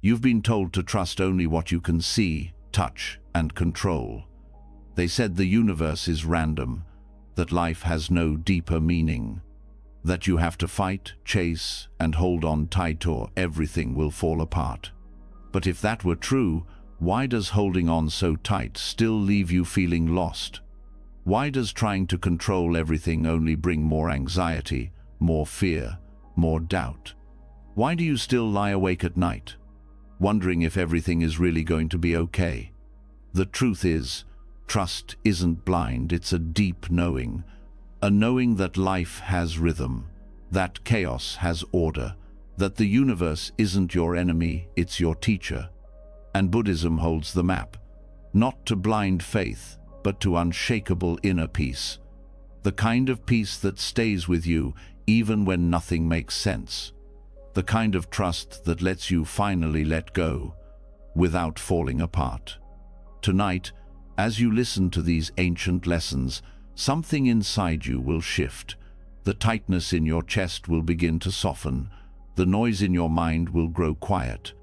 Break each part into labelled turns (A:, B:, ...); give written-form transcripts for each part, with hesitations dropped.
A: You've been told to trust only what you can see, touch, and control. They said the universe is random, that life has no deeper meaning, that you have to fight, chase, and hold on tight or everything will fall apart. But if that were true, why does holding on so tight still leave you feeling lost? Why does trying to control everything only bring more anxiety, more fear, more doubt? Why do you still lie awake at night, wondering if everything is really going to be okay? The truth is, trust isn't blind, it's a deep knowing. A knowing that life has rhythm, that chaos has order, that the universe isn't your enemy, it's your teacher. And Buddhism holds the map, not to blind faith, but to unshakable inner peace. The kind of peace that stays with you even when nothing makes sense. The kind of trust that lets you finally let go without falling apart. Tonight, as you listen to these ancient lessons, something inside you will shift. The tightness in your chest will begin to soften. The noise in your mind will grow quiet.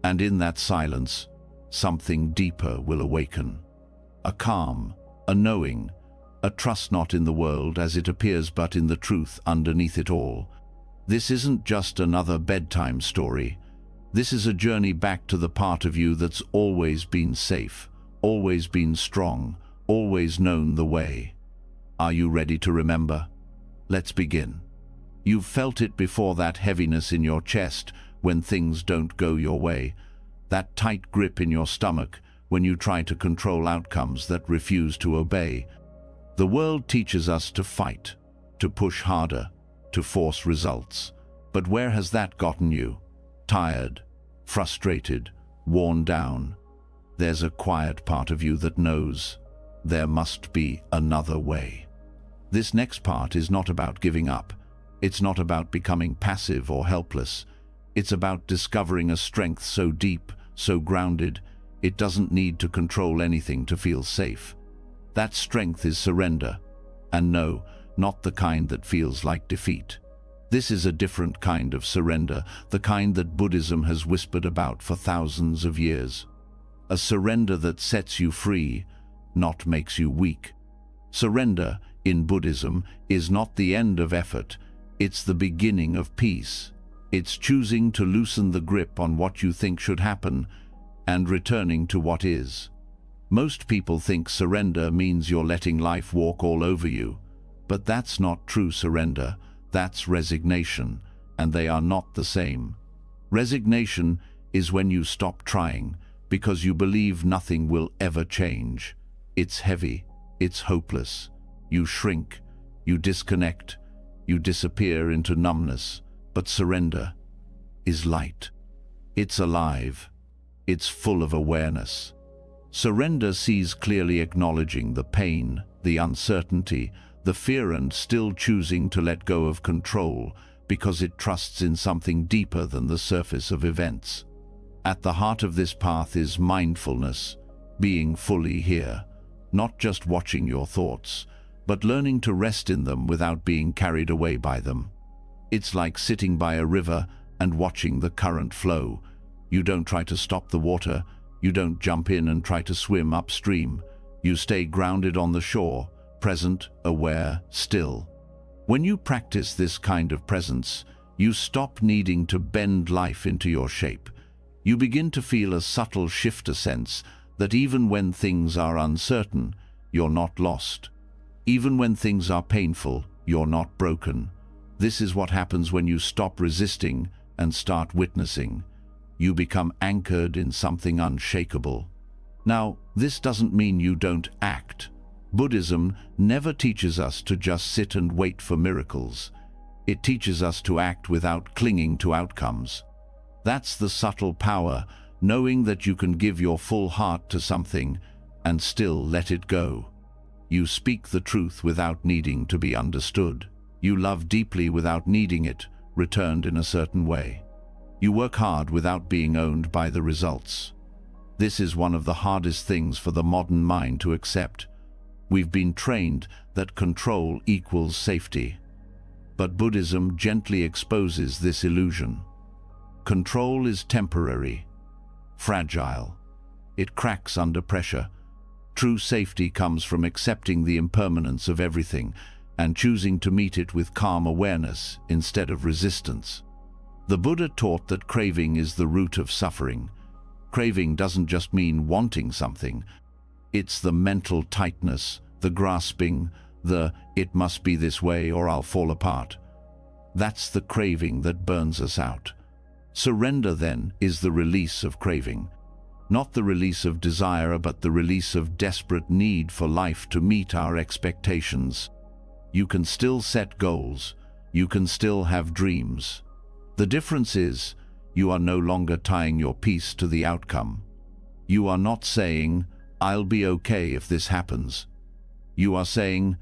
A: And in that silence, something deeper will awaken. A calm, a knowing, a trust not in the world as it appears but in the truth underneath it all. This isn't just another bedtime story. This is a journey back to the part of you that's always been safe, always been strong, always known the way. Are you ready to remember? Let's begin. You've felt it before, that heaviness in your chest when things don't go your way, that tight grip in your stomach when you try to control outcomes that refuse to obey. The world teaches us to fight, to push harder, to force results. But where has that gotten you? Tired, frustrated, worn down. There's a quiet part of you that knows there must be another way. This next part is not about giving up. It's not about becoming passive or helpless. It's about discovering a strength so deep, so grounded, it doesn't need to control anything to feel safe. That strength is surrender. And no, not the kind that feels like defeat. This is a different kind of surrender, the kind that Buddhism has whispered about for thousands of years. A surrender that sets you free, not makes you weak. Surrender, in Buddhism, is not the end of effort. It's the beginning of peace. It's choosing to loosen the grip on what you think should happen and returning to what is. Most people think surrender means you're letting life walk all over you. But that's not true surrender. That's resignation, and they are not the same. Resignation is when you stop trying because you believe nothing will ever change. It's heavy, it's hopeless. You shrink, you disconnect, you disappear into numbness. But surrender is light. It's alive. It's full of awareness. Surrender sees clearly, acknowledging the pain, the uncertainty, the fear, and still choosing to let go of control because it trusts in something deeper than the surface of events. At the heart of this path is mindfulness, being fully here, not just watching your thoughts, but learning to rest in them without being carried away by them. It's like sitting by a river and watching the current flow. You don't try to stop the water, you don't jump in and try to swim upstream. You stay grounded on the shore, present, aware, still. When you practice this kind of presence, you stop needing to bend life into your shape. You begin to feel a subtle shift, a sense that even when things are uncertain, you're not lost. Even when things are painful, you're not broken. This is what happens when you stop resisting and start witnessing. You become anchored in something unshakable. Now, this doesn't mean you don't act. Buddhism never teaches us to just sit and wait for miracles. It teaches us to act without clinging to outcomes. That's the subtle power, knowing that you can give your full heart to something and still let it go. You speak the truth without needing to be understood. You love deeply without needing it returned in a certain way. You work hard without being owned by the results. This is one of the hardest things for the modern mind to accept. We've been trained that control equals safety. But Buddhism gently exposes this illusion. Control is temporary, fragile. It cracks under pressure. True safety comes from accepting the impermanence of everything and choosing to meet it with calm awareness instead of resistance. The Buddha taught that craving is the root of suffering. Craving doesn't just mean wanting something. It's the mental tightness, the grasping, the "it must be this way or I'll fall apart." That's the craving that burns us out. Surrender, then, is the release of craving. Not the release of desire, but the release of desperate need for life to meet our expectations. You can still set goals. You can still have dreams. The difference is, you are no longer tying your peace to the outcome. You are not saying, "I'll be okay if this happens." You are saying,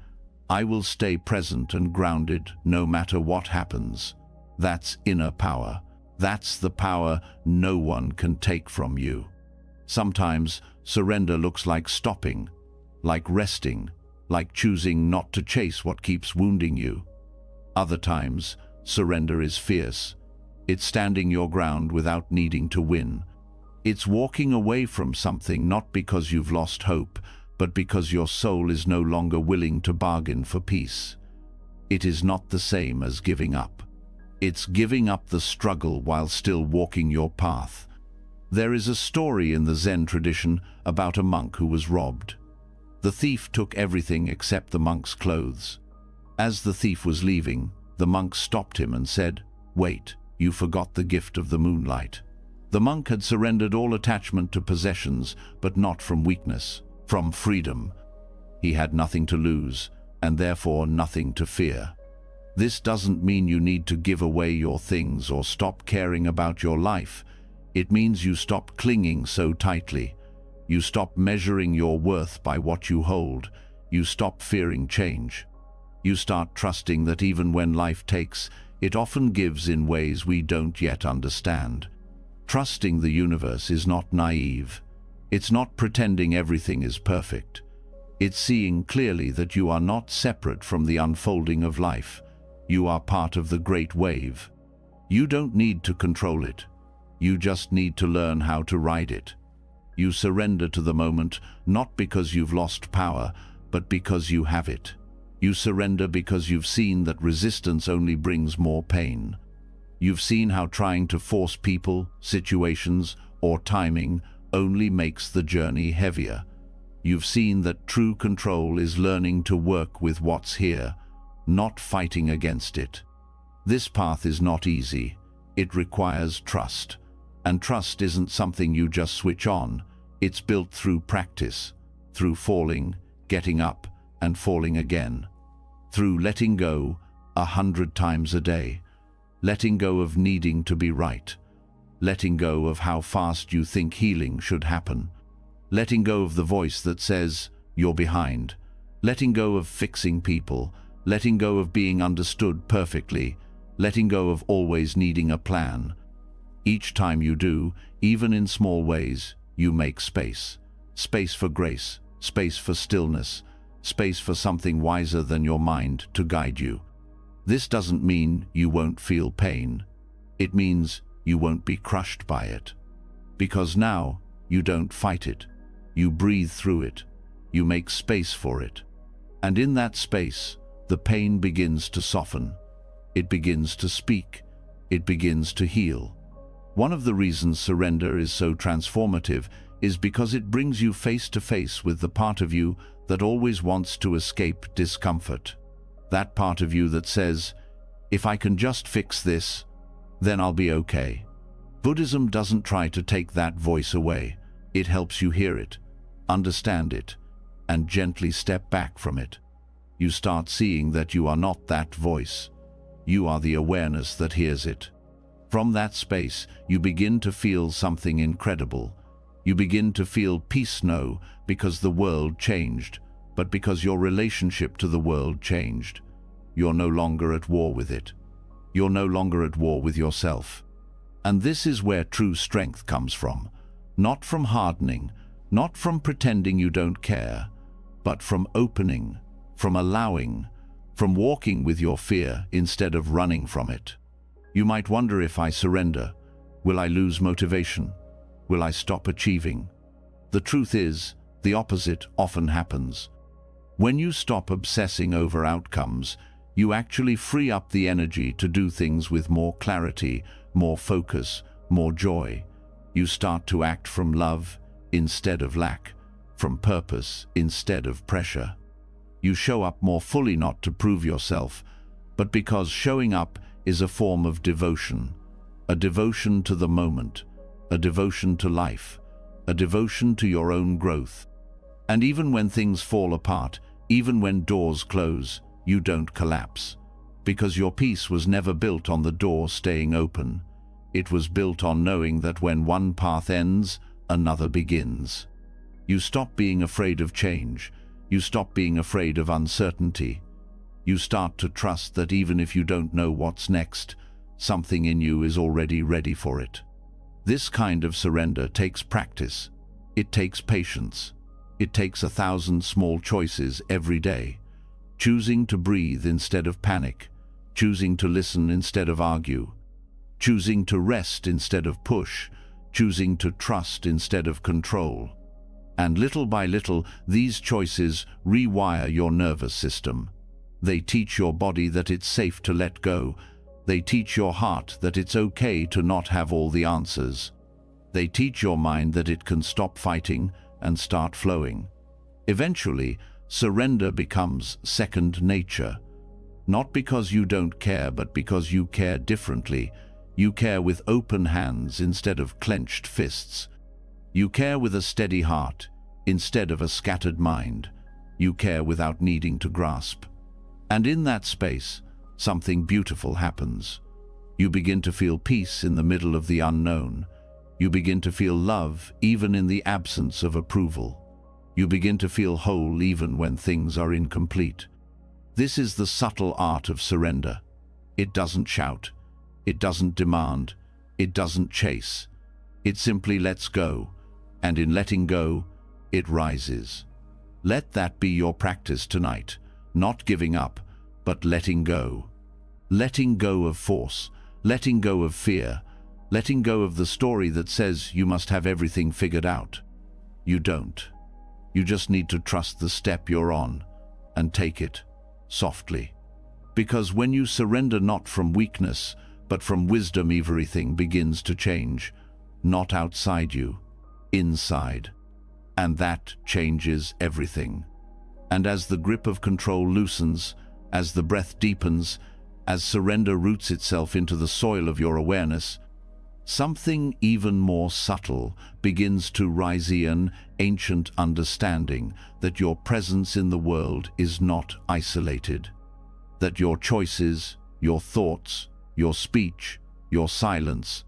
A: "I will stay present and grounded no matter what happens." That's inner power. That's the power no one can take from you. Sometimes surrender looks like stopping, like resting, like choosing not to chase what keeps wounding you. Other times, surrender is fierce. It's standing your ground without needing to win. It's walking away from something not because you've lost hope, but because your soul is no longer willing to bargain for peace. It is not the same as giving up. It's giving up the struggle while still walking your path. There is a story in the Zen tradition about a monk who was robbed. The thief took everything except the monk's clothes. As the thief was leaving, the monk stopped him and said, "Wait, you forgot the gift of the moonlight." The monk had surrendered all attachment to possessions, but not from weakness, from freedom. He had nothing to lose, and therefore nothing to fear. This doesn't mean you need to give away your things or stop caring about your life. It means you stop clinging so tightly. You stop measuring your worth by what you hold. You stop fearing change. You start trusting that even when life takes, it often gives in ways we don't yet understand. Trusting the universe is not naive. It's not pretending everything is perfect. It's seeing clearly that you are not separate from the unfolding of life. You are part of the great wave. You don't need to control it. You just need to learn how to ride it. You surrender to the moment, not because you've lost power, but because you have it. You surrender because you've seen that resistance only brings more pain. You've seen how trying to force people, situations, or timing only makes the journey heavier. You've seen that true control is learning to work with what's here, not fighting against it. This path is not easy. It requires trust. And trust isn't something you just switch on. It's built through practice, through falling, getting up, and falling again. Through letting go 100 times a day. Letting go of needing to be right. Letting go of how fast you think healing should happen. Letting go of the voice that says, "You're behind." Letting go of fixing people. Letting go of being understood perfectly. Letting go of always needing a plan. Each time you do, even in small ways, you make space. Space for grace, space for stillness, space for something wiser than your mind to guide you. This doesn't mean you won't feel pain. It means you won't be crushed by it. Because now, you don't fight it. You breathe through it. You make space for it. And in that space, the pain begins to soften. It begins to speak. It begins to heal. One of the reasons surrender is so transformative is because it brings you face to face with the part of you that always wants to escape discomfort. That part of you that says, "If I can just fix this, then I'll be okay." Buddhism doesn't try to take that voice away. It helps you hear it, understand it, and gently step back from it. You start seeing that you are not that voice. You are the awareness that hears it. From that space, you begin to feel something incredible. You begin to feel peace, no because the world changed, but because your relationship to the world changed. You're no longer at war with it. You're no longer at war with yourself. And this is where true strength comes from. Not from hardening, not from pretending you don't care, but from opening, from allowing, from walking with your fear instead of running from it. You might wonder, if I surrender, will I lose motivation? Will I stop achieving? The truth is, the opposite often happens. When you stop obsessing over outcomes, you actually free up the energy to do things with more clarity, more focus, more joy. You start to act from love instead of lack, from purpose instead of pressure. You show up more fully, not to prove yourself, but because showing up is a form of devotion. A devotion to the moment, a devotion to life, a devotion to your own growth. And even when things fall apart, even when doors close, you don't collapse. Because your peace was never built on the door staying open. It was built on knowing that when one path ends, another begins. You stop being afraid of change. You stop being afraid of uncertainty. You start to trust that even if you don't know what's next, something in you is already ready for it. This kind of surrender takes practice. It takes patience. It takes 1,000 small choices every day. Choosing to breathe instead of panic. Choosing to listen instead of argue. Choosing to rest instead of push. Choosing to trust instead of control. And little by little, these choices rewire your nervous system. They teach your body that it's safe to let go. They teach your heart that it's okay to not have all the answers. They teach your mind that it can stop fighting and start flowing. Eventually, surrender becomes second nature. Not because you don't care, but because you care differently. You care with open hands instead of clenched fists. You care with a steady heart instead of a scattered mind. You care without needing to grasp. And in that space, something beautiful happens. You begin to feel peace in the middle of the unknown. You begin to feel love even in the absence of approval. You begin to feel whole even when things are incomplete. This is the subtle art of surrender. It doesn't shout. It doesn't demand. It doesn't chase. It simply lets go. And in letting go, it rises. Let that be your practice tonight. Not giving up, but letting go. Letting go of force. Letting go of fear. Letting go of the story that says you must have everything figured out. You don't. You just need to trust the step you're on and take it softly. Because when you surrender not from weakness, but from wisdom, everything begins to change. Not outside you, inside. And that changes everything. And as the grip of control loosens, as the breath deepens, as surrender roots itself into the soil of your awareness, something even more subtle begins to rise, an ancient understanding that your presence in the world is not isolated. That your choices, your thoughts, your speech, your silence,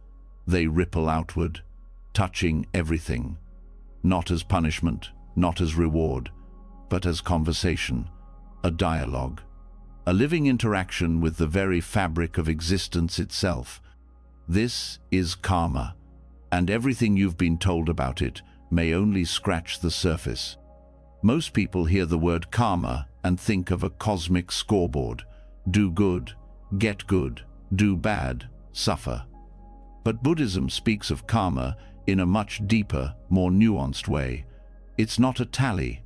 A: they ripple outward, touching everything. Not as punishment, not as reward, but as conversation, a dialogue, a living interaction with the very fabric of existence itself. This is karma, and everything you've been told about it may only scratch the surface. Most people hear the word karma and think of a cosmic scoreboard. Do good, get good. Do bad, suffer. But Buddhism speaks of karma in a much deeper, more nuanced way. It's not a tally.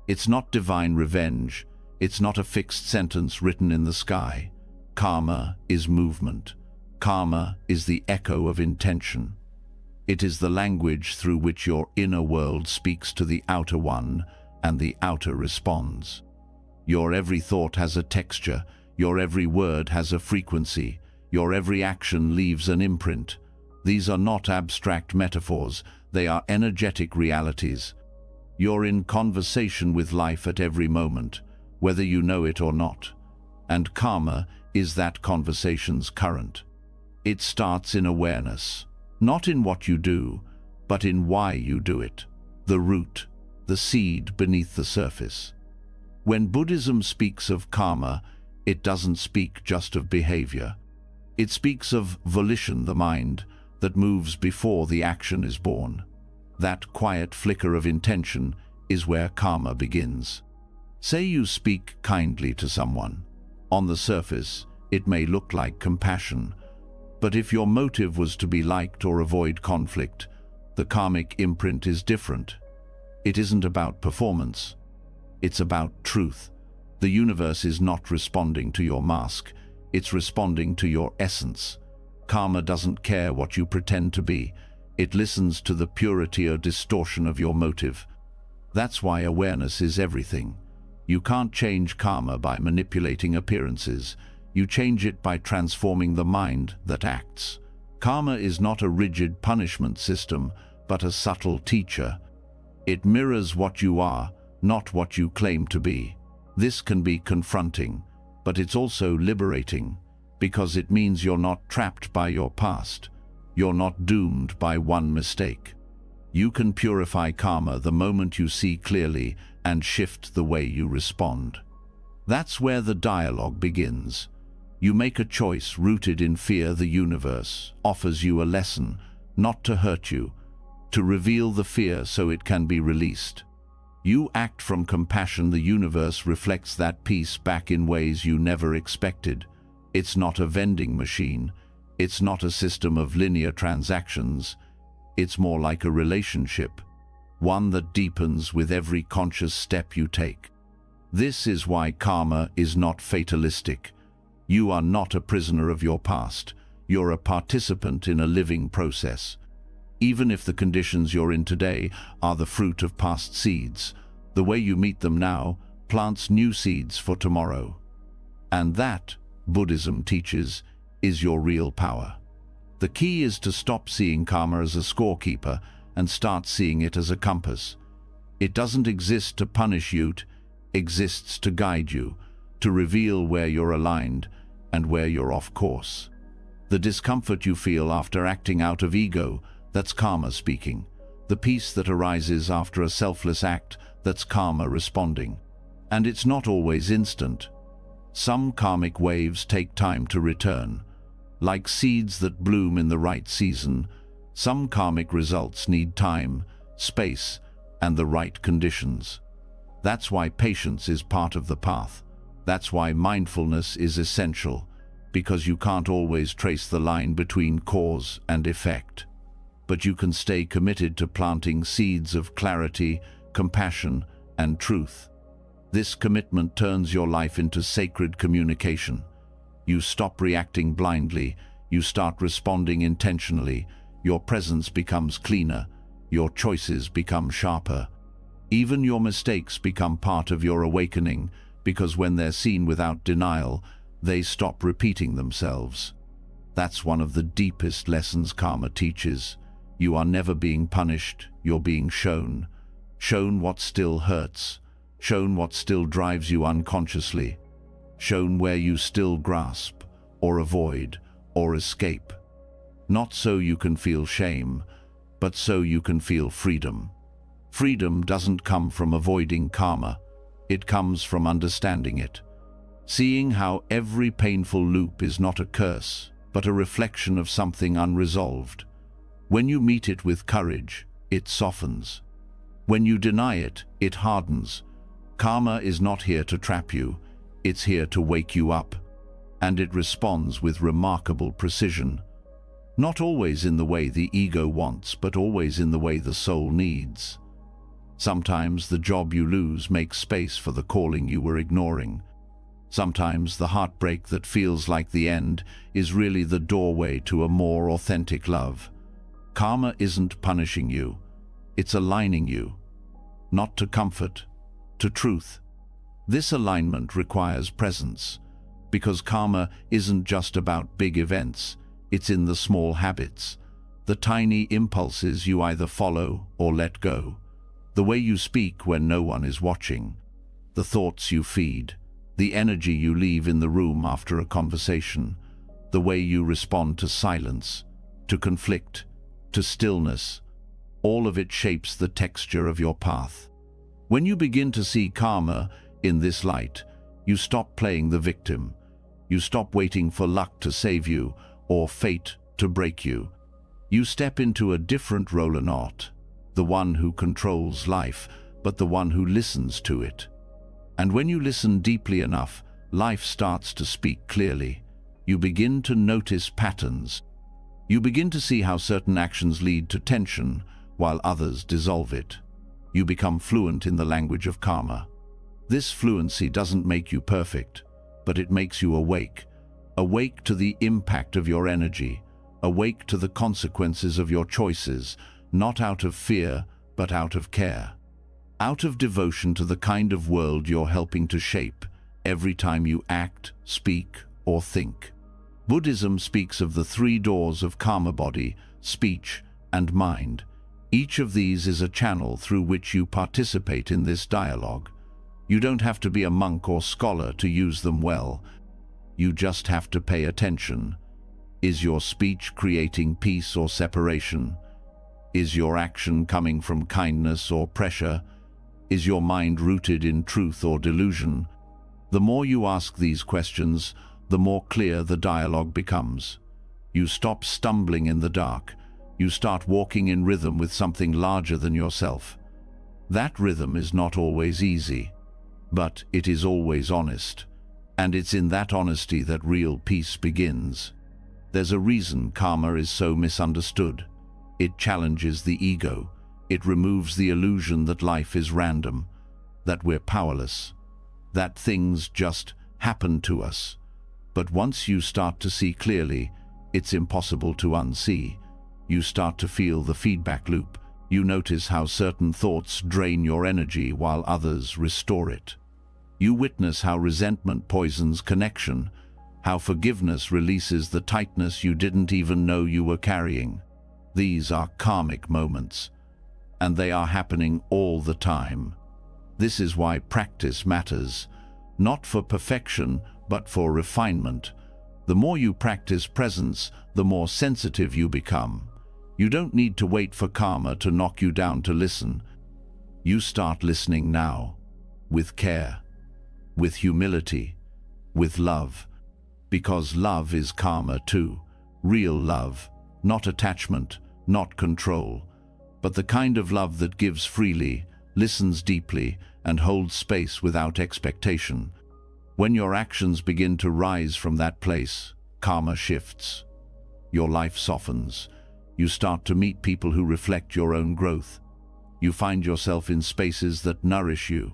A: It's not divine revenge. It's not a fixed sentence written in the sky. Karma is movement. Karma is the echo of intention. It is the language through which your inner world speaks to the outer one, and the outer responds. Your every thought has a texture. Your every word has a frequency. Your every action leaves an imprint. These are not abstract metaphors. They are energetic realities. You're in conversation with life at every moment, whether you know it or not. And karma is that conversation's current. It starts in awareness, not in what you do, but in why you do it. The root, the seed beneath the surface. When Buddhism speaks of karma, it doesn't speak just of behavior. It speaks of volition, the mind that moves before the action is born. That quiet flicker of intention is where karma begins. Say you speak kindly to someone. On the surface, it may look like compassion, but if your motive was to be liked or avoid conflict, The karmic imprint is different. It isn't about performance. It's about truth. The universe is not responding to your mask. It's responding to your essence. Karma doesn't care what you pretend to be. It listens to the purity or distortion of your motive. That's why awareness is everything. You can't change karma by manipulating appearances. You change it by transforming the mind that acts. Karma is not a rigid punishment system, but a subtle teacher. It mirrors what you are, not what you claim to be. This can be confronting, but it's also liberating, because it means you're not trapped by your past. You're not doomed by one mistake. You can purify karma the moment you see clearly and shift the way you respond. That's where the dialogue begins. You make a choice rooted in fear. The universe offers you a lesson, not to hurt you, to reveal the fear so it can be released. You act from compassion. The universe reflects that peace back in ways you never expected. It's not a vending machine. It's not a system of linear transactions. It's more like a relationship, one that deepens with every conscious step you take. This is why karma is not fatalistic. You are not a prisoner of your past. You're a participant in a living process. Even if the conditions you're in today are the fruit of past seeds, the way you meet them now plants new seeds for tomorrow. And that, Buddhism teaches, is your real power. The key is to stop seeing karma as a scorekeeper and start seeing it as a compass. It doesn't exist to punish you, it exists to guide you, to reveal where you're aligned and where you're off course. The discomfort you feel after acting out of ego, that's karma speaking. The peace that arises after a selfless act, that's karma responding. And it's not always instant. Some karmic waves take time to return. Like seeds that bloom in the right season, some karmic results need time, space, and the right conditions. That's why patience is part of the path. That's why mindfulness is essential, because you can't always trace the line between cause and effect. But you can stay committed to planting seeds of clarity, compassion, and truth. This commitment turns your life into sacred communication. You stop reacting blindly, you start responding intentionally, your presence becomes cleaner, your choices become sharper. Even your mistakes become part of your awakening, because when they're seen without denial, they stop repeating themselves. That's one of the deepest lessons karma teaches. You are never being punished, you're being shown. Shown what still hurts, shown what still drives you unconsciously, shown where you still grasp, or avoid, or escape. Not so you can feel shame, but so you can feel freedom. Freedom doesn't come from avoiding karma. It comes from understanding it. Seeing how every painful loop is not a curse, but a reflection of something unresolved. When you meet it with courage, it softens. When you deny it, it hardens. Karma is not here to trap you. It's here to wake you up. And it responds with remarkable precision. Not always in the way the ego wants, but always in the way the soul needs. Sometimes the job you lose makes space for the calling you were ignoring. Sometimes the heartbreak that feels like the end is really the doorway to a more authentic love. Karma isn't punishing you. It's aligning you. Not to comfort, to truth. This alignment requires presence, because karma isn't just about big events. It's in the small habits, the tiny impulses you either follow or let go, the way you speak when no one is watching, the thoughts you feed, the energy you leave in the room after a conversation, the way you respond to silence, to conflict, to stillness. All of it shapes the texture of your path. When you begin to see karma in this light, you stop playing the victim. You stop waiting for luck to save you or fate to break you. You step into a different role, not the one who controls life, but the one who listens to it. And when you listen deeply enough, life starts to speak clearly. You begin to notice patterns. You begin to see how certain actions lead to tension, while others dissolve it. You become fluent in the language of karma. This fluency doesn't make you perfect, but it makes you awake. Awake to the impact of your energy, awake to the consequences of your choices, not out of fear, but out of care. Out of devotion to the kind of world you're helping to shape every time you act, speak, or think. Buddhism speaks of the three doors of karma: body, speech, and mind. Each of these is a channel through which you participate in this dialogue. You don't have to be a monk or scholar to use them well. You just have to pay attention. Is your speech creating peace or separation? Is your action coming from kindness or pressure? Is your mind rooted in truth or delusion? The more you ask these questions, the more clear the dialogue becomes. You stop stumbling in the dark. You start walking in rhythm with something larger than yourself. That rhythm is not always easy, but it is always honest. And it's in that honesty that real peace begins. There's a reason karma is so misunderstood. It challenges the ego. It removes the illusion that life is random, that we're powerless, that things just happen to us. But once you start to see clearly, it's impossible to unsee. You start to feel the feedback loop. You notice how certain thoughts drain your energy while others restore it. You witness how resentment poisons connection, how forgiveness releases the tightness you didn't even know you were carrying. These are karmic moments, and they are happening all the time. This is why practice matters, not for perfection, but for refinement. The more you practice presence, the more sensitive you become. You don't need to wait for karma to knock you down to listen. You start listening now, with care, with humility, with love. Because love is karma too. Real love, not attachment, not control, but the kind of love that gives freely, listens deeply, and holds space without expectation. When your actions begin to rise from that place, karma shifts. Your life softens. You start to meet people who reflect your own growth. You find yourself in spaces that nourish you.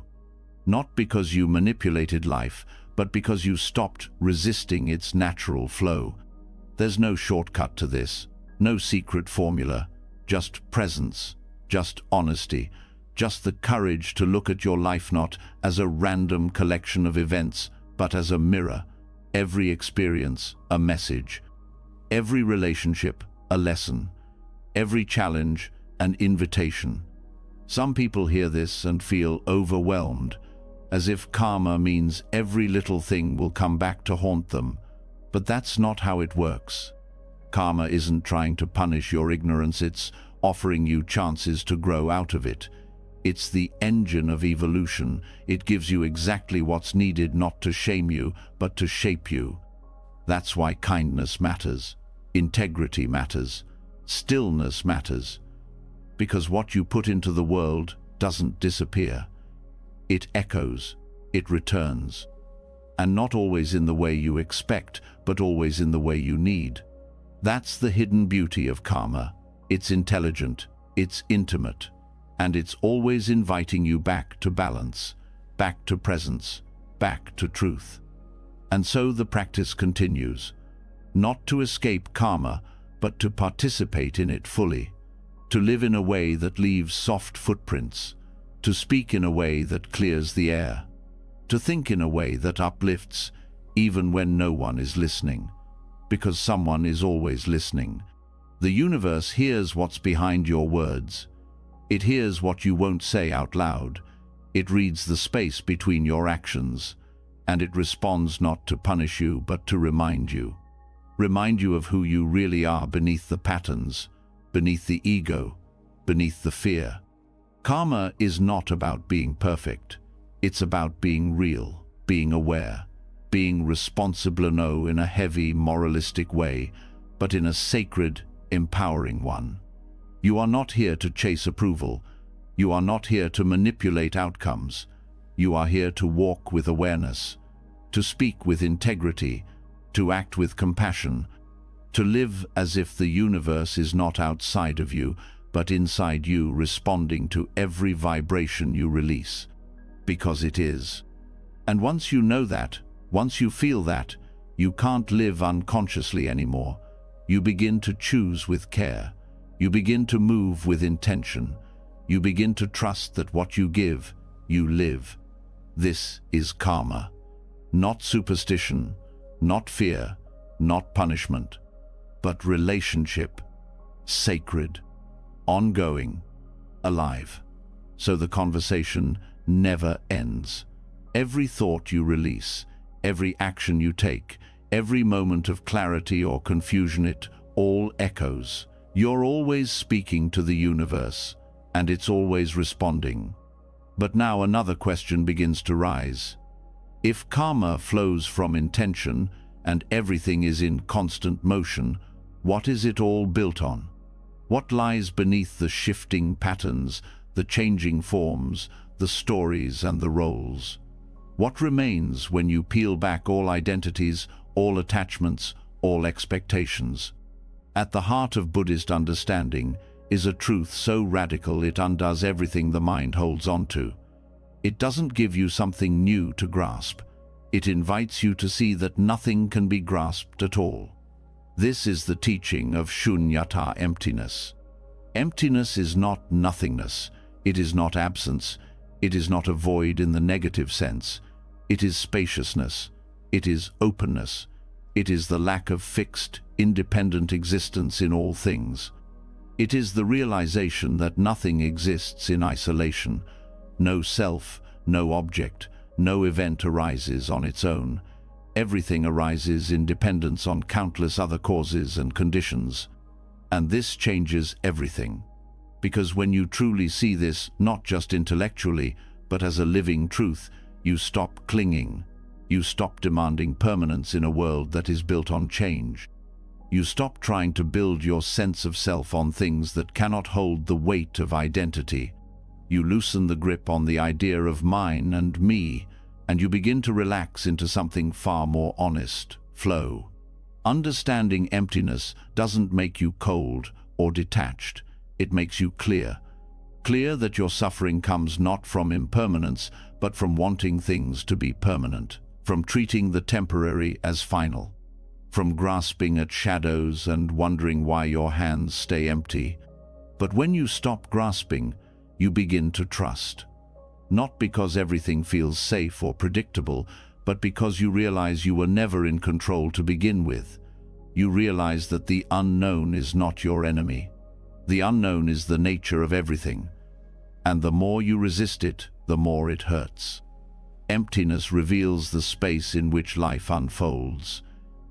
A: Not because you manipulated life, but because you stopped resisting its natural flow. There's no shortcut to this, no secret formula, just presence, just honesty, just the courage to look at your life not as a random collection of events, but as a mirror. Every experience, a message. Every relationship, a lesson. Every challenge, an invitation. Some people hear this and feel overwhelmed, as if karma means every little thing will come back to haunt them. But that's not how it works. Karma isn't trying to punish your ignorance, it's offering you chances to grow out of it. It's the engine of evolution. It gives you exactly what's needed, not to shame you, but to shape you. That's why kindness matters, integrity matters, stillness matters. Because what you put into the world doesn't disappear. It echoes, it returns. And not always in the way you expect, but always in the way you need. That's the hidden beauty of karma. It's intelligent, it's intimate, and it's always inviting you back to balance, back to presence, back to truth. And so the practice continues, not to escape karma, but to participate in it fully, to live in a way that leaves soft footprints, to speak in a way that clears the air, to think in a way that uplifts, even when no one is listening, because someone is always listening. The universe hears what's behind your words. It hears what you won't say out loud. It reads the space between your actions, and it responds not to punish you, but to remind you. Remind you of who you really are beneath the patterns, beneath the ego, beneath the fear. Karma is not about being perfect. It's about being real, being aware, being responsible in a heavy, moralistic way, but in a sacred, empowering one. You are not here to chase approval. You are not here to manipulate outcomes. You are here to walk with awareness, to speak with integrity, to act with compassion, to live as if the universe is not outside of you, but inside you, responding to every vibration you release, because it is. And once you know that, once you feel that, you can't live unconsciously anymore. You begin to choose with care. You begin to move with intention. You begin to trust that what you give, you live. This is karma. Not superstition, not fear, not punishment, but relationship, sacred, ongoing, alive. So the conversation never ends. Every thought you release, every action you take, every moment of clarity or confusion, it all echoes. You're always speaking to the universe, and it's always responding. But now another question begins to rise. If karma flows from intention and everything is in constant motion, what is it all built on? What lies beneath the shifting patterns, the changing forms, the stories and the roles? What remains when you peel back all identities, all attachments, all expectations? At the heart of Buddhist understanding is a truth so radical it undoes everything the mind holds on to. It doesn't give you something new to grasp. It invites you to see that nothing can be grasped at all. This is the teaching of shunyata, emptiness. Emptiness is not nothingness. It is not absence. It is not a void in the negative sense. It is spaciousness. It is openness. It is the lack of fixed, independent existence in all things. It is the realization that nothing exists in isolation. No self, no object, no event arises on its own. Everything arises in dependence on countless other causes and conditions. And this changes everything. Because when you truly see this, not just intellectually, but as a living truth, you stop clinging. You stop demanding permanence in a world that is built on change. You stop trying to build your sense of self on things that cannot hold the weight of identity. You loosen the grip on the idea of mine and me, and you begin to relax into something far more honest, flow. Understanding emptiness doesn't make you cold or detached. It makes you clear. Clear that your suffering comes not from impermanence, but from wanting things to be permanent, from treating the temporary as final, from grasping at shadows and wondering why your hands stay empty. But when you stop grasping, you begin to trust. Not because everything feels safe or predictable, but because you realize you were never in control to begin with. You realize that the unknown is not your enemy. The unknown is the nature of everything. And the more you resist it, the more it hurts. Emptiness reveals the space in which life unfolds.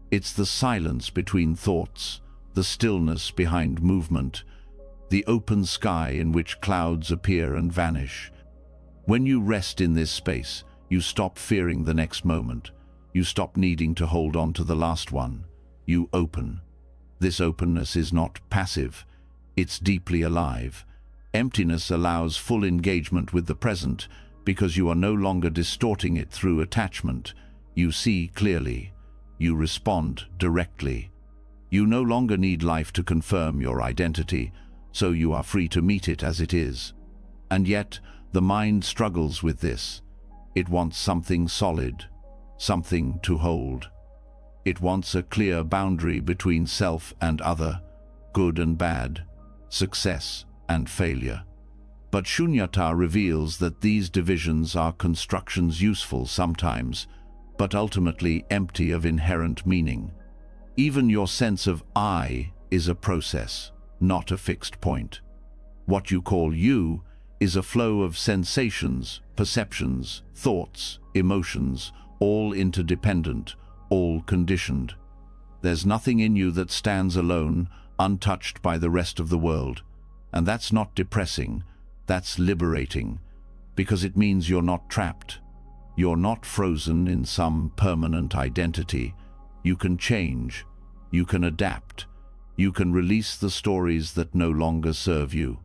A: It's the silence between thoughts, the stillness behind movement, the open sky in which clouds appear and vanish. When you rest in this space, you stop fearing the next moment. You stop needing to hold on to the last one. You open. This openness is not passive. It's deeply alive. Emptiness allows full engagement with the present because you are no longer distorting it through attachment. You see clearly. You respond directly. You no longer need life to confirm your identity, so you are free to meet it as it is. And yet, the mind struggles with this. It wants something solid, something to hold. It wants a clear boundary between self and other, good and bad, success and failure. But shunyata reveals that these divisions are constructions useful sometimes, but ultimately empty of inherent meaning. Even your sense of I is a process, not a fixed point. What you call you is a flow of sensations, perceptions, thoughts, emotions, all interdependent, all conditioned. There's nothing in you that stands alone, untouched by the rest of the world. And that's not depressing, that's liberating, because it means you're not trapped. You're not frozen in some permanent identity. You can change. You can adapt. You can release the stories that no longer serve you.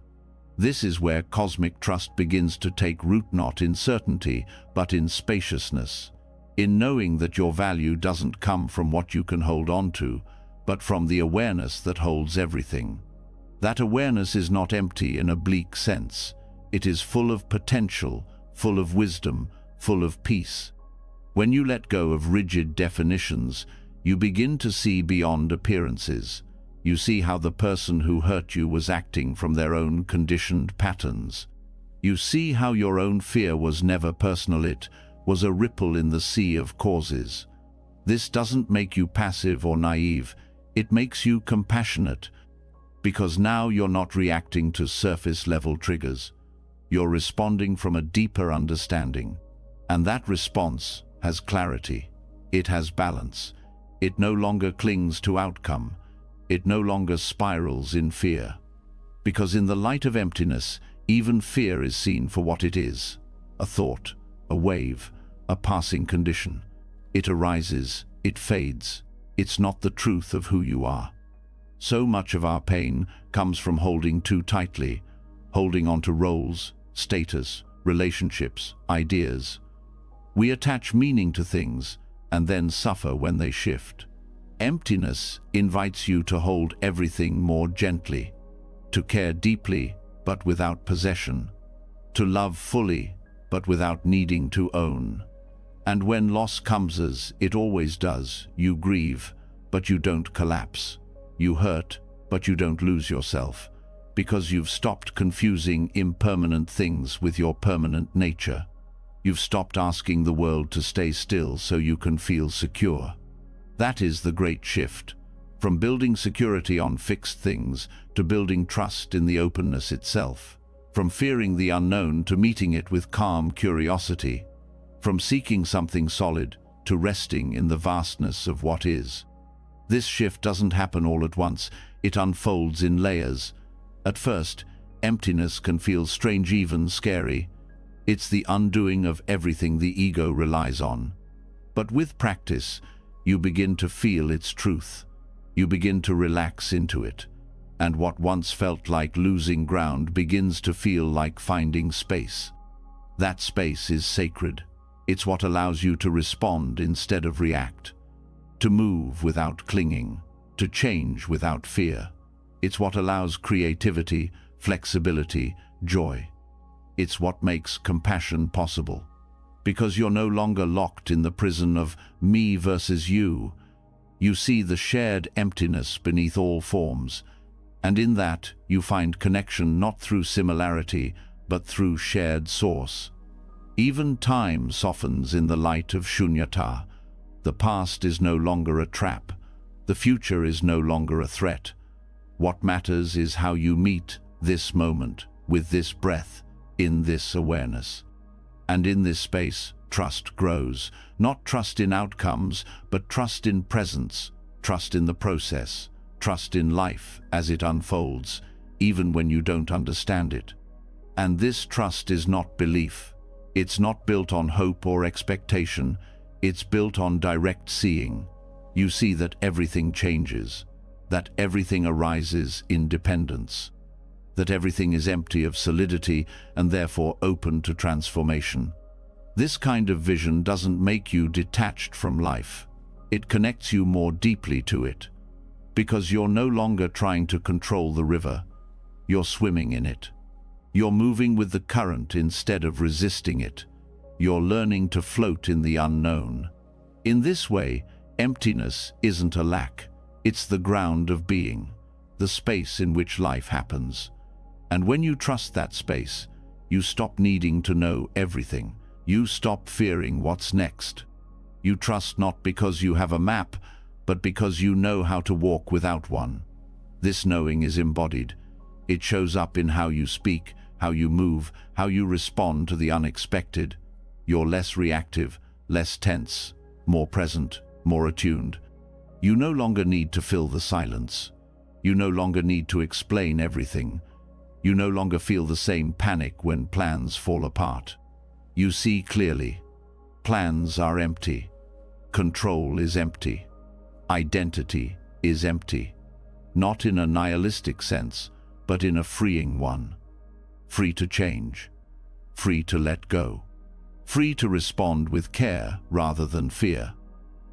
A: This is where cosmic trust begins to take root, not in certainty, but in spaciousness. In knowing that your value doesn't come from what you can hold on to, but from the awareness that holds everything. That awareness is not empty in a bleak sense. It is full of potential, full of wisdom, full of peace. When you let go of rigid definitions, you begin to see beyond appearances. You see how the person who hurt you was acting from their own conditioned patterns. You see how your own fear was never personal, it was a ripple in the sea of causes. This doesn't make you passive or naive, it makes you compassionate, because now you're not reacting to surface-level triggers. You're responding from a deeper understanding. And that response has clarity. It has balance. It no longer clings to outcome. It no longer spirals in fear. Because in the light of emptiness, even fear is seen for what it is: a thought, a wave, a passing condition. It arises, it fades. It's not the truth of who you are. So much of our pain comes from holding too tightly, holding on to roles, status, relationships, ideas. We attach meaning to things and then suffer when they shift. Emptiness invites you to hold everything more gently, to care deeply but without possession, to love fully but without needing to own. And when loss comes, as it always does, you grieve, but you don't collapse. You hurt, but you don't lose yourself, because you've stopped confusing impermanent things with your permanent nature. You've stopped asking the world to stay still so you can feel secure. That is the great shift, from building security on fixed things to building trust in the openness itself, from fearing the unknown to meeting it with calm curiosity, from seeking something solid to resting in the vastness of what is. This shift doesn't happen all at once, it unfolds in layers. At first, emptiness can feel strange, even scary. It's the undoing of everything the ego relies on. But with practice, you begin to feel its truth. You begin to relax into it. And what once felt like losing ground begins to feel like finding space. That space is sacred. It's what allows you to respond instead of react, to move without clinging, to change without fear. It's what allows creativity, flexibility, joy. It's what makes compassion possible. Because you're no longer locked in the prison of me versus you. You see the shared emptiness beneath all forms, and in that you find connection not through similarity, but through shared source. Even time softens in the light of shunyata. The past is no longer a trap. The future is no longer a threat. What matters is how you meet this moment, with this breath, in this awareness. And in this space, trust grows. Not trust in outcomes, but trust in presence, trust in the process, trust in life as it unfolds, even when you don't understand it. And this trust is not belief. It's not built on hope or expectation. It's built on direct seeing. You see that everything changes, that everything arises in dependence, that everything is empty of solidity and therefore open to transformation. This kind of vision doesn't make you detached from life. It connects you more deeply to it, because you're no longer trying to control the river. You're swimming in it. You're moving with the current instead of resisting it. You're learning to float in the unknown. In this way, emptiness isn't a lack. It's the ground of being, the space in which life happens. And when you trust that space, you stop needing to know everything. You stop fearing what's next. You trust not because you have a map, but because you know how to walk without one. This knowing is embodied. It shows up in how you speak, how you move, how you respond to the unexpected. You're less reactive, less tense, more present, more attuned. You no longer need to fill the silence. You no longer need to explain everything. You no longer feel the same panic when plans fall apart. You see clearly. Plans are empty. Control is empty. Identity is empty. Not in a nihilistic sense, but in a freeing one. Free to change. Free to let go. Free to respond with care rather than fear.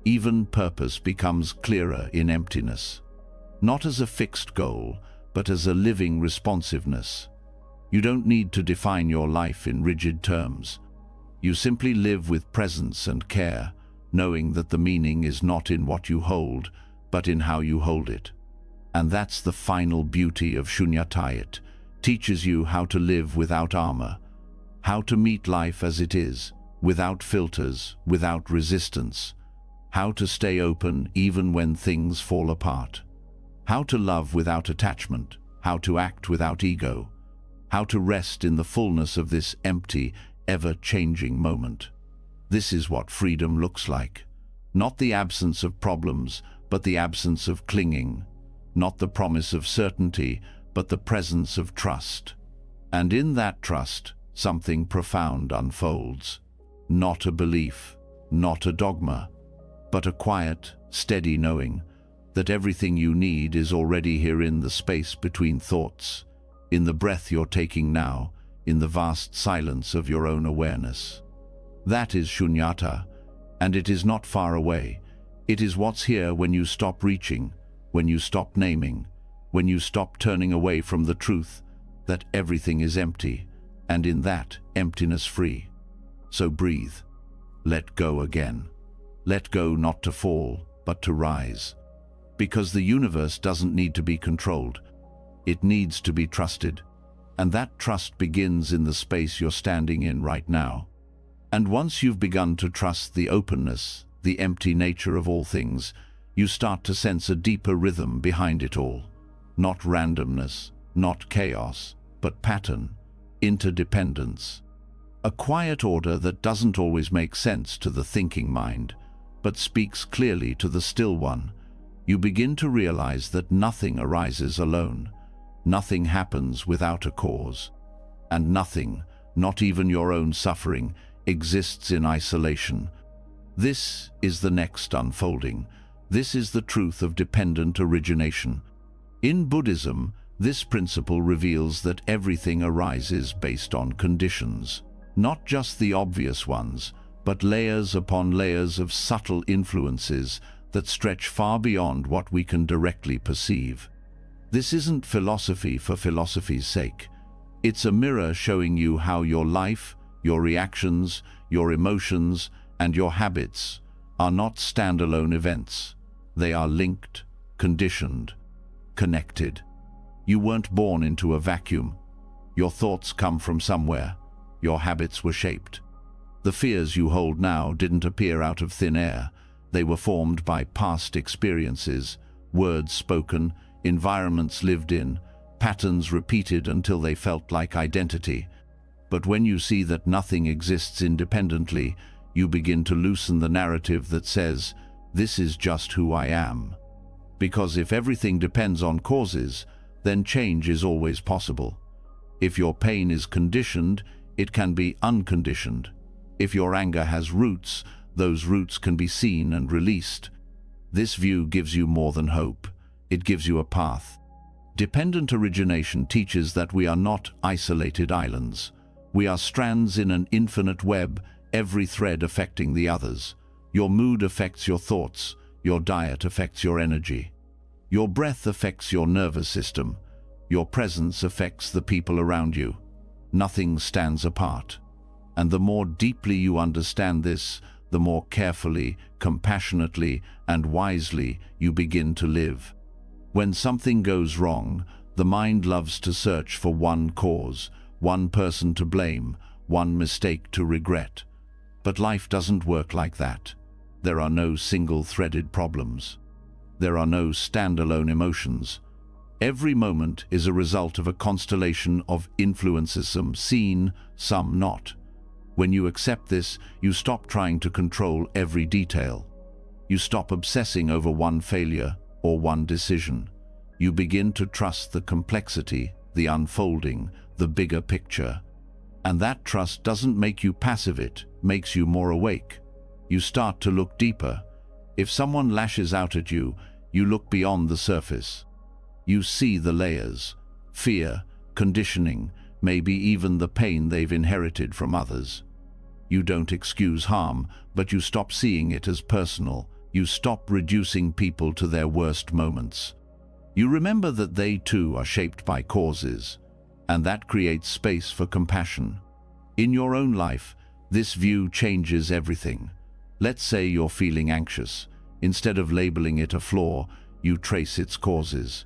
A: Even purpose becomes clearer in emptiness. Not as a fixed goal, but as a living responsiveness. You don't need to define your life in rigid terms. You simply live with presence and care, knowing that the meaning is not in what you hold, but in how you hold it. And that's the final beauty of 𝗙𝗎𝗍𝗏. Teaches you how to live without armor, how to meet life as it is, without filters, without resistance, how to stay open even when things fall apart, how to love without attachment, how to act without ego, how to rest in the fullness of this empty, ever-changing moment. This is what freedom looks like. Not the absence of problems, but the absence of clinging. Not the promise of certainty, but the presence of trust. And in that trust, something profound unfolds. Not a belief, not a dogma, but a quiet, steady knowing that everything you need is already here in the space between thoughts, in the breath you're taking now, in the vast silence of your own awareness. That is 𝗙𝗎𝗍𝗏, and it is not far away. It is what's here when you stop reaching, when you stop naming, when you stop turning away from the truth that everything is empty, and in that emptiness free. So breathe. Let go again. Let go not to fall, but to rise. Because the universe doesn't need to be controlled. It needs to be trusted. And that trust begins in the space you're standing in right now. And once you've begun to trust the openness, the empty nature of all things, you start to sense a deeper rhythm behind it all. Not randomness, not chaos, but pattern, interdependence. A quiet order that doesn't always make sense to the thinking mind, but speaks clearly to the still one. You begin to realize that nothing arises alone. Nothing happens without a cause. And nothing, not even your own suffering, exists in isolation. This is the next unfolding. This is the truth of dependent origination. In Buddhism, this principle reveals that everything arises based on conditions. Not just the obvious ones, but layers upon layers of subtle influences that stretch far beyond what we can directly perceive. This isn't philosophy for philosophy's sake. It's a mirror showing you how your life, your reactions, your emotions, and your habits are not standalone events. They are linked, conditioned, connected. You weren't born into a vacuum. Your thoughts come from somewhere. Your habits were shaped. The fears you hold now didn't appear out of thin air. They were formed by past experiences, words spoken, environments lived in, patterns repeated until they felt like identity. But when you see that nothing exists independently, you begin to loosen the narrative that says, "This is just who I am." Because if everything depends on causes, then change is always possible. If your pain is conditioned, it can be unconditioned. If your anger has roots, those roots can be seen and released. This view gives you more than hope. It gives you a path. Dependent origination teaches that we are not isolated islands. We are strands in an infinite web, every thread affecting the others. Your mood affects your thoughts. Your diet affects your energy. Your breath affects your nervous system. Your presence affects the people around you. Nothing stands apart. And the more deeply you understand this, the more carefully, compassionately, and wisely you begin to live. When something goes wrong, the mind loves to search for one cause, one person to blame, one mistake to regret. But life doesn't work like that. There are no single-threaded problems. There are no standalone emotions. Every moment is a result of a constellation of influences, some seen, some not. When you accept this, you stop trying to control every detail. You stop obsessing over one failure or one decision. You begin to trust the complexity, the unfolding, the bigger picture. And that trust doesn't make you passive, it makes you more awake. You start to look deeper. If someone lashes out at you, you look beyond the surface. You see the layers, fear, conditioning, maybe even the pain they've inherited from others. You don't excuse harm, but you stop seeing it as personal. You stop reducing people to their worst moments. You remember that they too are shaped by causes, and that creates space for compassion. In your own life, this view changes everything. Let's say you're feeling anxious. Instead of labeling it a flaw, you trace its causes.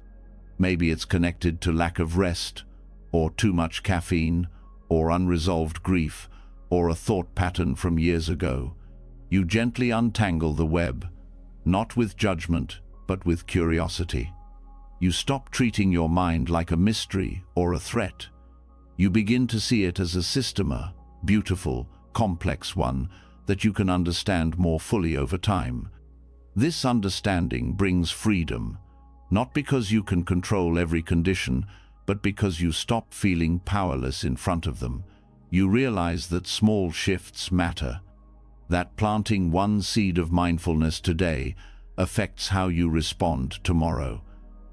A: Maybe it's connected to lack of rest, or too much caffeine, or unresolved grief, or a thought pattern from years ago. You gently untangle the web, not with judgment, but with curiosity. You stop treating your mind like a mystery or a threat. You begin to see it as a system, a beautiful, complex one that you can understand more fully over time. This understanding brings freedom, not because you can control every condition, but because you stop feeling powerless in front of them. You realize that small shifts matter, that planting one seed of mindfulness today affects how you respond tomorrow,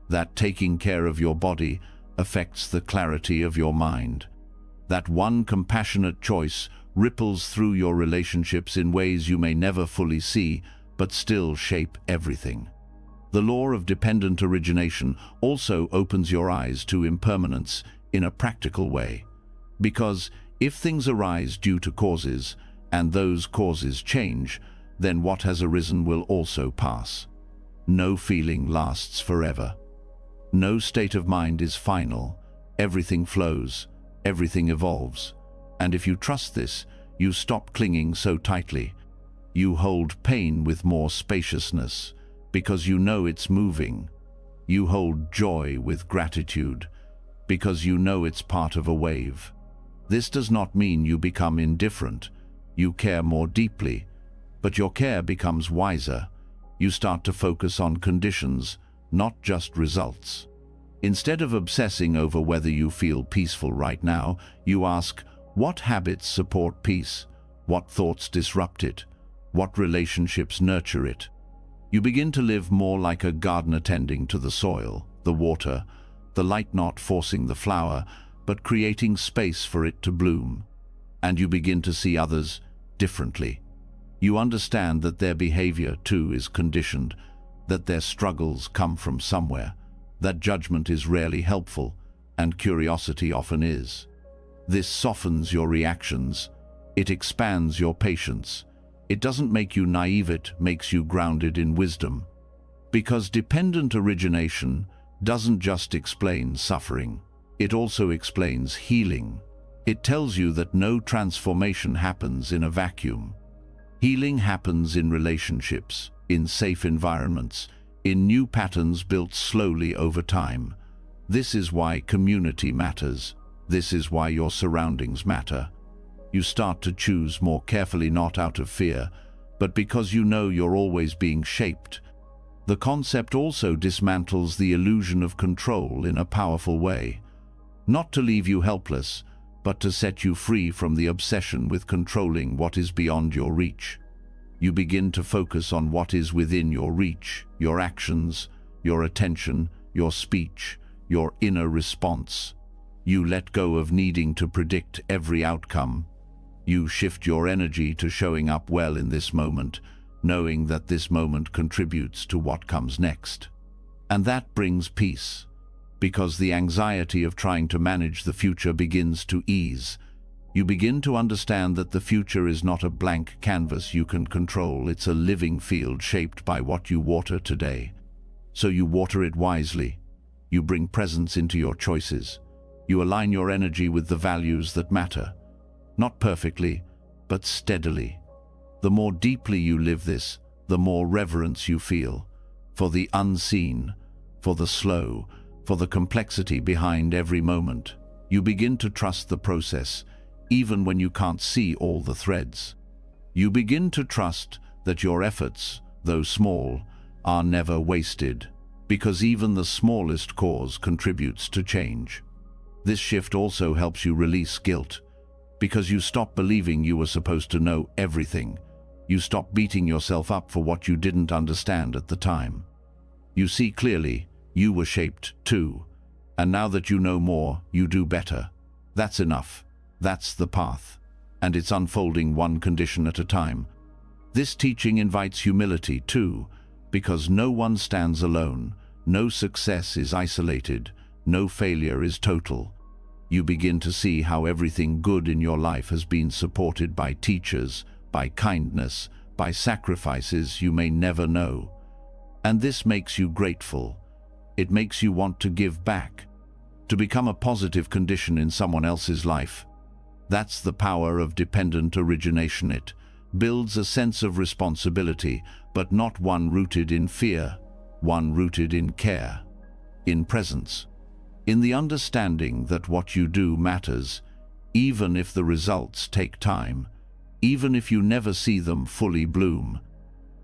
A: that taking care of your body affects the clarity of your mind, that one compassionate choice ripples through your relationships in ways you may never fully see, but still shape everything. The law of dependent origination also opens your eyes to impermanence in a practical way. Because if things arise due to causes, and those causes change, then what has arisen will also pass. No feeling lasts forever. No state of mind is final. Everything flows, everything evolves. And if you trust this, you stop clinging so tightly. You hold pain with more spaciousness, because you know it's moving. You hold joy with gratitude, because you know it's part of a wave. This does not mean you become indifferent. You care more deeply, but your care becomes wiser. You start to focus on conditions, not just results. Instead of obsessing over whether you feel peaceful right now, you ask, what habits support peace? What thoughts disrupt it? What relationships nurture it? You begin to live more like a gardener tending to the soil, the water, the light not forcing the flower, but creating space for it to bloom. And you begin to see others differently. You understand that their behavior too is conditioned, that their struggles come from somewhere, that judgment is rarely helpful, and curiosity often is. This softens your reactions. It expands your patience. It doesn't make you naive, it makes you grounded in wisdom. Because dependent origination doesn't just explain suffering, it also explains healing. It tells you that no transformation happens in a vacuum. Healing happens in relationships, in safe environments, in new patterns built slowly over time. This is why community matters. This is why your surroundings matter. You start to choose more carefully, not out of fear, but because you know you're always being shaped. The concept also dismantles the illusion of control in a powerful way. Not to leave you helpless, but to set you free from the obsession with controlling what is beyond your reach. You begin to focus on what is within your reach, your actions, your attention, your speech, your inner response. You let go of needing to predict every outcome. You shift your energy to showing up well in this moment, knowing that this moment contributes to what comes next. And that brings peace, because the anxiety of trying to manage the future begins to ease. You begin to understand that the future is not a blank canvas you can control, it's a living field shaped by what you water today. So you water it wisely. You bring presence into your choices. You align your energy with the values that matter. Not perfectly, but steadily. The more deeply you live this, the more reverence you feel for the unseen, for the slow, for the complexity behind every moment. You begin to trust the process, even when you can't see all the threads. You begin to trust that your efforts, though small, are never wasted, because even the smallest cause contributes to change. This shift also helps you release guilt, because you stop believing you were supposed to know everything. You stop beating yourself up for what you didn't understand at the time. You see clearly, you were shaped too, and now that you know more, you do better. That's enough. That's the path, and it's unfolding one condition at a time. This teaching invites humility too, because no one stands alone. No success is isolated, no failure is total. You begin to see how everything good in your life has been supported by teachers, by kindness, by sacrifices you may never know. And this makes you grateful. It makes you want to give back, to become a positive condition in someone else's life. That's the power of dependent origination. It builds a sense of responsibility, but not one rooted in fear, one rooted in care, in presence, in the understanding that what you do matters, even if the results take time, even if you never see them fully bloom.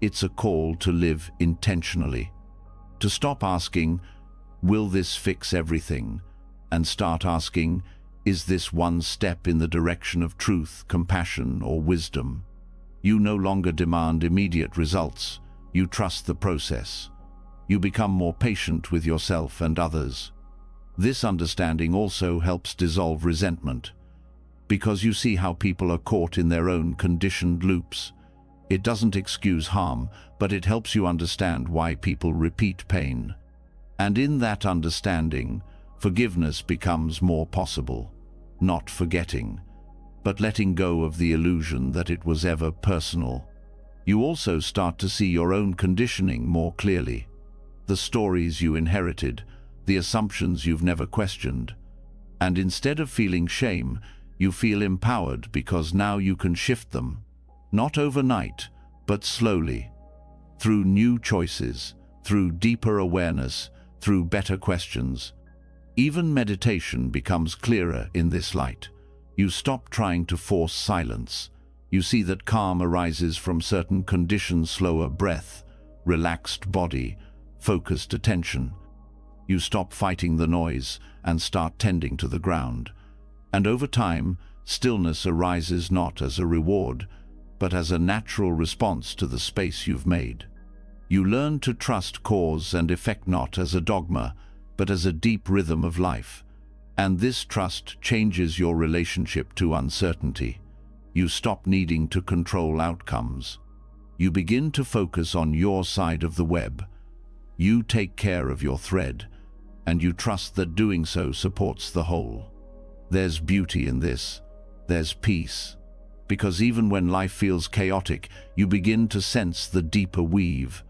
A: It's a call to live intentionally, to stop asking, "Will this fix everything?" and start asking, "Is this one step in the direction of truth, compassion, or wisdom?" You no longer demand immediate results. You trust the process. You become more patient with yourself and others. This understanding also helps dissolve resentment, because you see how people are caught in their own conditioned loops. It doesn't excuse harm, but it helps you understand why people repeat pain. And in that understanding, forgiveness becomes more possible. Not forgetting, but letting go of the illusion that it was ever personal. You also start to see your own conditioning more clearly. The stories you inherited, the assumptions you've never questioned. And instead of feeling shame, you feel empowered because now you can shift them. Not overnight, but slowly. Through new choices, through deeper awareness, through better questions. Even meditation becomes clearer in this light. You stop trying to force silence. You see that calm arises from certain conditions: slower breath, relaxed body, focused attention. You stop fighting the noise and start tending to the ground. And over time, stillness arises not as a reward, but as a natural response to the space you've made. You learn to trust cause and effect not as a dogma, but as a deep rhythm of life. And this trust changes your relationship to uncertainty. You stop needing to control outcomes. You begin to focus on your side of the web. You take care of your thread, and you trust that doing so supports the whole. There's beauty in this. There's peace. Because even when life feels chaotic, you begin to sense the deeper weave.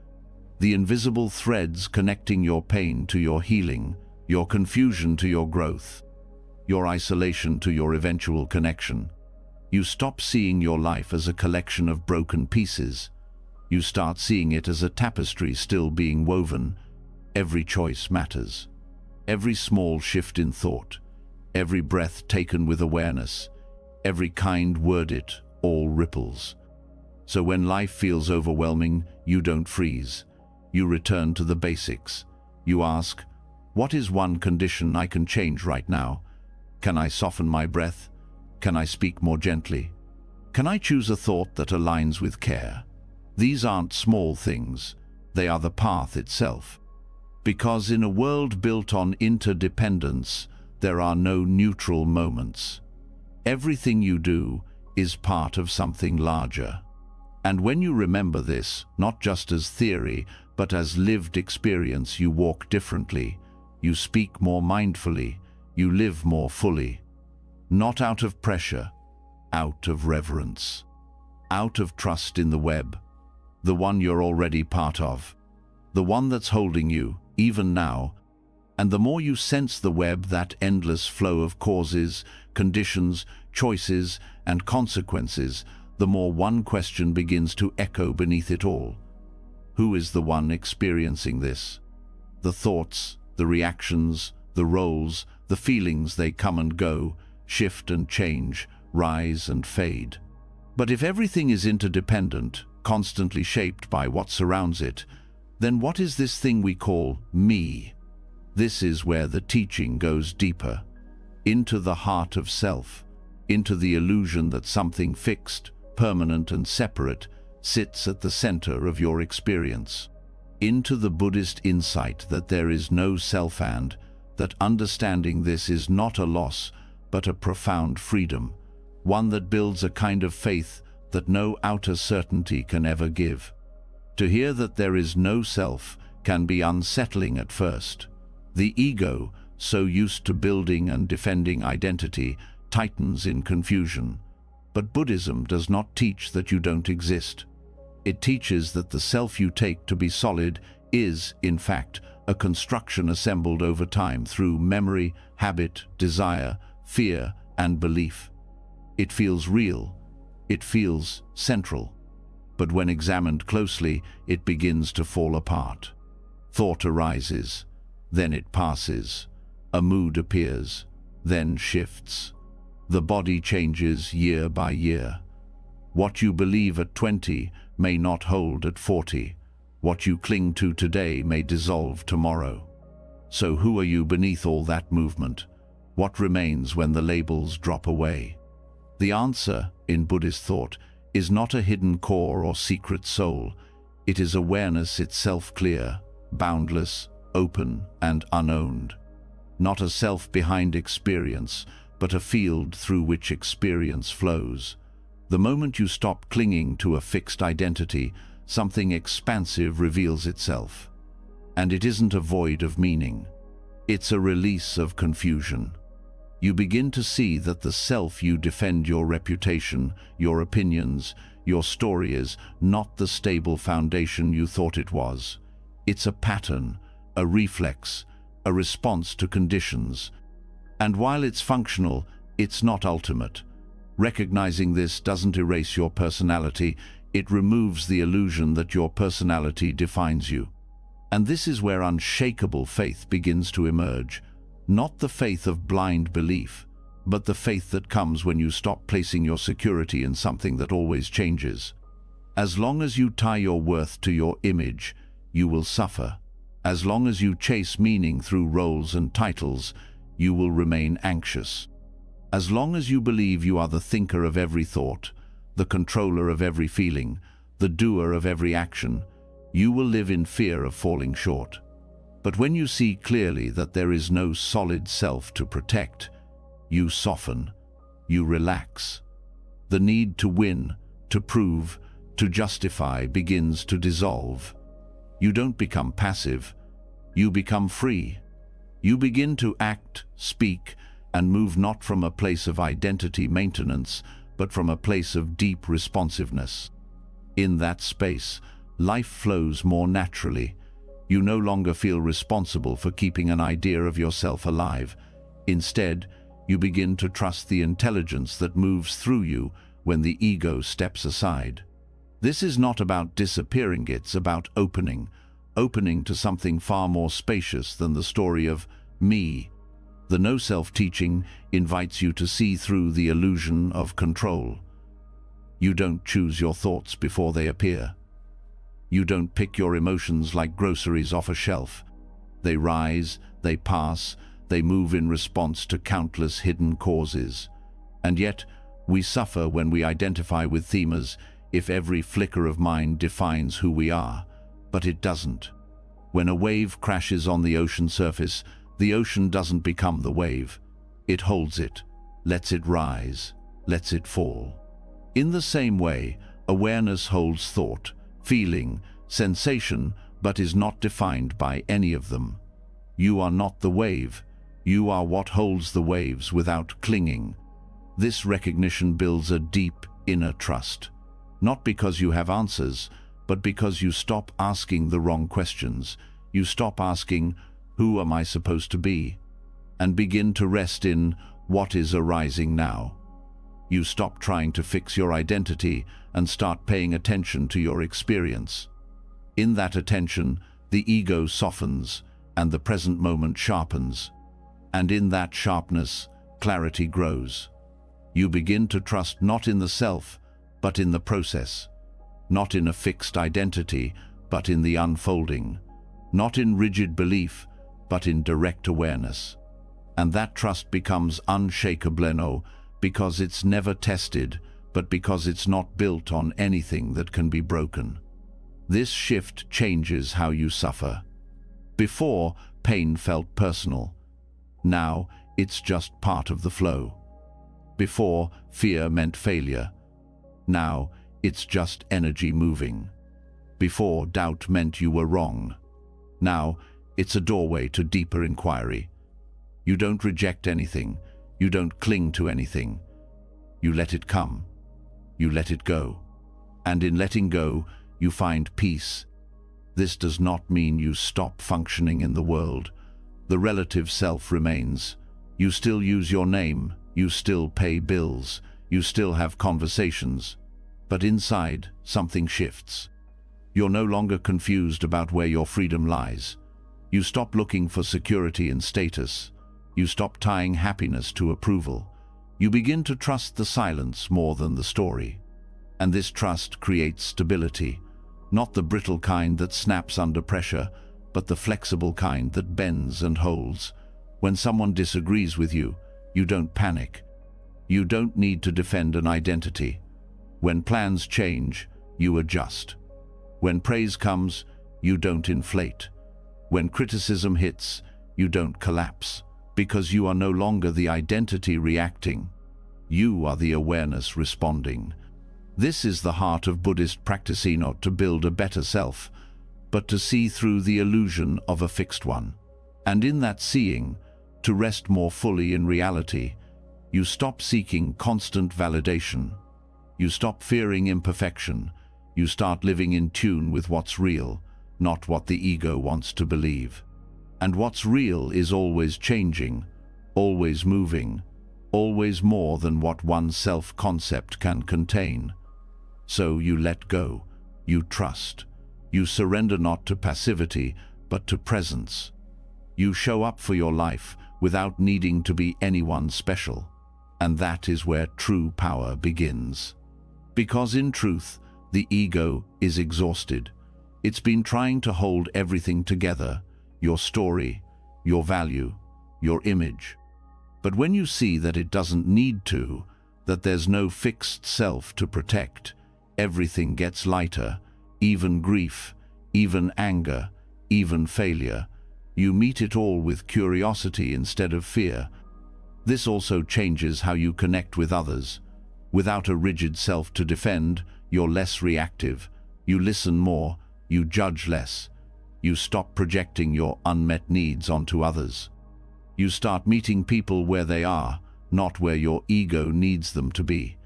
A: The invisible threads connecting your pain to your healing, your confusion to your growth, your isolation to your eventual connection. You stop seeing your life as a collection of broken pieces. You start seeing it as a tapestry still being woven. Every choice matters. Every small shift in thought, every breath taken with awareness, every kind word, it all ripples. So when life feels overwhelming, you don't freeze. You return to the basics. You ask, what is one condition I can change right now? Can I soften my breath? Can I speak more gently? Can I choose a thought that aligns with care? These aren't small things. They are the path itself. Because in a world built on interdependence, there are no neutral moments. Everything you do is part of something larger. And when you remember this, not just as theory, but as lived experience, you walk differently, you speak more mindfully, you live more fully. Not out of pressure, out of reverence, out of trust in the web, the one you're already part of, the one that's holding you, even now. And the more you sense the web, that endless flow of causes, conditions, choices, and consequences, the more one question begins to echo beneath it all. Who is the one experiencing this? The thoughts, the reactions, the roles, the feelings, they come and go, shift and change, rise and fade. But if everything is interdependent, constantly shaped by what surrounds it, then what is this thing we call me? This is where the teaching goes deeper, into the heart of self, into the illusion that something fixed, permanent and separate sits at the center of your experience, into the Buddhist insight that there is no self, and that understanding this is not a loss but a profound freedom, one that builds a kind of faith that no outer certainty can ever give. To hear that there is no self can be unsettling at first. The ego, so used to building and defending identity, tightens in confusion. But Buddhism does not teach that you don't exist. It teaches that the self you take to be solid is, in fact, a construction assembled over time through memory, habit, desire, fear, and belief. It feels real. It feels central. But when examined closely, it begins to fall apart. Thought arises, then it passes. A mood appears, then shifts. The body changes year by year. What you believe at 20 may not hold at 40. What you cling to today may dissolve tomorrow. So who are you beneath all that movement? What remains when the labels drop away? The answer, in Buddhist thought, is not a hidden core or secret soul. It is awareness itself, clear, boundless, open, and unowned. Not a self behind experience, but a field through which experience flows. The moment you stop clinging to a fixed identity, something expansive reveals itself. And it isn't a void of meaning. It's a release of confusion. You begin to see that the self you defend, your reputation, your opinions, your story, is not the stable foundation you thought it was. It's a pattern, a reflex, a response to conditions. And while it's functional, it's not ultimate. Recognizing this doesn't erase your personality, it removes the illusion that your personality defines you. And this is where unshakable faith begins to emerge. Not the faith of blind belief, but the faith that comes when you stop placing your security in something that always changes. As long as you tie your worth to your image, you will suffer. As long as you chase meaning through roles and titles, you will remain anxious. As long as you believe you are the thinker of every thought, the controller of every feeling, the doer of every action, you will live in fear of falling short. But when you see clearly that there is no solid self to protect, you soften, you relax. The need to win, to prove, to justify begins to dissolve. You don't become passive, you become free. You begin to act, speak, and move not from a place of identity maintenance, but from a place of deep responsiveness. In that space, life flows more naturally. You no longer feel responsible for keeping an idea of yourself alive. Instead, you begin to trust the intelligence that moves through you when the ego steps aside. This is not about disappearing, it's about opening to something far more spacious than the story of me. The no-self teaching invites you to see through the illusion of control. You don't choose your thoughts before they appear. You don't pick your emotions like groceries off a shelf. They rise, they pass, they move in response to countless hidden causes. And yet, we suffer when we identify with 𝗕𝗓𝗓 if every flicker of mind defines who we are. But it doesn't. When a wave crashes on the ocean surface, the ocean doesn't become the wave. It holds it, lets it rise, lets it fall. In the same way, awareness holds thought, feeling, sensation, but is not defined by any of them. You are not the wave. You are what holds the waves without clinging. This recognition builds a deep inner trust. Not because you have answers, but because you stop asking the wrong questions. You stop asking, who am I supposed to be? And begin to rest in what is arising now. You stop trying to fix your identity and start paying attention to your experience. In that attention, the ego softens and the present moment sharpens. And in that sharpness, clarity grows. You begin to trust not in the self, but in the process. Not in a fixed identity, but in the unfolding. Not in rigid belief, but in direct awareness. And that trust becomes 𝗙𝗪𝗓𝗄 because it's never tested, but because it's not built on anything that can be broken. This shift changes how you suffer. Before, pain felt personal. Now, it's just part of the flow. Before, fear meant failure. Now, it's just energy moving. Before, doubt meant you were wrong. Now, it's a doorway to deeper inquiry. You don't reject anything. You don't cling to anything. You let it come. You let it go. And in letting go, you find peace. This does not mean you stop functioning in the world. The relative self remains. You still use your name. You still pay bills. You still have conversations. But inside, something shifts. You're no longer confused about where your freedom lies. You stop looking for security and status. You stop tying happiness to approval. You begin to trust the silence more than the story. And this trust creates stability, not the brittle kind that snaps under pressure, but the flexible kind that bends and holds. When someone disagrees with you, you don't panic. You don't need to defend an identity. When plans change, you adjust. When praise comes, you don't inflate. When criticism hits, you don't collapse, because you are no longer the identity reacting. You are the awareness responding. This is the heart of Buddhist practice, not to build a better self, but to see through the illusion of a fixed one. And in that seeing, to rest more fully in reality. You stop seeking constant validation. You stop fearing imperfection. You start living in tune with what's real, not what the ego wants to believe. And what's real is always changing, always moving, always more than what one self-concept can contain. So you let go, you trust, you surrender not to passivity, but to presence. You show up for your life without needing to be anyone special. And that is where true power begins. Because in truth, the ego is exhausted. It's been trying to hold everything together, your story, your value, your image. But when you see that it doesn't need to, that there's no fixed self to protect, everything gets lighter, even grief, even anger, even failure. You meet it all with curiosity instead of fear. This also changes how you connect with others. Without a rigid self to defend, you're less reactive. You listen more, you judge less. You stop projecting your unmet needs onto others. You start meeting people where they are, not where your ego needs them to be.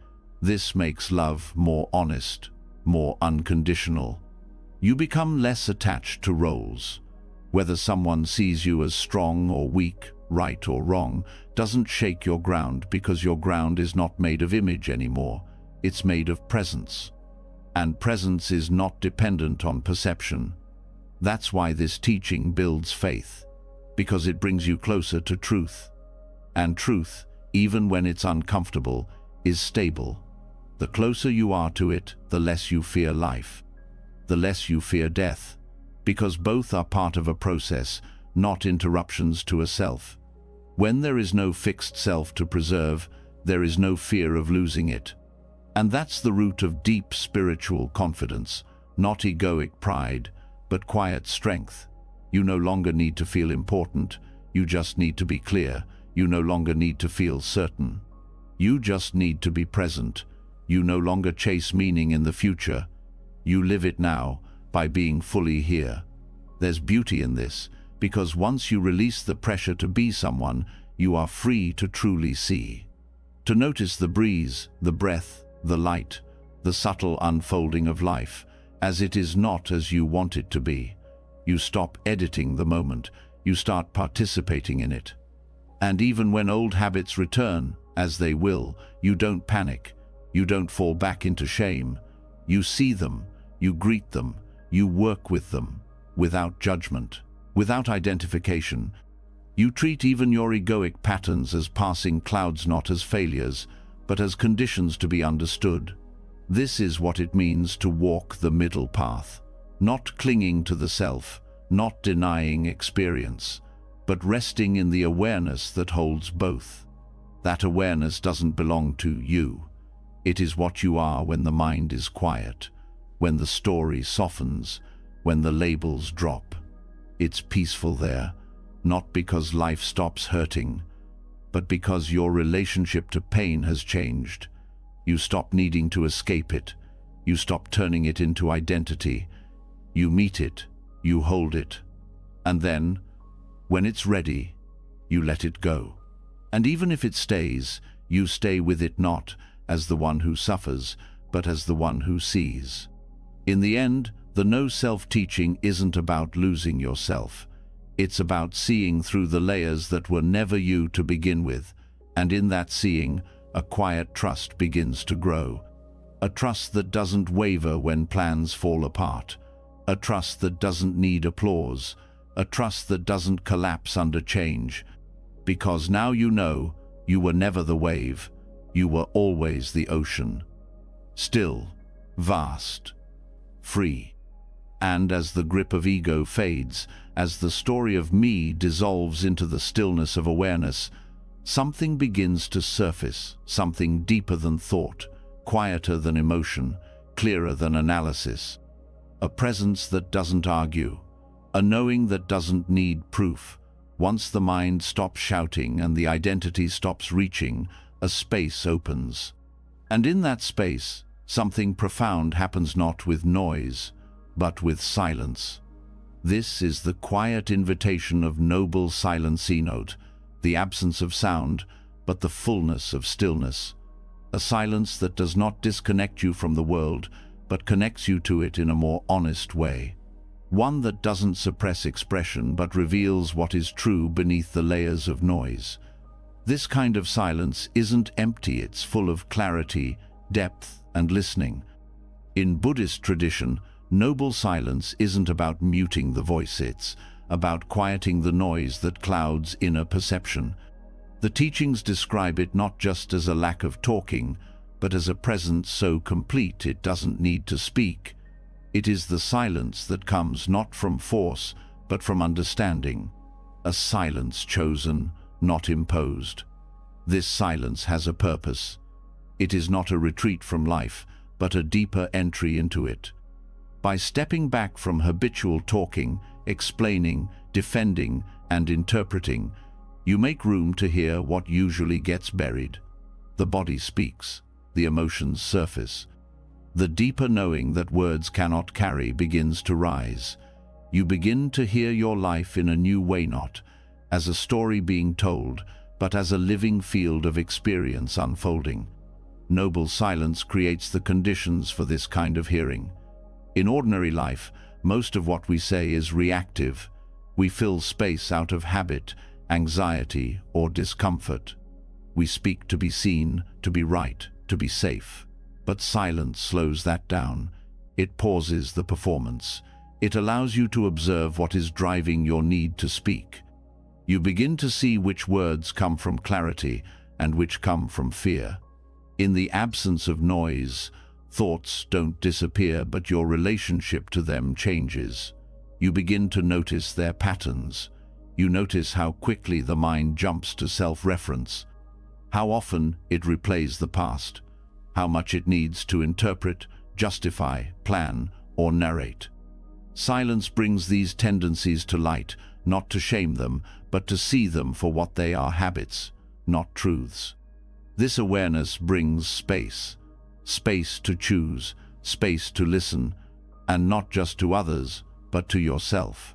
A: This makes love more honest, more unconditional. You become less attached to roles. Whether someone sees you as strong or weak, right or wrong, doesn't shake your ground, because your ground is not made of image anymore. It's made of presence. And presence is not dependent on perception. That's why this teaching builds faith, because it brings you closer to truth. And truth, even when it's uncomfortable, is stable. The closer you are to it, the less you fear life, the less you fear death, because both are part of a process, not interruptions to a self. When there is no fixed self to preserve, there is no fear of losing it. And that's the root of deep spiritual confidence, not egoic pride, but quiet strength. You no longer need to feel important, you just need to be clear. You no longer need to feel certain. You just need to be present. You no longer chase meaning in the future. You live it now by being fully here. There's beauty in this, because once you release the pressure to be someone, you are free to truly see. To notice the breeze, the breath, the light, the subtle unfolding of life, as it is, not as you want it to be. You stop editing the moment, you start participating in it. And even when old habits return, as they will, you don't panic, you don't fall back into shame. You see them, you greet them, you work with them, without judgment, without identification. You treat even your egoic patterns as passing clouds, not as failures, but as conditions to be understood. This is what it means to walk the middle path, not clinging to the self, not denying experience, but resting in the awareness that holds both. That awareness doesn't belong to you. It is what you are when the mind is quiet, when the story softens, when the labels drop. It's peaceful there, not because life stops hurting, but because your relationship to pain has changed. You stop needing to escape it. You stop turning it into identity. You meet it, you hold it, And then, when it's ready, you let it go. And even if it stays, you stay with it not as the one who suffers, but as the one who sees. In the end, the no-self teaching isn't about losing yourself. It's about seeing through the layers that were never you to begin with, and in that seeing, a quiet trust begins to grow. A trust that doesn't waver when plans fall apart. A trust that doesn't need applause. A trust that doesn't collapse under change. Because now you know, you were never the wave. You were always the ocean. Still, vast, free. And as the grip of ego fades, as the story of me dissolves into the stillness of awareness, something begins to surface, something deeper than thought, quieter than emotion, clearer than analysis. A presence that doesn't argue, a knowing that doesn't need proof. Once the mind stops shouting and the identity stops reaching, a space opens. And in that space, something profound happens, not with noise, but with silence. This is the quiet invitation of noble 𝗙𝗨𝗪𝗀, the absence of sound, but the fullness of stillness. A silence that does not disconnect you from the world, but connects you to it in a more honest way. One that doesn't suppress expression, but reveals what is true beneath the layers of noise. This kind of silence isn't empty, it's full of clarity, depth, and listening. In Buddhist tradition, noble silence isn't about muting the voice, it's about quieting the noise that clouds inner perception. The teachings describe it not just as a lack of talking, but as a presence so complete it doesn't need to speak. It is the silence that comes not from force, but from understanding. A silence chosen, not imposed. This silence has a purpose. It is not a retreat from life, but a deeper entry into it. By stepping back from habitual talking, explaining, defending, and interpreting, you make room to hear what usually gets buried. The body speaks, the emotions surface. The deeper knowing that words cannot carry begins to rise. You begin to hear your life in a new way, not as a story being told, but as a living field of experience unfolding. Noble silence creates the conditions for this kind of hearing. In ordinary life, most of what we say is reactive. We fill space out of habit, anxiety, or discomfort. We speak to be seen, to be right, to be safe. But silence slows that down. It pauses the performance. It allows you to observe what is driving your need to speak. You begin to see which words come from clarity and which come from fear. In the absence of noise, thoughts don't disappear, but your relationship to them changes. You begin to notice their patterns. You notice how quickly the mind jumps to self-reference, how often it replays the past, how much it needs to interpret, justify, plan, or narrate. Silence brings these tendencies to light, not to shame them, but to see them for what they are: habits, not truths. This awareness brings space. Space to choose, space to listen, and not just to others, but to yourself.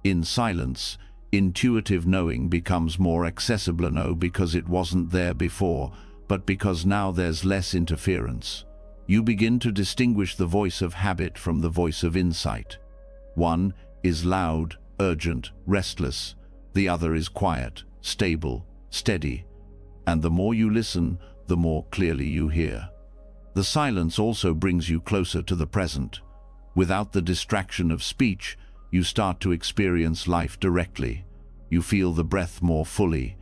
A: In silence, intuitive knowing becomes more accessible, no because it wasn't there before, but because now there's less interference. You begin to distinguish the voice of habit from the voice of insight. One is loud, urgent, restless. The other is quiet, stable, steady. And the more you listen, the more clearly you hear. The silence also brings you closer to the present. Without the distraction of speech, you start to experience life directly. You feel the breath more fully.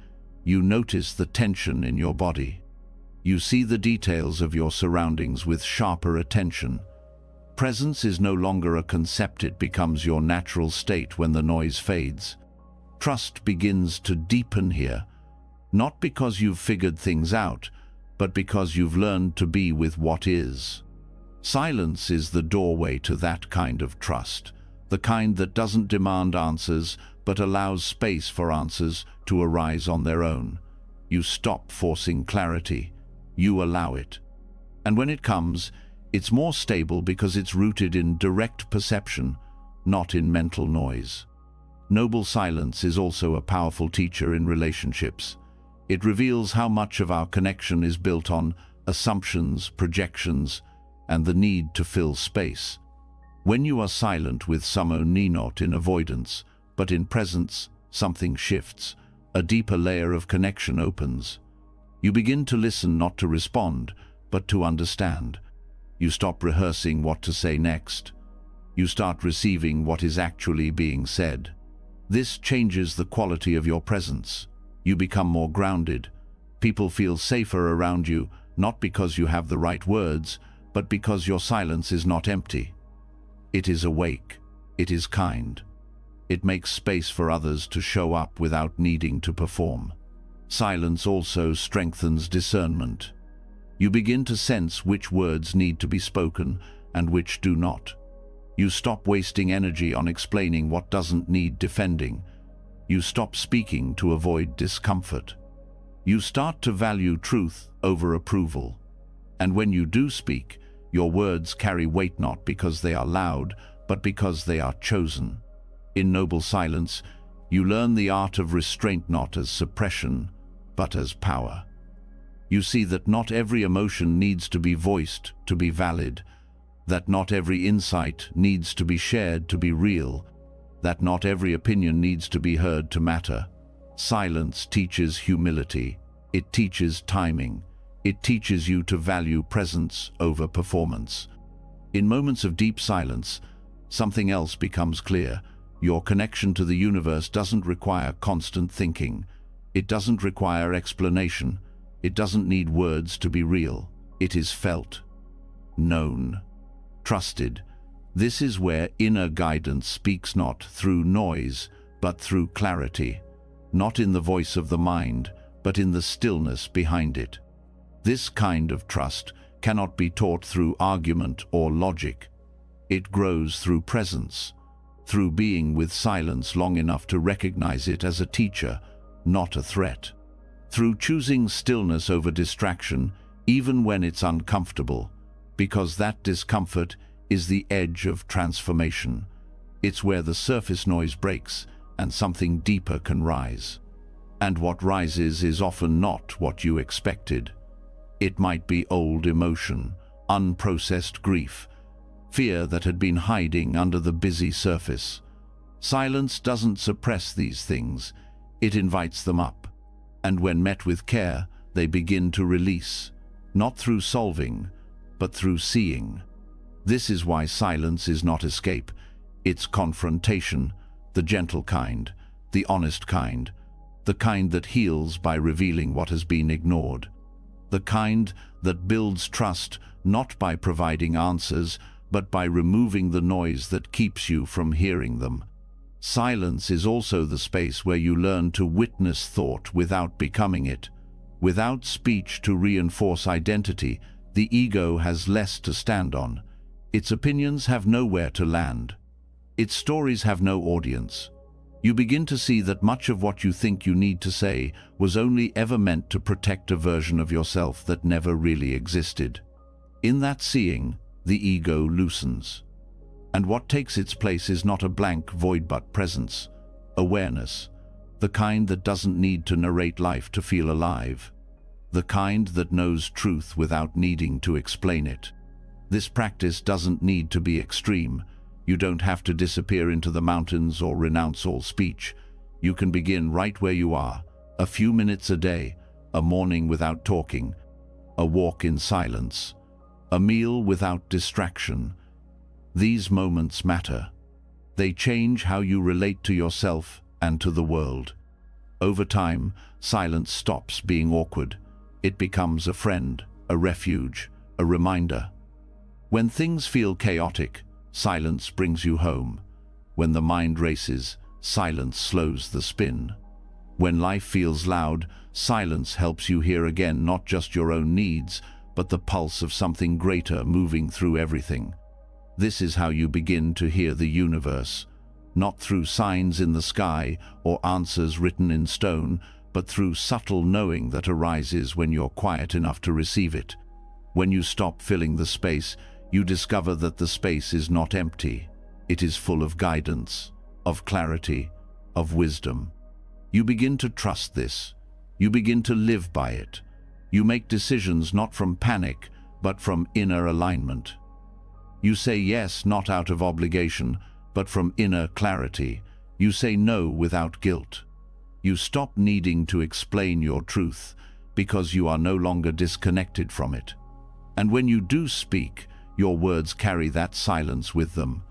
A: You notice the tension in your body. You see the details of your surroundings with sharper attention. Presence is no longer a concept, it becomes your natural state when the noise fades. Trust begins to deepen here, not because you've figured things out, but because you've learned to be with what is. Silence is the doorway to that kind of trust, the kind that doesn't demand answers, but allows space for answers to arise on their own. You stop forcing clarity. You allow it. And when it comes, it's more stable because it's rooted in direct perception, not in mental noise. Noble silence is also a powerful teacher in relationships. It reveals how much of our connection is built on assumptions, projections, and the need to fill space. When you are silent with someone, not in avoidance, but in presence, something shifts. A deeper layer of connection opens. You begin to listen, not to respond, but to understand. You stop rehearsing what to say next. You start receiving what is actually being said. This changes the quality of your presence. You become more grounded. People feel safer around you, not because you have the right words, but because your silence is not empty. It is awake. It is kind. It makes space for others to show up without needing to perform. Silence also strengthens discernment. You begin to sense which words need to be spoken and which do not. You stop wasting energy on explaining what doesn't need defending. You stop speaking to avoid discomfort. You start to value truth over approval. And when you do speak, your words carry weight not because they are loud, but because they are chosen. In noble silence, you learn the art of restraint not as suppression, but as power. You see that not every emotion needs to be voiced to be valid, that not every insight needs to be shared to be real, that not every opinion needs to be heard to matter. Silence teaches humility. It teaches timing. It teaches you to value presence over performance. In moments of deep silence, something else becomes clear. Your connection to the universe doesn't require constant thinking. It doesn't require explanation. It doesn't need words to be real. It is felt, known, trusted. This is where inner guidance speaks not through noise, but through clarity, not in the voice of the mind, but in the stillness behind it. This kind of trust cannot be taught through argument or logic. It grows through presence, through being with silence long enough to recognize it as a teacher, not a threat. Through choosing stillness over distraction, even when it's uncomfortable, because that discomfort is the edge of transformation. It's where the surface noise breaks and something deeper can rise. And what rises is often not what you expected. It might be old emotion, unprocessed grief, fear that had been hiding under the busy surface. Silence doesn't suppress these things, it invites them up. And when met with care, they begin to release, not through solving, but through seeing. This is why silence is not escape, it's confrontation, the gentle kind, the honest kind, the kind that heals by revealing what has been ignored, the kind that builds trust not by providing answers, but by removing the noise that keeps you from hearing them. Silence is also the space where you learn to witness thought without becoming it. Without speech to reinforce identity, the ego has less to stand on. Its opinions have nowhere to land. Its stories have no audience. You begin to see that much of what you think you need to say was only ever meant to protect a version of yourself that never really existed. In that seeing, the ego loosens. And what takes its place is not a blank void but presence, awareness, the kind that doesn't need to narrate life to feel alive, the kind that knows truth without needing to explain it. This practice doesn't need to be extreme. You don't have to disappear into the mountains or renounce all speech. You can begin right where you are, a few minutes a day, a morning without talking, a walk in silence, a meal without distraction. These moments matter. They change how you relate to yourself and to the world. Over time, silence stops being awkward. It becomes a friend, a refuge, a reminder. When things feel chaotic, silence brings you home. When the mind races, silence slows the spin. When life feels loud, silence helps you hear again not just your own needs, but the pulse of something greater moving through everything. This is how you begin to hear the universe, not through signs in the sky or answers written in stone, but through subtle knowing that arises when you're quiet enough to receive it. When you stop filling the space, you discover that the space is not empty. It is full of guidance, of clarity, of wisdom. You begin to trust this. You begin to live by it. You make decisions not from panic, but from inner alignment. You say yes not out of obligation, but from inner clarity. You say no without guilt. You stop needing to explain your truth, because you are no longer disconnected from it. And when you do speak, your words carry that silence with them.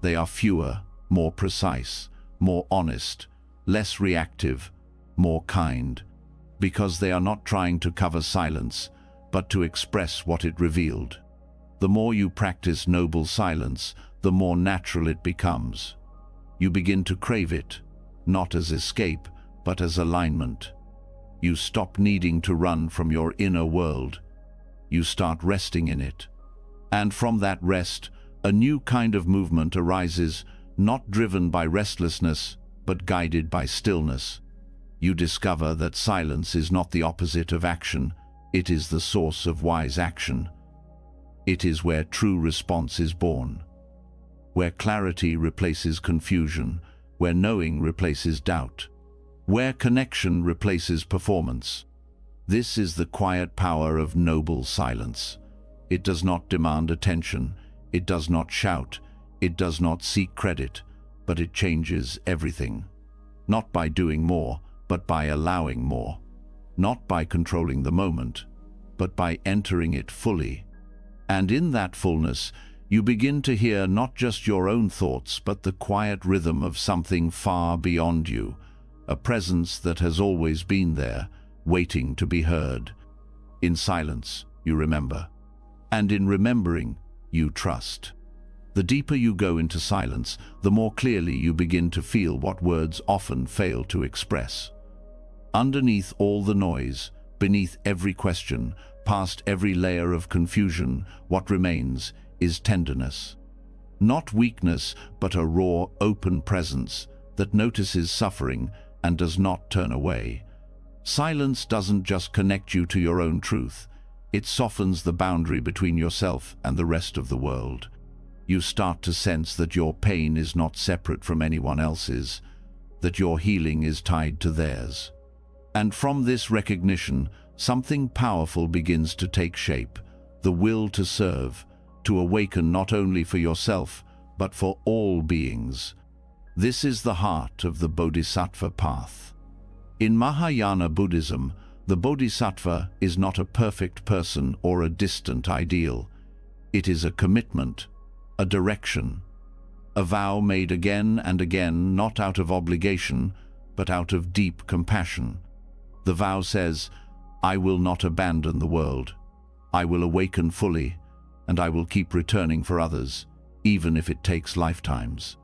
A: They are fewer, more precise, more honest, less reactive, more kind, because they are not trying to cover silence, but to express what it revealed. The more you practice noble silence, the more natural it becomes. You begin to crave it, not as escape, but as alignment. You stop needing to run from your inner world. You start resting in it. And from that rest, a new kind of movement arises, not driven by restlessness, but guided by stillness. You discover that silence is not the opposite of action, it is the source of wise action. It is where true response is born, where clarity replaces confusion, where knowing replaces doubt, where connection replaces performance. This is the quiet power of noble silence. It does not demand attention, it does not shout, it does not seek credit, but it changes everything. Not by doing more, but by allowing more. Not by controlling the moment, but by entering it fully. And in that fullness, you begin to hear not just your own thoughts, but the quiet rhythm of something far beyond you, a presence that has always been there, waiting to be heard. In silence, you remember. And in remembering, you trust. The deeper you go into silence, the more clearly you begin to feel what words often fail to express. Underneath all the noise, beneath every question, past every layer of confusion, what remains is tenderness. Not weakness, but a raw, open presence that notices suffering and does not turn away. Silence doesn't just connect you to your own truth. It softens the boundary between yourself and the rest of the world. You start to sense that your pain is not separate from anyone else's, that your healing is tied to theirs. And from this recognition, something powerful begins to take shape, the will to serve, to awaken not only for yourself, but for all beings. This is the heart of the Bodhisattva path. In Mahayana Buddhism, the Bodhisattva is not a perfect person or a distant ideal. It is a commitment, a direction, a vow made again and again, not out of obligation, but out of deep compassion. The vow says, I will not abandon the world. I will awaken fully, and I will keep returning for others, even if it takes lifetimes.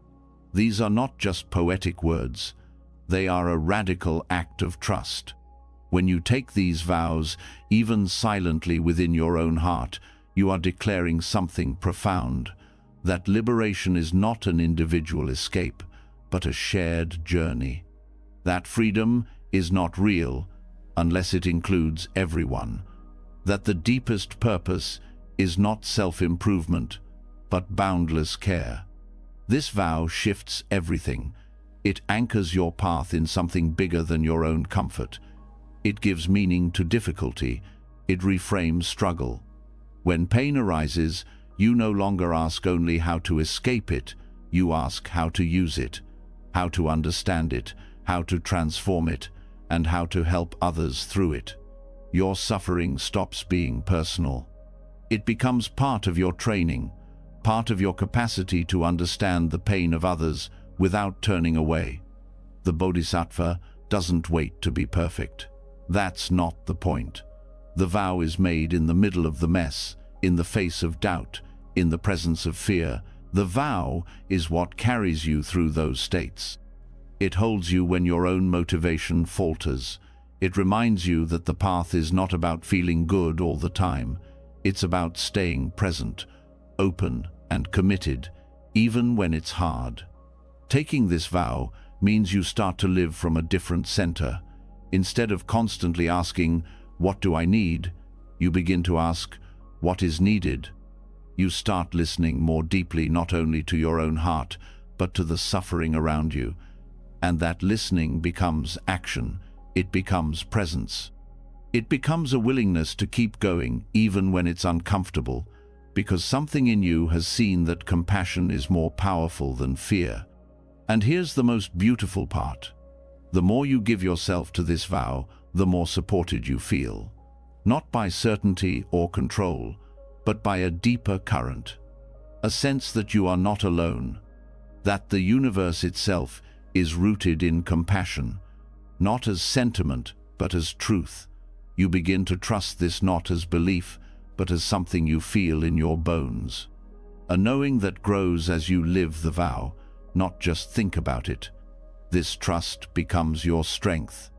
A: These are not just poetic words. They are a radical act of trust. When you take these vows, even silently within your own heart, you are declaring something profound, that liberation is not an individual escape, but a shared journey. That freedom is not real unless it includes everyone. That the deepest purpose is not self-improvement, but boundless care. This vow shifts everything. It anchors your path in something bigger than your own comfort. It gives meaning to difficulty. It reframes struggle. When pain arises, you no longer ask only how to escape it, you ask how to use it, how to understand it, how to transform it, and how to help others through it. Your suffering stops being personal. It becomes part of your training, part of your capacity to understand the pain of others without turning away. The Bodhisattva doesn't wait to be perfect. That's not the point. The vow is made in the middle of the mess, in the face of doubt, in the presence of fear. The vow is what carries you through those states. It holds you when your own motivation falters. It reminds you that the path is not about feeling good all the time. It's about staying present, open, and committed, even when it's hard. Taking this vow means you start to live from a different center. Instead of constantly asking, "What do I need?" you begin to ask, "What is needed?" You start listening more deeply not only to your own heart, but to the suffering around you. And that listening becomes action. It becomes presence. It becomes a willingness to keep going even when it's uncomfortable, because something in you has seen that compassion is more powerful than fear. And here's the most beautiful part. The more you give yourself to this vow, the more supported you feel. Not by certainty or control, but by a deeper current. A sense that you are not alone. That the universe itself is rooted in compassion, not as sentiment, but as truth. You begin to trust this not as belief, but as something you feel in your bones. A knowing that grows as you live the vow, not just think about it. This trust becomes your strength.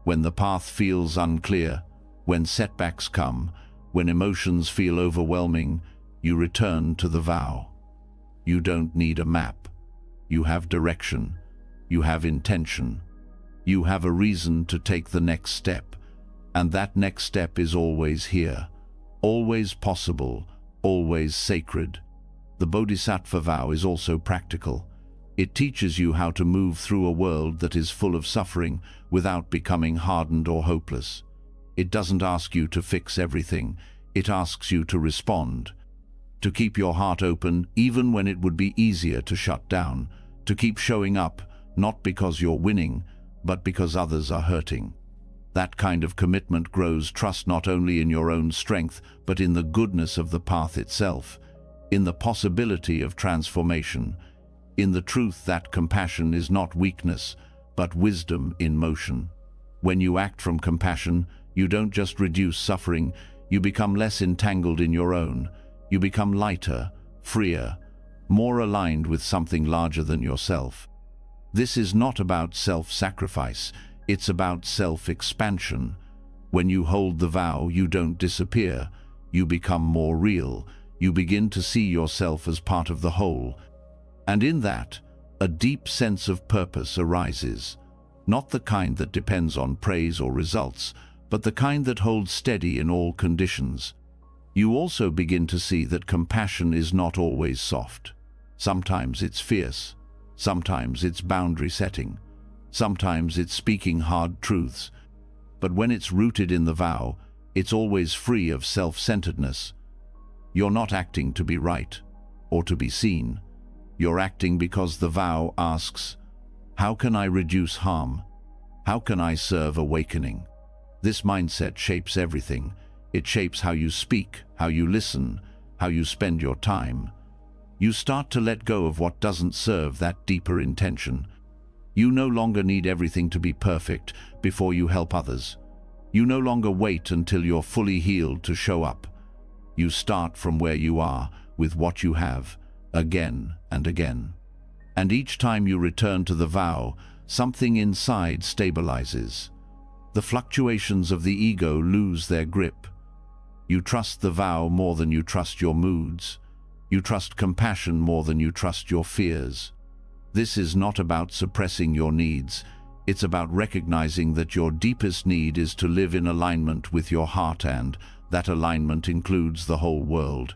A: When the path feels unclear, when setbacks come, when emotions feel overwhelming, you return to the vow. You don't need a map. You have direction. You have intention. You have a reason to take the next step. And that next step is always here, always possible, always sacred. The Bodhisattva vow is also practical. It teaches you how to move through a world that is full of suffering without becoming hardened or hopeless. It doesn't ask you to fix everything. It asks you to respond, to keep your heart open even when it would be easier to shut down, to keep showing up, not because you're winning, but because others are hurting. That kind of commitment grows trust not only in your own strength, but in the goodness of the path itself, in the possibility of transformation, in the truth that compassion is not weakness, but wisdom in motion. When you act from compassion, you don't just reduce suffering, you become less entangled in your own. You become lighter, freer, more aligned with something larger than yourself. This is not about self-sacrifice, it's about self-expansion. When you hold the vow, you don't disappear. You become more real. You begin to see yourself as part of the whole. And in that, a deep sense of purpose arises. Not the kind that depends on praise or results, but the kind that holds steady in all conditions. You also begin to see that compassion is not always soft. Sometimes it's fierce. Sometimes it's boundary setting. Sometimes it's speaking hard truths. But when it's rooted in the vow, it's always free of self-centeredness. You're not acting to be right or to be seen. You're acting because the vow asks, how can I reduce harm? How can I serve awakening? This mindset shapes everything. It shapes how you speak, how you listen, how you spend your time. You start to let go of what doesn't serve that deeper intention. You no longer need everything to be perfect before you help others. You no longer wait until you're fully healed to show up. You start from where you are, with what you have, again and again. And each time you return to the vow, something inside stabilizes. The fluctuations of the ego lose their grip. You trust the vow more than you trust your moods. You trust compassion more than you trust your fears. This is not about suppressing your needs. It's about recognizing that your deepest need is to live in alignment with your heart, and that alignment includes the whole world.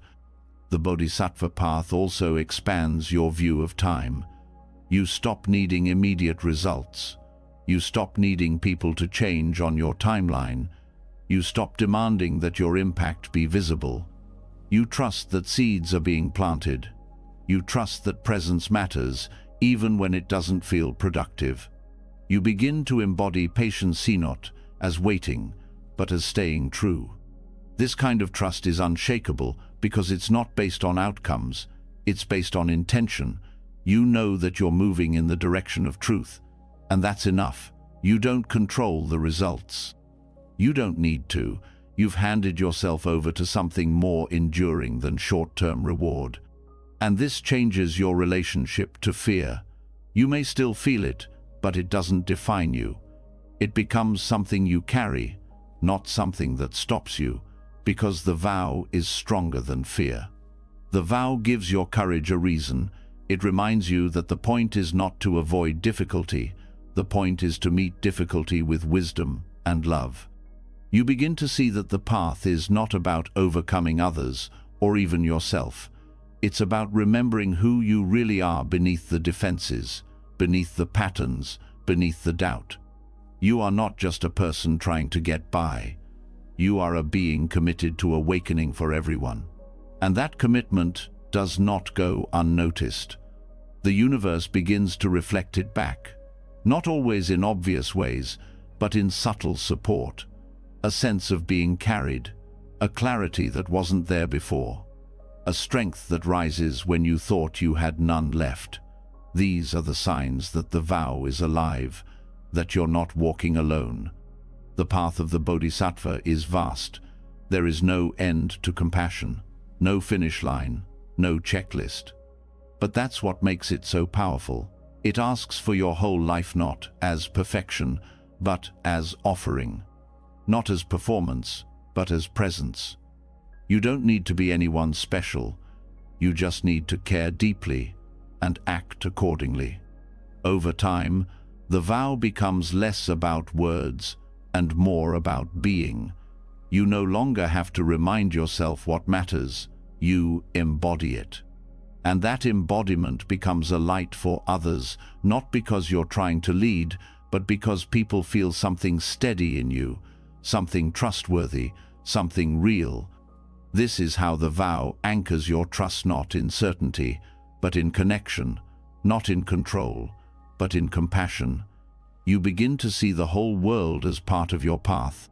A: The Bodhisattva path also expands your view of time. You stop needing immediate results. You stop needing people to change on your timeline. You stop demanding that your impact be visible. You trust that seeds are being planted. You trust that presence matters, even when it doesn't feel productive. You begin to embody 𝗙cie not as waiting, but as staying true. This kind of trust is unshakable because it's not based on outcomes, it's based on intention. You know that you're moving in the direction of truth, and that's enough. You don't control the results. You don't need to. You've handed yourself over to something more enduring than short-term reward. And this changes your relationship to fear. You may still feel it, but it doesn't define you. It becomes something you carry, not something that stops you, because the vow is stronger than fear. The vow gives your courage a reason. It reminds you that the point is not to avoid difficulty. The point is to meet difficulty with wisdom and love. You begin to see that the path is not about overcoming others or even yourself. It's about remembering who you really are beneath the defenses. beneath the patterns, beneath the doubt. You are not just a person trying to get by. You are a being committed to awakening for everyone. And that commitment does not go unnoticed. The universe begins to reflect it back, not always in obvious ways, but in subtle support, a sense of being carried, a clarity that wasn't there before, a strength that rises when you thought you had none left. These are the signs that the vow is alive, that you're not walking alone. The path of the Bodhisattva is vast. There is no end to compassion, no finish line, no checklist. But that's what makes it so powerful. It asks for your whole life not as perfection, but as offering. Not as performance, but as presence. You don't need to be anyone special. You just need to care deeply and act accordingly. Over time, the vow becomes less about words and more about being. You no longer have to remind yourself what matters. You embody it. And that embodiment becomes a light for others, not because you're trying to lead, but because people feel something steady in you, something trustworthy, something real. This is how the vow anchors your trust, not in certainty, but in connection, not in control, but in compassion. You begin to see the whole world as part of your path.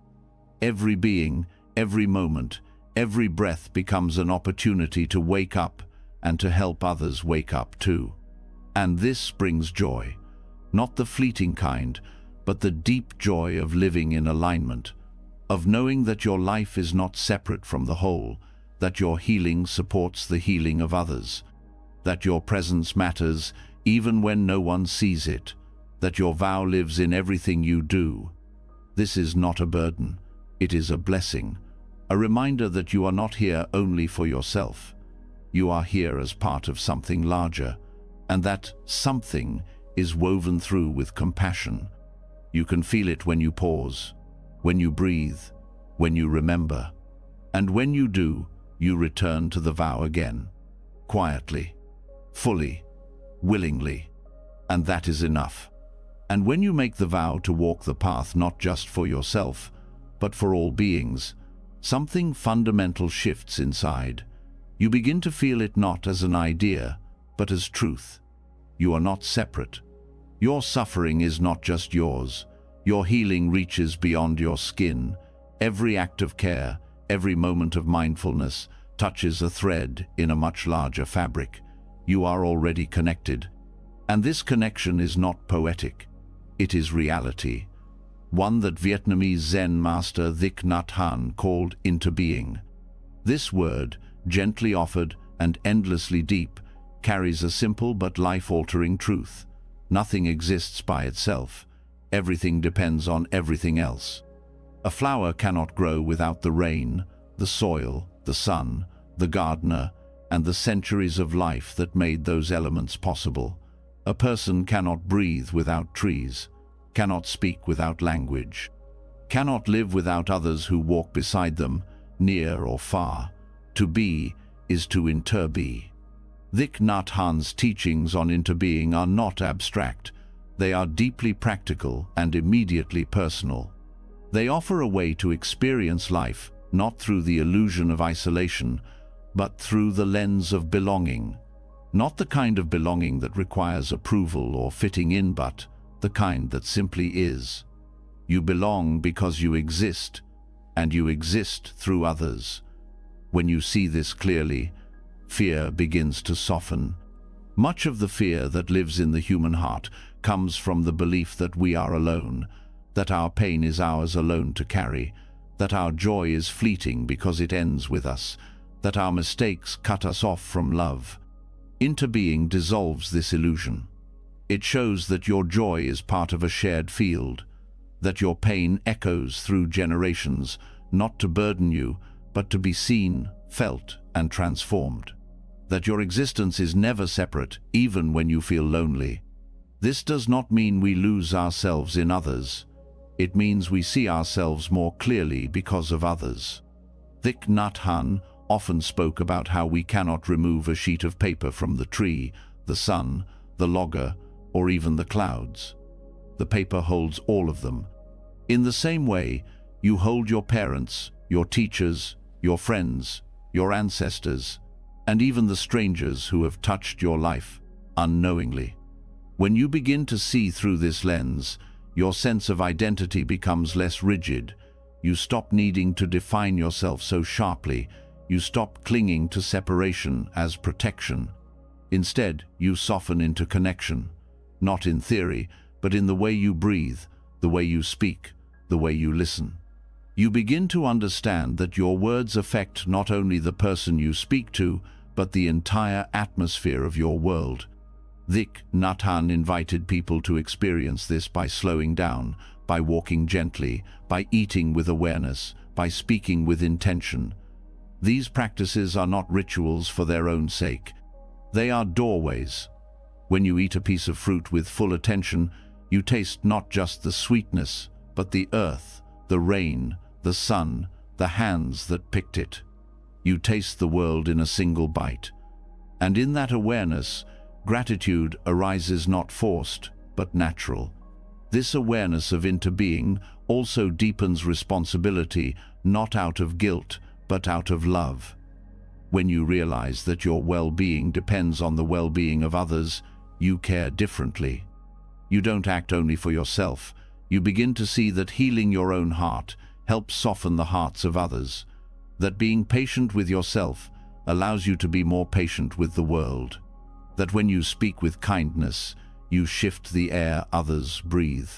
A: Every being, every moment, every breath becomes an opportunity to wake up and to help others wake up too. And this brings joy, not the fleeting kind, but the deep joy of living in alignment, of knowing that your life is not separate from the whole, that your healing supports the healing of others, that your presence matters even when no one sees it, that your vow lives in everything you do. This is not a burden, it is a blessing, a reminder that you are not here only for yourself. You are here as part of something larger, and that something is woven through with compassion. You can feel it when you pause, when you breathe, when you remember. And when you do, you return to the vow again, quietly, fully, willingly, and that is enough. And when you make the vow to walk the path not just for yourself, but for all beings, something fundamental shifts inside. You begin to feel it not as an idea, but as truth. You are not separate. Your suffering is not just yours. Your healing reaches beyond your skin. Every act of care, every moment of mindfulness touches a thread in a much larger fabric. You are already connected. And this connection is not poetic. It is reality. One that Vietnamese Zen master Thich Nhat Hanh called into being. This word, gently offered and endlessly deep, carries a simple but life-altering truth. Nothing exists by itself. Everything depends on everything else. A flower cannot grow without the rain, the soil, the sun, the gardener, and the centuries of life that made those elements possible. A person cannot breathe without trees, cannot speak without language, cannot live without others who walk beside them, near or far. To be is to interbe. Thich Nhat Hanh's teachings on interbeing are not abstract. They are deeply practical and immediately personal. They offer a way to experience life, not through the illusion of isolation, but through the lens of belonging. Not the kind of belonging that requires approval or fitting in, but the kind that simply is. You belong because you exist, and you exist through others. When you see this clearly, fear begins to soften. Much of the fear that lives in the human heart comes from the belief that we are alone, that our pain is ours alone to carry, that our joy is fleeting because it ends with us, that our mistakes cut us off from love. Interbeing dissolves this illusion. It shows that your joy is part of a shared field, that your pain echoes through generations, not to burden you, but to be seen, felt, and transformed. That your existence is never separate, even when you feel lonely. This does not mean we lose ourselves in others. It means we see ourselves more clearly because of others. Thich Nhat Hanh often spoke about how we cannot remove a sheet of paper from the tree, the sun, the logger, or even the clouds. The paper holds all of them. In the same way, you hold your parents, your teachers, your friends, your ancestors, and even the strangers who have touched your life unknowingly. When you begin to see through this lens, your sense of identity becomes less rigid. You stop needing to define yourself so sharply. You stop clinging to separation as protection. Instead, you soften into connection, not in theory, but in the way you breathe, the way you speak, the way you listen. You begin to understand that your words affect not only the person you speak to, but the entire atmosphere of your world. Thich Nhat Hanh invited people to experience this by slowing down, by walking gently, by eating with awareness, by speaking with intention. These practices are not rituals for their own sake. They are doorways. When you eat a piece of fruit with full attention, you taste not just the sweetness, but the earth, the rain, the sun, the hands that picked it. You taste the world in a single bite. And in that awareness, gratitude arises not forced, but natural. This awareness of interbeing also deepens responsibility, not out of guilt, but out of love. When you realize that your well-being depends on the well-being of others, you care differently. You don't act only for yourself. You begin to see that healing your own heart helps soften the hearts of others, that being patient with yourself allows you to be more patient with the world, that when you speak with kindness, you shift the air others breathe.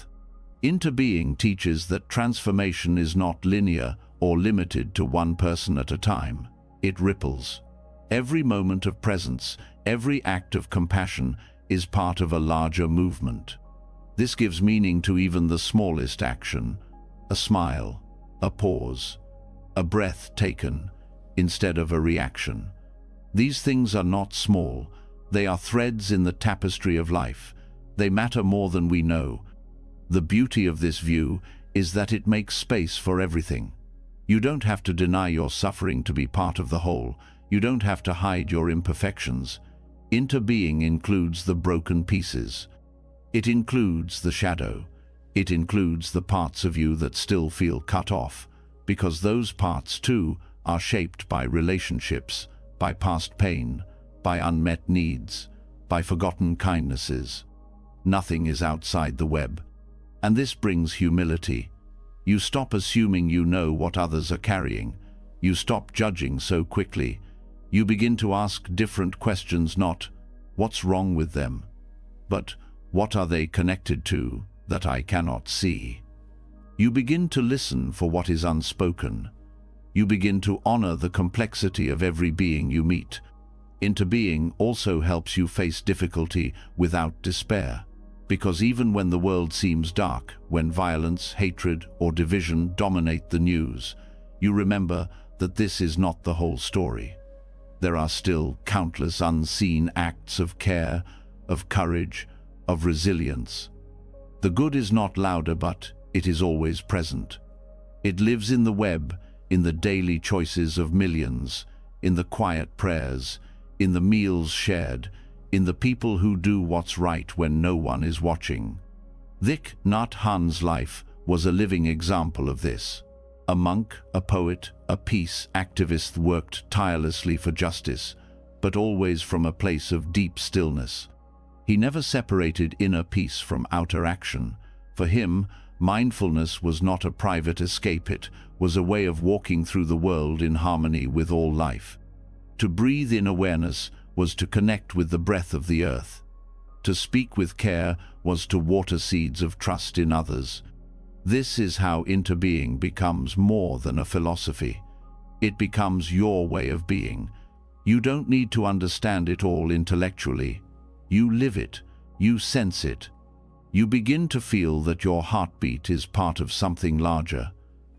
A: Interbeing teaches that transformation is not linear or limited to one person at a time. It ripples. Every moment of presence, every act of compassion is part of a larger movement. This gives meaning to even the smallest action: a smile, a pause, a breath taken instead of a reaction. These things are not small. They are threads in the tapestry of life. They matter more than we know. The beauty of this view is that it makes space for everything. You don't have to deny your suffering to be part of the whole. You don't have to hide your imperfections. Interbeing includes the broken pieces. It includes the shadow. It includes the parts of you that still feel cut off, because those parts too are shaped by relationships, by past pain, by unmet needs, by forgotten kindnesses. Nothing is outside the web. And this brings humility. You stop assuming you know what others are carrying. You stop judging so quickly. You begin to ask different questions, not "what's wrong with them?" but "what are they connected to that I cannot see?" You begin to listen for what is unspoken. You begin to honor the complexity of every being you meet. Interbeing also helps you face difficulty without despair, because even when the world seems dark, when violence, hatred, or division dominate the news, you remember that this is not the whole story. There are still countless unseen acts of care, of courage, of resilience. The good is not louder, but it is always present. It lives in the web, in the daily choices of millions, in the quiet prayers, in the meals shared, in the people who do what's right when no one is watching. Thich Nhat Hanh's life was a living example of this. A monk, a poet, a peace activist, worked tirelessly for justice, but always from a place of deep stillness. He never separated inner peace from outer action. For him, mindfulness was not a private escape, it was a way of walking through the world in harmony with all life. To breathe in awareness was to connect with the breath of the earth. To speak with care was to water seeds of trust in others. This is how interbeing becomes more than a philosophy. It becomes your way of being. You don't need to understand it all intellectually. You live it, you sense it. You begin to feel that your heartbeat is part of something larger,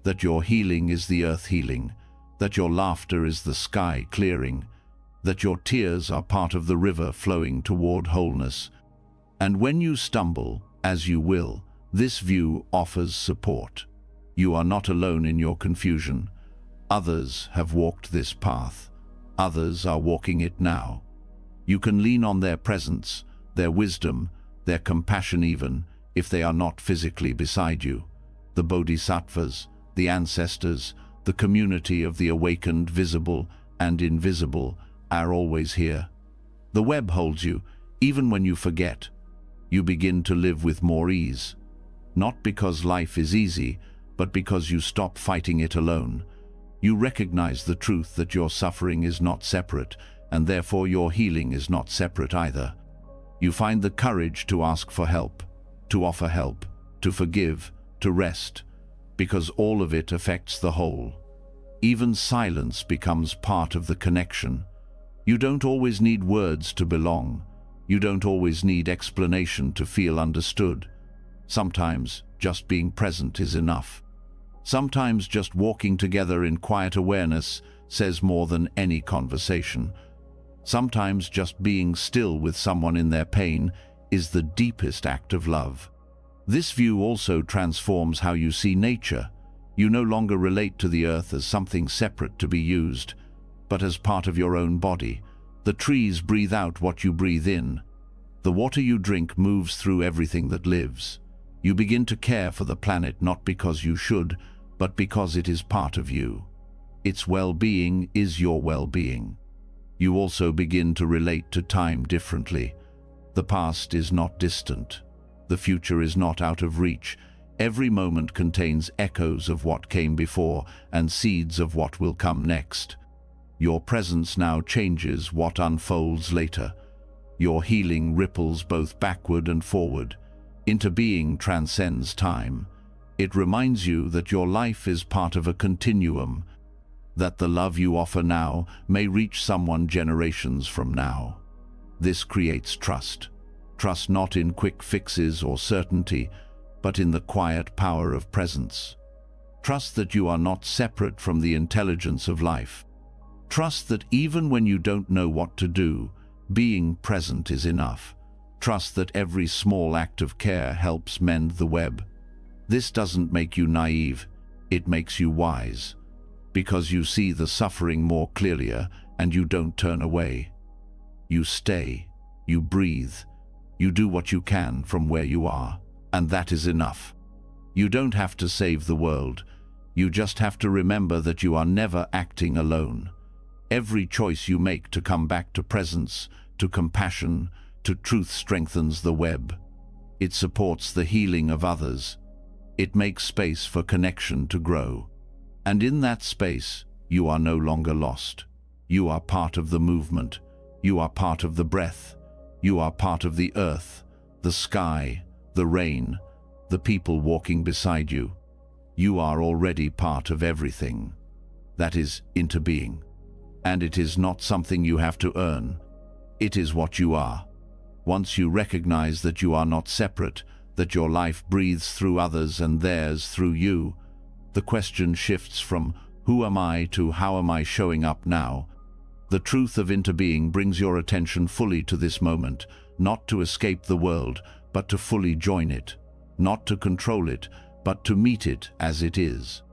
A: that your healing is the earth healing, that your laughter is the sky clearing, that your tears are part of the river flowing toward wholeness. And when you stumble, as you will, this view offers support. You are not alone in your confusion. Others have walked this path. Others are walking it now. You can lean on their presence, their wisdom, their compassion even if they are not physically beside you. The bodhisattvas, the ancestors, the community of the awakened, visible and invisible, are always here. The web holds you, even when you forget. You begin to live with more ease. Not because life is easy, but because you stop fighting it alone. You recognize the truth that your suffering is not separate, and therefore your healing is not separate either. You find the courage to ask for help, to offer help, to forgive, to rest, because all of it affects the whole. Even silence becomes part of the connection. You don't always need words to belong. You don't always need explanation to feel understood. Sometimes just being present is enough. Sometimes just walking together in quiet awareness says more than any conversation. Sometimes just being still with someone in their pain is the deepest act of love. This view also transforms how you see nature. You no longer relate to the earth as something separate to be used, but as part of your own body. The trees breathe out what you breathe in. The water you drink moves through everything that lives. You begin to care for the planet not because you should, but because it is part of you. Its well-being is your well-being. You also begin to relate to time differently. The past is not distant. The future is not out of reach. Every moment contains echoes of what came before and seeds of what will come next. Your presence now changes what unfolds later. Your healing ripples both backward and forward. Interbeing transcends time. It reminds you that your life is part of a continuum, that the love you offer now may reach someone generations from now. This creates trust. Trust not in quick fixes or certainty, but in the quiet power of presence. Trust that you are not separate from the intelligence of life. Trust that even when you don't know what to do, being present is enough. Trust that every small act of care helps mend the web. This doesn't make you naive, it makes you wise, because you see the suffering more clearly and you don't turn away. You stay, you breathe, you do what you can from where you are, and that is enough. You don't have to save the world, you just have to remember that you are never acting alone. Every choice you make to come back to presence, to compassion, to truth strengthens the web. It supports the healing of others. It makes space for connection to grow. And in that space, you are no longer lost. You are part of the movement. You are part of the breath. You are part of the earth, the sky, the rain, the people walking beside you. You are already part of everything. That is interbeing. And it is not something you have to earn. It is what you are. Once you recognize that you are not separate, that your life breathes through others and theirs through you, the question shifts from who am I to how am I showing up now? The truth of interbeing brings your attention fully to this moment, not to escape the world, but to fully join it, not to control it, but to meet it as it is.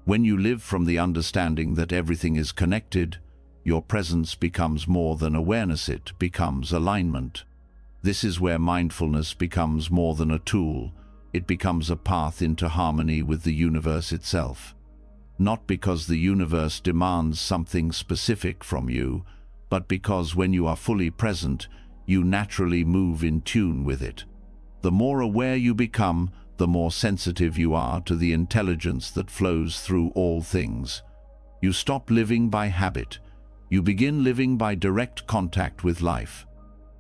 A: When you live from the understanding that everything is connected, your presence becomes more than awareness, it becomes alignment. This is where mindfulness becomes more than a tool. It becomes a path into harmony with the universe itself. Not because the universe demands something specific from you, but because when you are fully present, you naturally move in tune with it. The more aware you become, the more sensitive you are to the intelligence that flows through all things. You stop living by habit. You begin living by direct contact with life.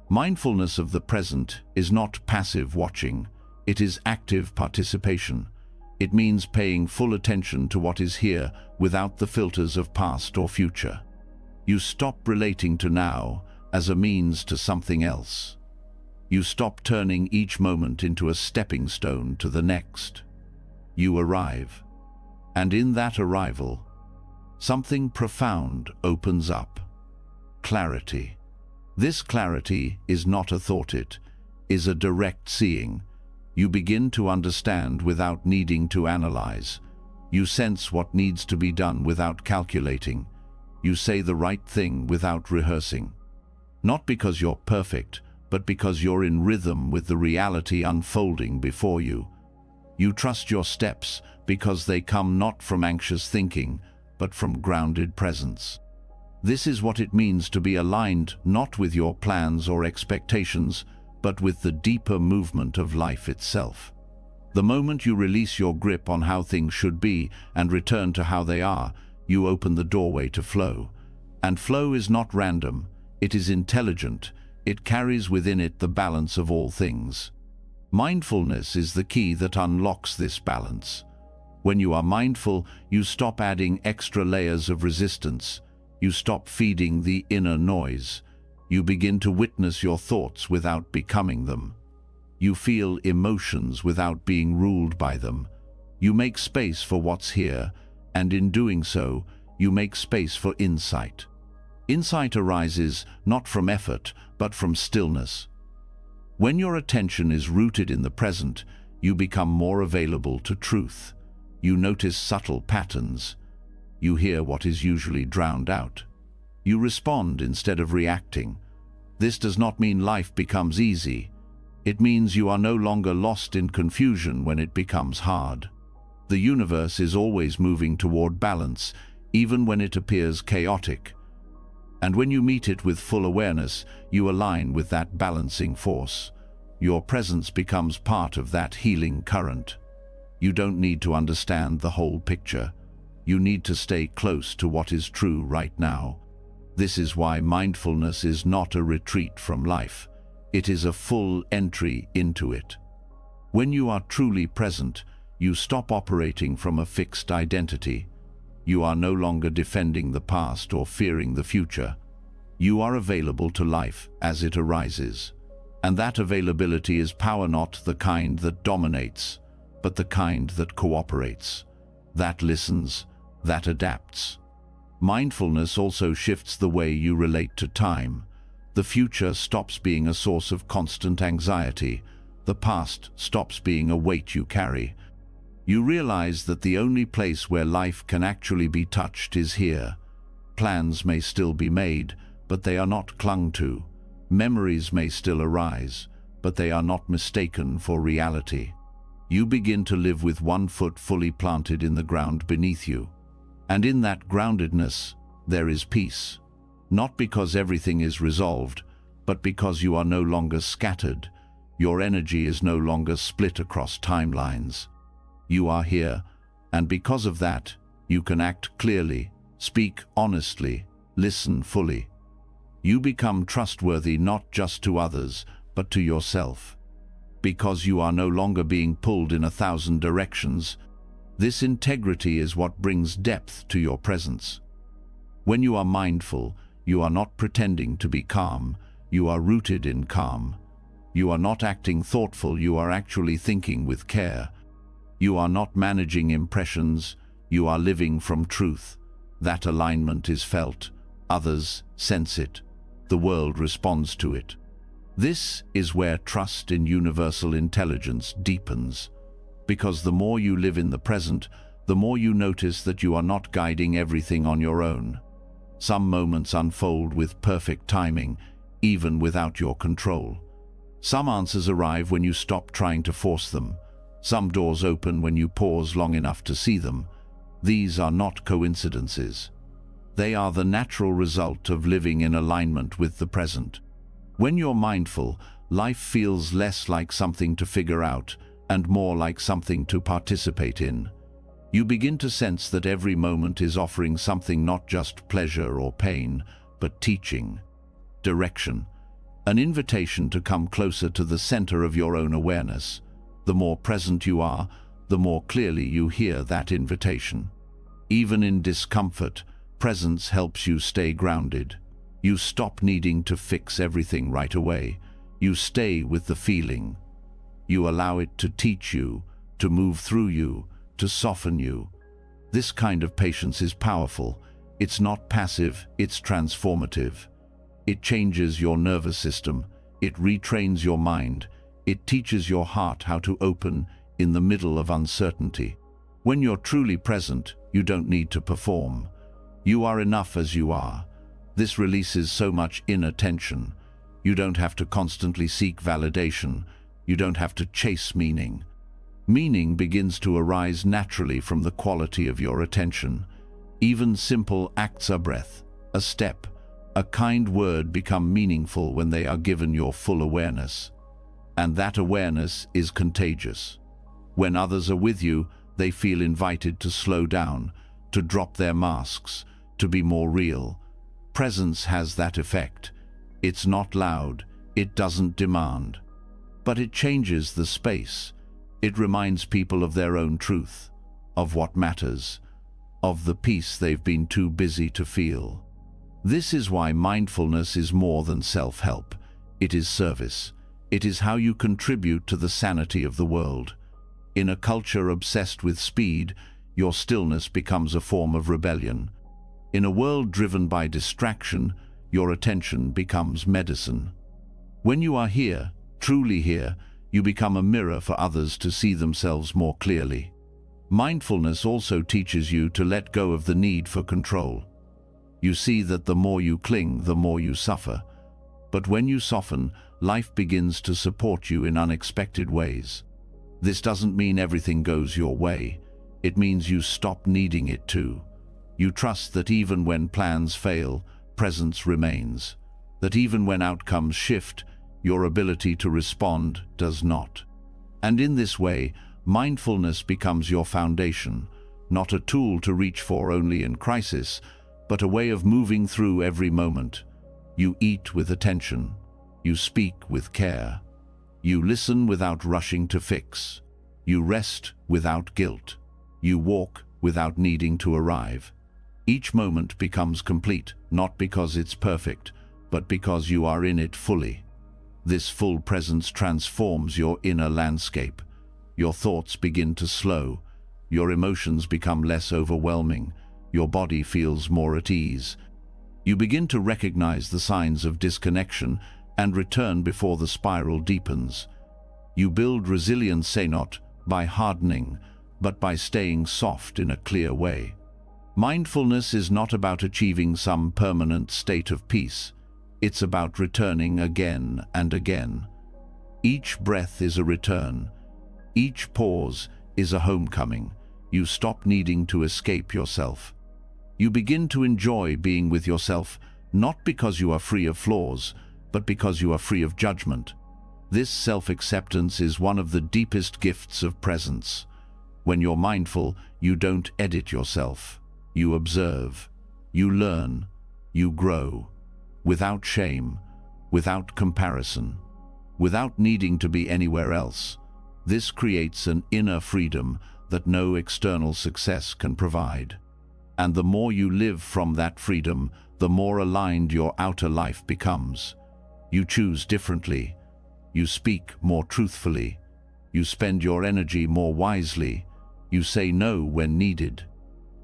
A: Mindfulness of the present is not passive watching, it is active participation. It means paying full attention to what is here without the filters of past or future. You stop relating to now as a means to something else. You stop turning each moment into a stepping stone to the next. You arrive, and in that arrival, something profound opens up. Clarity. This clarity is not a thought, it is a direct seeing. You begin to understand without needing to analyze. You sense what needs to be done without calculating. You say the right thing without rehearsing. Not because you're perfect, but because you're in rhythm with the reality unfolding before you. You trust your steps because they come not from anxious thinking, but from grounded presence. This is what it means to be aligned not with your plans or expectations, but with the deeper movement of life itself. The moment you release your grip on how things should be and return to how they are, you open the doorway to flow. And flow is not random, it is intelligent, it carries within it the balance of all things. Mindfulness is the key that unlocks this balance. When you are mindful, you stop adding extra layers of resistance. You stop feeding the inner noise. You begin to witness your thoughts without becoming them. You feel emotions without being ruled by them. You make space for what's here, and in doing so, you make space for insight. Insight arises not from effort, but from stillness. When your attention is rooted in the present, you become more available to truth. You notice subtle patterns. You hear what is usually drowned out. You respond instead of reacting. This does not mean life becomes easy. It means you are no longer lost in confusion when it becomes hard. The universe is always moving toward balance, even when it appears chaotic. And when you meet it with full awareness, you align with that balancing force. Your presence becomes part of that healing current. You don't need to understand the whole picture. You need to stay close to what is true right now. This is why mindfulness is not a retreat from life. It is a full entry into it. When you are truly present, you stop operating from a fixed identity. You are no longer defending the past or fearing the future. You are available to life as it arises. And that availability is power, not the kind that dominates, but the kind that cooperates, that listens, that adapts. Mindfulness also shifts the way you relate to time. The future stops being a source of constant anxiety. The past stops being a weight you carry. You realize that the only place where life can actually be touched is here. Plans may still be made, but they are not clung to. Memories may still arise, but they are not mistaken for reality. You begin to live with one foot fully planted in the ground beneath you. And in that groundedness, there is peace. Not because everything is resolved, but because you are no longer scattered. Your energy is no longer split across timelines. You are here, and because of that, you can act clearly, speak honestly, listen fully. You become trustworthy not just to others, but to yourself. Because you are no longer being pulled in 1,000 directions, this integrity is what brings depth to your presence. When you are mindful, you are not pretending to be calm, you are rooted in calm. You are not acting thoughtful, you are actually thinking with care. You are not managing impressions, you are living from truth. That alignment is felt, others sense it, the world responds to it. This is where trust in universal intelligence deepens. Because the more you live in the present, the more you notice that you are not guiding everything on your own. Some moments unfold with perfect timing, even without your control. Some answers arrive when you stop trying to force them. Some doors open when you pause long enough to see them. These are not coincidences. They are the natural result of living in alignment with the present. When you're mindful, life feels less like something to figure out and more like something to participate in. You begin to sense that every moment is offering something, not just pleasure or pain, but teaching, direction, an invitation to come closer to the center of your own awareness. The more present you are, the more clearly you hear that invitation. Even in discomfort, presence helps you stay grounded. You stop needing to fix everything right away. You stay with the feeling. You allow it to teach you, to move through you, to soften you. This kind of patience is powerful. It's not passive, it's transformative. It changes your nervous system. It retrains your mind. It teaches your heart how to open in the middle of uncertainty. When you're truly present, you don't need to perform. You are enough as you are. This releases so much inner tension. You don't have to constantly seek validation. You don't have to chase meaning. Meaning begins to arise naturally from the quality of your attention. Even simple acts of breath, a step, a kind word become meaningful when they are given your full awareness. And that awareness is contagious. When others are with you, they feel invited to slow down, to drop their masks, to be more real. Presence has that effect. It's not loud, it doesn't demand. But it changes the space. It reminds people of their own truth, of what matters, of the peace they've been too busy to feel. This is why mindfulness is more than self-help. It is service. It is how you contribute to the sanity of the world. In a culture obsessed with speed, your stillness becomes a form of rebellion. In a world driven by distraction, your attention becomes medicine. When you are here, truly here, you become a mirror for others to see themselves more clearly. Mindfulness also teaches you to let go of the need for control. You see that the more you cling, the more you suffer. But when you soften, life begins to support you in unexpected ways. This doesn't mean everything goes your way. It means you stop needing it to. You trust that even when plans fail, presence remains. That even when outcomes shift, your ability to respond does not. And in this way, mindfulness becomes your foundation, not a tool to reach for only in crisis, but a way of moving through every moment. You eat with attention. You speak with care. You listen without rushing to fix. You rest without guilt. You walk without needing to arrive. Each moment becomes complete, not because it's perfect, but because you are in it fully. This full presence transforms your inner landscape. Your thoughts begin to slow. Your emotions become less overwhelming. Your body feels more at ease. You begin to recognize the signs of disconnection and return before the spiral deepens. You build resilience not by hardening, but by staying soft in a clear way. Mindfulness is not about achieving some permanent state of peace. It's about returning again and again. Each breath is a return. Each pause is a homecoming. You stop needing to escape yourself. You begin to enjoy being with yourself, not because you are free of flaws, but because you are free of judgment. This self-acceptance is one of the deepest gifts of presence. When you're mindful, you don't edit yourself. You observe. You learn. You grow. Without shame, without comparison, without needing to be anywhere else. This creates an inner freedom that no external success can provide. And the more you live from that freedom, the more aligned your outer life becomes. You choose differently. You speak more truthfully. You spend your energy more wisely. You say no when needed.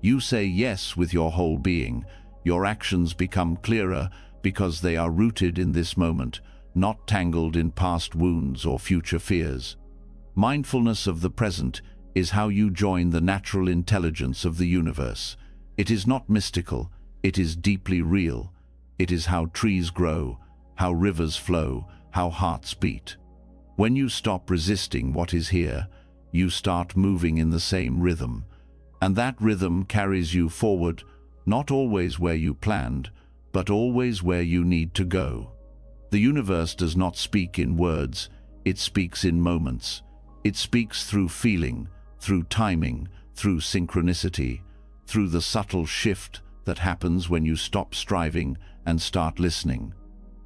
A: You say yes with your whole being. Your actions become clearer because they are rooted in this moment, not tangled in past wounds or future fears. Mindfulness of the present is how you join the natural intelligence of the universe. It is not mystical, it is deeply real. It is how trees grow, how rivers flow, how hearts beat. When you stop resisting what is here, you start moving in the same rhythm. And that rhythm carries you forward, not always where you planned, but always where you need to go. The universe does not speak in words, it speaks in moments. It speaks through feeling, through timing, through synchronicity, through the subtle shift that happens when you stop striving and start listening.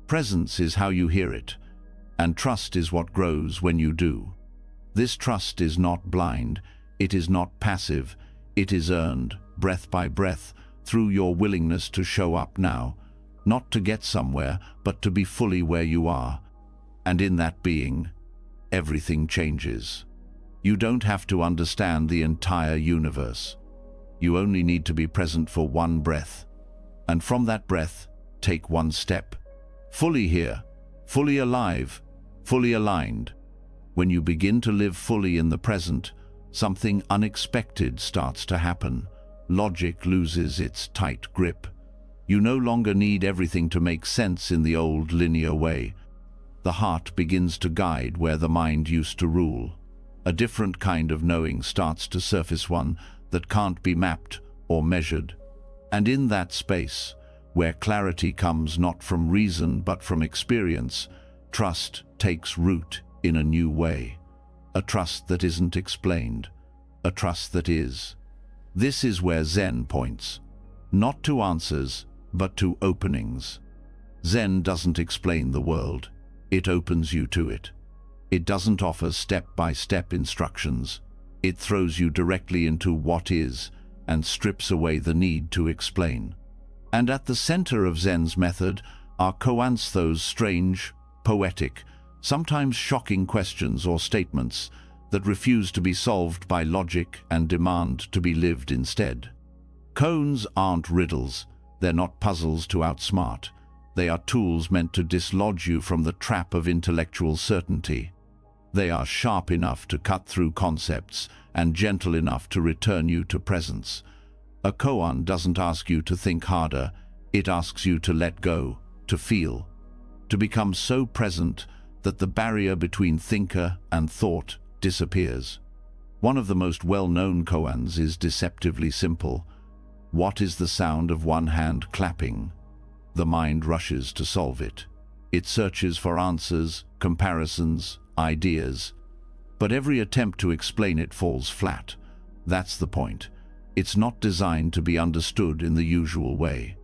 A: Presence is how you hear it, and trust is what grows when you do. This trust is not blind, it is not passive, it is earned, breath by breath, through your willingness to show up now, not to get somewhere, but to be fully where you are. And in that being, everything changes. You don't have to understand the entire universe. You only need to be present for one breath. And from that breath, take one step. Fully here, fully alive, fully aligned. When you begin to live fully in the present, something unexpected starts to happen. Logic loses its tight grip. You no longer need everything to make sense in the old linear way. the heart begins to guide where the mind used to rule. A different kind of knowing starts to surface, one that can't be mapped or measured. And in that space, where clarity comes not from reason but from experience, trust takes root in a new way. A trust that isn't explained, a trust that is. This is where Zen points, not to answers, but to openings. Zen doesn't explain the world, it opens you to it. It doesn't offer step-by-step instructions. It throws you directly into what is and strips away the need to explain. And at the center of Zen's method are koans, those strange, poetic, sometimes shocking questions or statements that refuse to be solved by logic and demand to be lived instead. Koans aren't riddles, they're not puzzles to outsmart. They are tools meant to dislodge you from the trap of intellectual certainty. They are sharp enough to cut through concepts and gentle enough to return you to presence. A koan doesn't ask you to think harder, it asks you to let go, to feel, to become so present that the barrier between thinker and thought disappears. One of the most well-known koans is deceptively simple. What is the sound of one hand clapping? The mind rushes to solve it. It searches for answers, comparisons, ideas. But every attempt to explain it falls flat. That's the point. It's not designed to be understood in the usual way.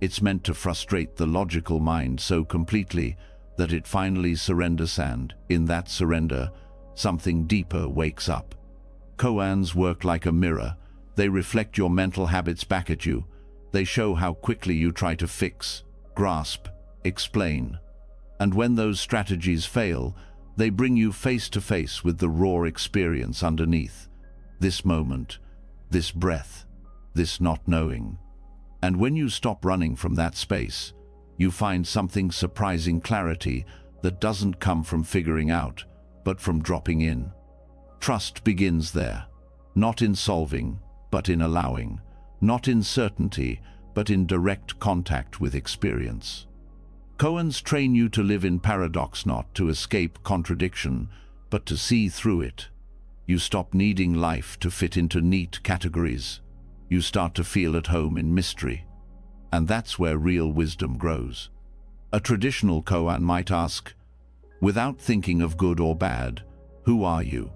A: It's meant to frustrate the logical mind so completely that it finally surrenders, and in that surrender, something deeper wakes up. Koans work like a mirror. They reflect your mental habits back at you. They show how quickly you try to fix, grasp, explain. And when those strategies fail, they bring you face to face with the raw experience underneath. This moment, this breath, this not knowing. And when you stop running from that space, you find something surprising clarity that doesn't come from figuring out, but from dropping in. Trust begins there, not in solving, but in allowing, not in certainty, but in direct contact with experience. Koans train you to live in paradox, not to escape contradiction, but to see through it. You stop needing life to fit into neat categories. You start to feel at home in mystery. And that's where real wisdom grows. A traditional koan might ask, without thinking of good or bad, who are you?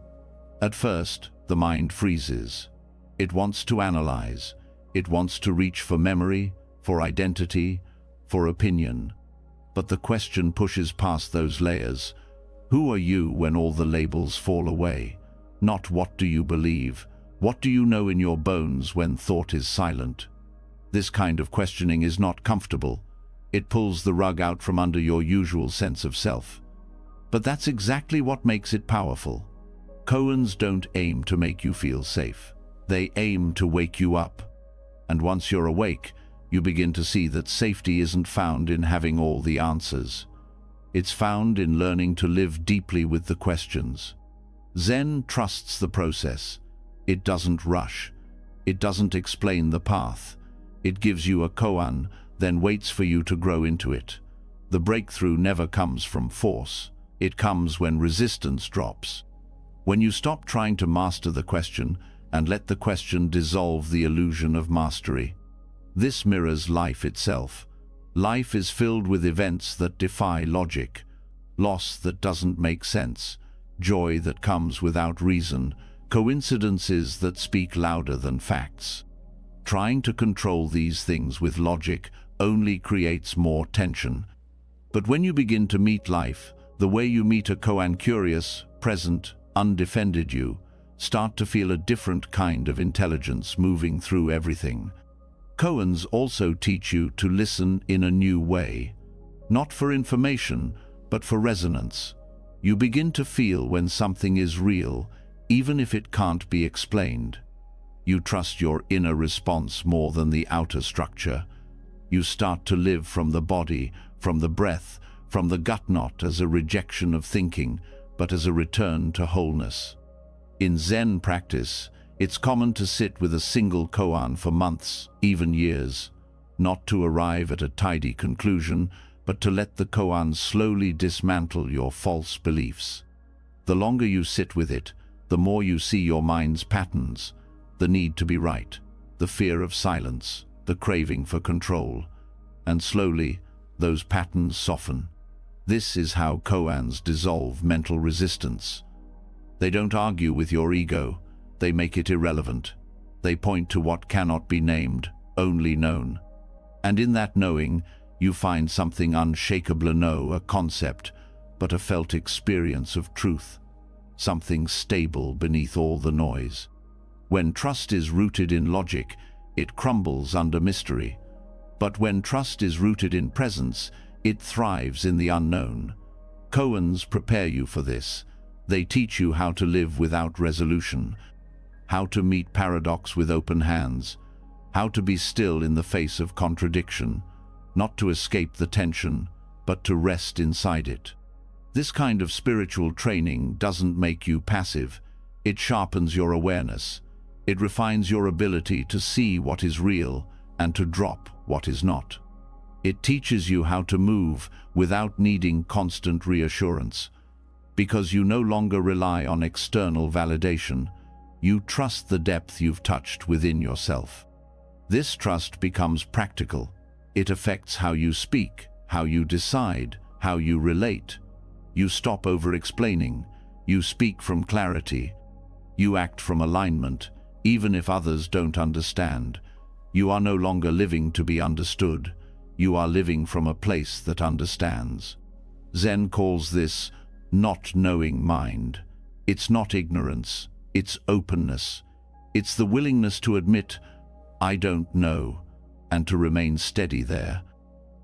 A: At first, the mind freezes. It wants to analyze. It wants to reach for memory, for identity, for opinion. But the question pushes past those layers. Who are you when all the labels fall away? Not what do you believe, what do you know in your bones when thought is silent? This kind of questioning is not comfortable. It pulls the rug out from under your usual sense of self. But that's exactly what makes it powerful. Koans don't aim to make you feel safe. They aim to wake you up. And once you're awake, you begin to see that safety isn't found in having all the answers. It's found in learning to live deeply with the questions. Zen trusts the process. It doesn't rush. It doesn't explain the path. It gives you a koan, then waits for you to grow into it. The breakthrough never comes from force. It comes when resistance drops. When you stop trying to master the question and let the question dissolve the illusion of mastery. This mirrors life itself. Life is filled with events that defy logic, loss that doesn't make sense, joy that comes without reason, coincidences that speak louder than facts. Trying to control these things with logic only creates more tension. But when you begin to meet life, the way you meet a koan, curious, present, undefended, you start to feel a different kind of intelligence moving through everything. Koans also teach you to listen in a new way, not for information, but for resonance. You begin to feel when something is real, even if it can't be explained. You trust your inner response more than the outer structure. You start to live from the body, from the breath, from the gut, not as a rejection of thinking, but as a return to wholeness. In Zen practice, it's common to sit with a single koan for months, even years, not to arrive at a tidy conclusion, but to let the koan slowly dismantle your false beliefs. The longer you sit with it, the more you see your mind's patterns, the need to be right, the fear of silence, the craving for control, and slowly those patterns soften. This is how koans dissolve mental resistance. They don't argue with your ego, they make it irrelevant. They point to what cannot be named, only known. And in that knowing, you find something unshakable, no a concept, but a felt experience of truth, something stable beneath all the noise. When trust is rooted in logic, it crumbles under mystery. But when trust is rooted in presence, it thrives in the unknown. Koans prepare you for this. They teach you how to live without resolution, how to meet paradox with open hands, how to be still in the face of contradiction, not to escape the tension, but to rest inside it. This kind of spiritual training doesn't make you passive. It sharpens your awareness. It refines your ability to see what is real and to drop what is not. It teaches you how to move without needing constant reassurance. Because you no longer rely on external validation, you trust the depth you've touched within yourself. This trust becomes practical. It affects how you speak, how you decide, how you relate. You stop over-explaining. You speak from clarity. You act from alignment, even if others don't understand. You are no longer living to be understood. You are living from a place that understands. Zen calls this not knowing mind. It's not ignorance. It's openness. It's the willingness to admit, I don't know, and to remain steady there.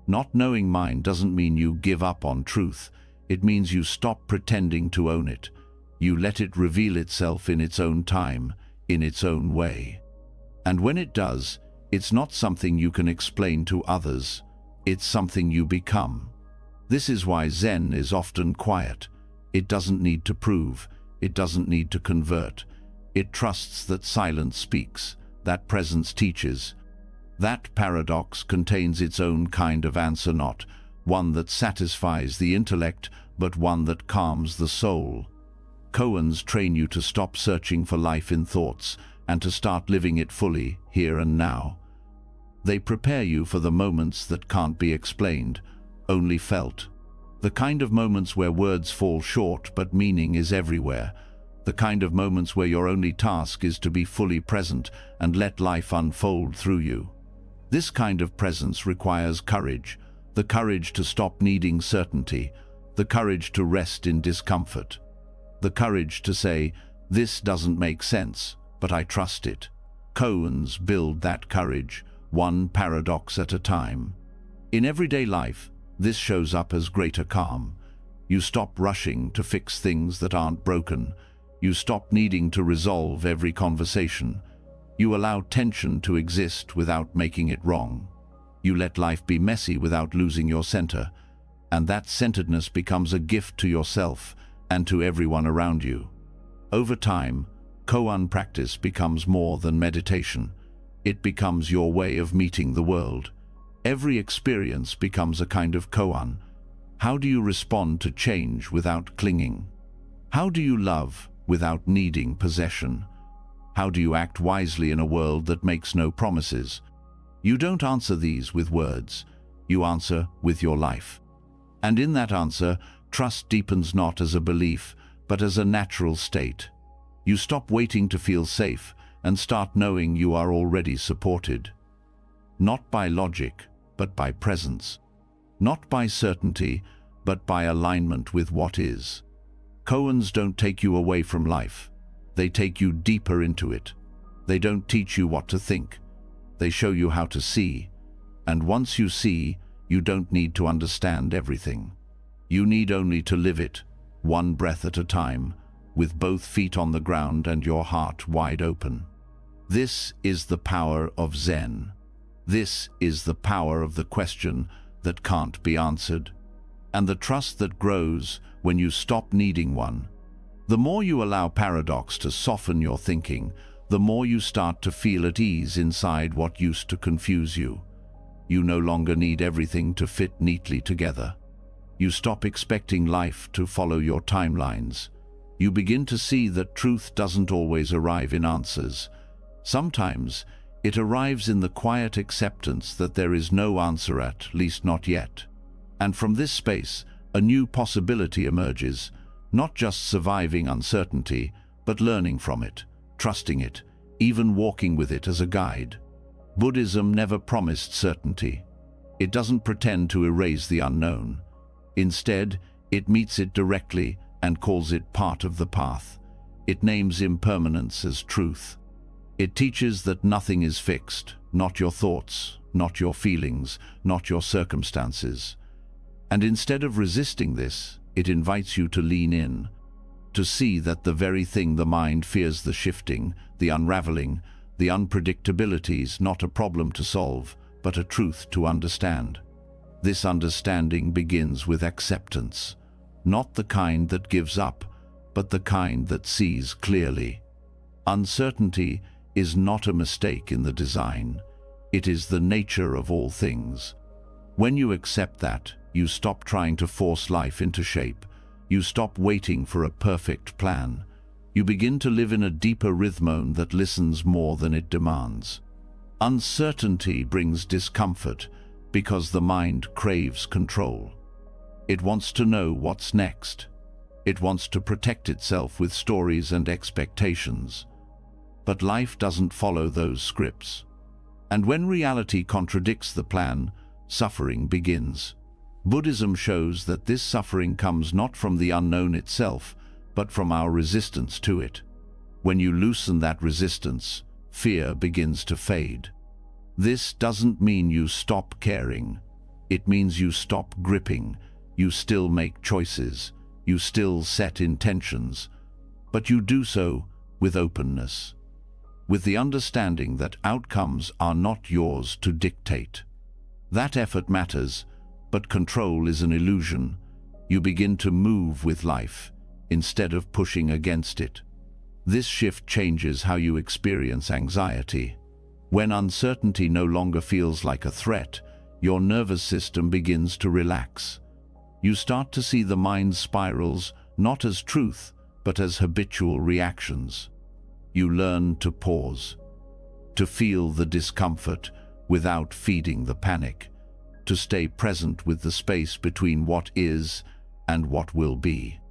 A: Not knowing mind doesn't mean you give up on truth. It means you stop pretending to own it. You let it reveal itself in its own time, in its own way. And when it does, it's not something you can explain to others. It's something you become. This is why Zen is often quiet. It doesn't need to prove. It doesn't need to convert. It trusts that silence speaks, that presence teaches. That paradox contains its own kind of answer, not one that satisfies the intellect, but one that calms the soul. Koans train you to stop searching for life in thoughts and to start living it fully, here and now. They prepare you for the moments that can't be explained, only felt. The kind of moments where words fall short but meaning is everywhere. The kind of moments where your only task is to be fully present and let life unfold through you. This kind of presence requires courage, the courage to stop needing certainty, the courage to rest in discomfort, the courage to say, this doesn't make sense, but I trust it. Koans build that courage, one paradox at a time. In everyday life, this shows up as greater calm. You stop rushing to fix things that aren't broken. You stop needing to resolve every conversation. You allow tension to exist without making it wrong. You let life be messy without losing your center. And that centeredness becomes a gift to yourself and to everyone around you. Over time, koan practice becomes more than meditation. It becomes your way of meeting the world. Every experience becomes a kind of koan. How do you respond to change without clinging? How do you love without needing possession? How do you act wisely in a world that makes no promises? You don't answer these with words. You answer with your life. And in that answer, trust deepens not as a belief, but as a natural state. You stop waiting to feel safe and start knowing you are already supported. Not by logic, but by presence. Not by certainty, but by alignment with what is. Koans don't take you away from life. They take you deeper into it. They don't teach you what to think. They show you how to see. And once you see, you don't need to understand everything. You need only to live it, one breath at a time, with both feet on the ground and your heart wide open. This is the power of Zen. This is the power of the question that can't be answered, and the trust that grows when you stop needing one. The more you allow paradox to soften your thinking, the more you start to feel at ease inside what used to confuse you. You no longer need everything to fit neatly together. You stop expecting life to follow your timelines. You begin to see that truth doesn't always arrive in answers. Sometimes it arrives in the quiet acceptance that there is no answer, at least not yet. And from this space, a new possibility emerges, not just surviving uncertainty, but learning from it, trusting it, even walking with it as a guide. Buddhism never promised certainty. It doesn't pretend to erase the unknown. Instead, it meets it directly and calls it part of the path. It names impermanence as truth. It teaches that nothing is fixed, not your thoughts, not your feelings, not your circumstances. And instead of resisting this, it invites you to lean in, to see that the very thing the mind fears, the shifting, the unraveling, the unpredictability, is not a problem to solve, but a truth to understand. This understanding begins with acceptance, not the kind that gives up, but the kind that sees clearly. Uncertainty is not a mistake in the design. It is the nature of all things. When you accept that, you stop trying to force life into shape. You stop waiting for a perfect plan. You begin to live in a deeper rhythm that listens more than it demands. Uncertainty brings discomfort because the mind craves control. It wants to know what's next. It wants to protect itself with stories and expectations. But life doesn't follow those scripts. And when reality contradicts the plan, suffering begins. Buddhism shows that this suffering comes not from the unknown itself, but from our resistance to it. When you loosen that resistance, fear begins to fade. This doesn't mean you stop caring. It means you stop gripping. You still make choices. You still set intentions. But you do so with openness, with the understanding that outcomes are not yours to dictate. That effort matters, but control is an illusion. You begin to move with life instead of pushing against it. This shift changes how you experience anxiety. When uncertainty no longer feels like a threat, your nervous system begins to relax. You start to see the mind's spirals not as truth, but as habitual reactions. You learn to pause, to feel the discomfort without feeding the panic, to stay present with the space between what is and what will be.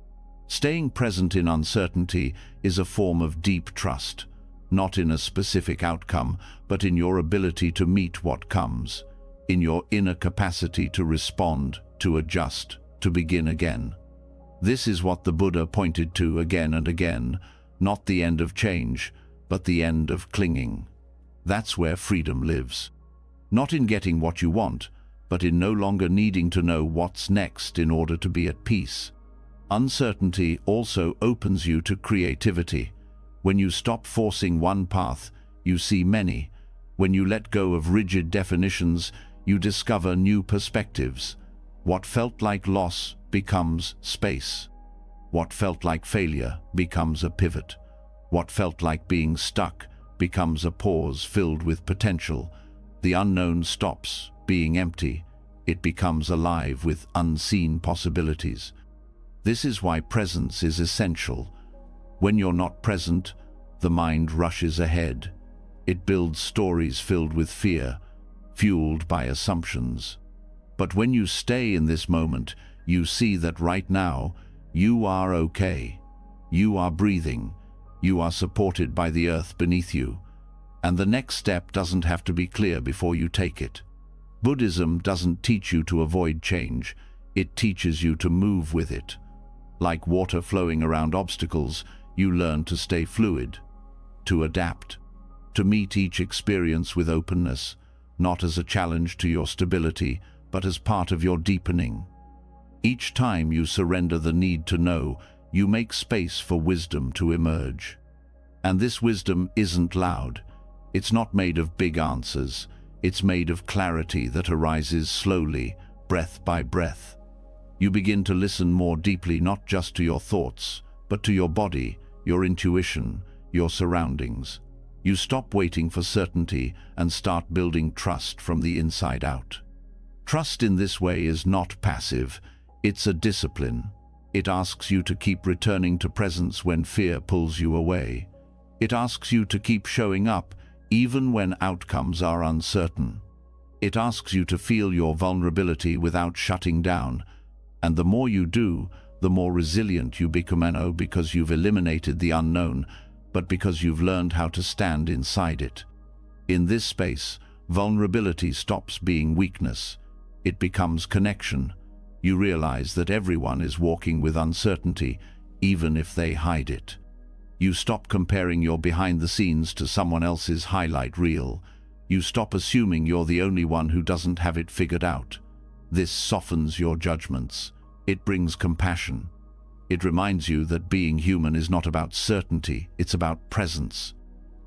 A: Staying present in uncertainty is a form of deep trust, not in a specific outcome, but in your ability to meet what comes, in your inner capacity to respond, to adjust, to begin again. This is what the Buddha pointed to again and again, not the end of change, but the end of clinging. That's where freedom lives. Not in getting what you want, but in no longer needing to know what's next in order to be at peace. Uncertainty also opens you to creativity. When you stop forcing one path, you see many. When you let go of rigid definitions, you discover new perspectives. What felt like loss becomes space. What felt like failure becomes a pivot. What felt like being stuck becomes a pause filled with potential. The unknown stops being empty. It becomes alive with unseen possibilities. This is why presence is essential. When you're not present, the mind rushes ahead. It builds stories filled with fear, fueled by assumptions. But when you stay in this moment, you see that right now, you are okay. You are breathing. You are supported by the earth beneath you. And the next step doesn't have to be clear before you take it. Buddhism doesn't teach you to avoid change. It teaches you to move with it. Like water flowing around obstacles, you learn to stay fluid, to adapt, to meet each experience with openness, not as a challenge to your stability, but as part of your deepening. Each time you surrender the need to know, you make space for wisdom to emerge. And this wisdom isn't loud. It's not made of big answers. It's made of clarity that arises slowly, breath by breath. You begin to listen more deeply, not just to your thoughts, but to your body, your intuition, your surroundings. You stop waiting for certainty and start building trust from the inside out. Trust in this way is not passive, it's a discipline. It asks you to keep returning to presence when fear pulls you away. It asks you to keep showing up even when outcomes are uncertain. It asks you to feel your vulnerability without shutting down, and the more you do, the more resilient you become, not because you've eliminated the unknown, but because you've learned how to stand inside it. In this space, vulnerability stops being weakness. It becomes connection. You realize that everyone is walking with uncertainty, even if they hide it. You stop comparing your behind the scenes to someone else's highlight reel. You stop assuming you're the only one who doesn't have it figured out. This softens your judgments. It brings compassion. It reminds you that being human is not about certainty, it's about presence.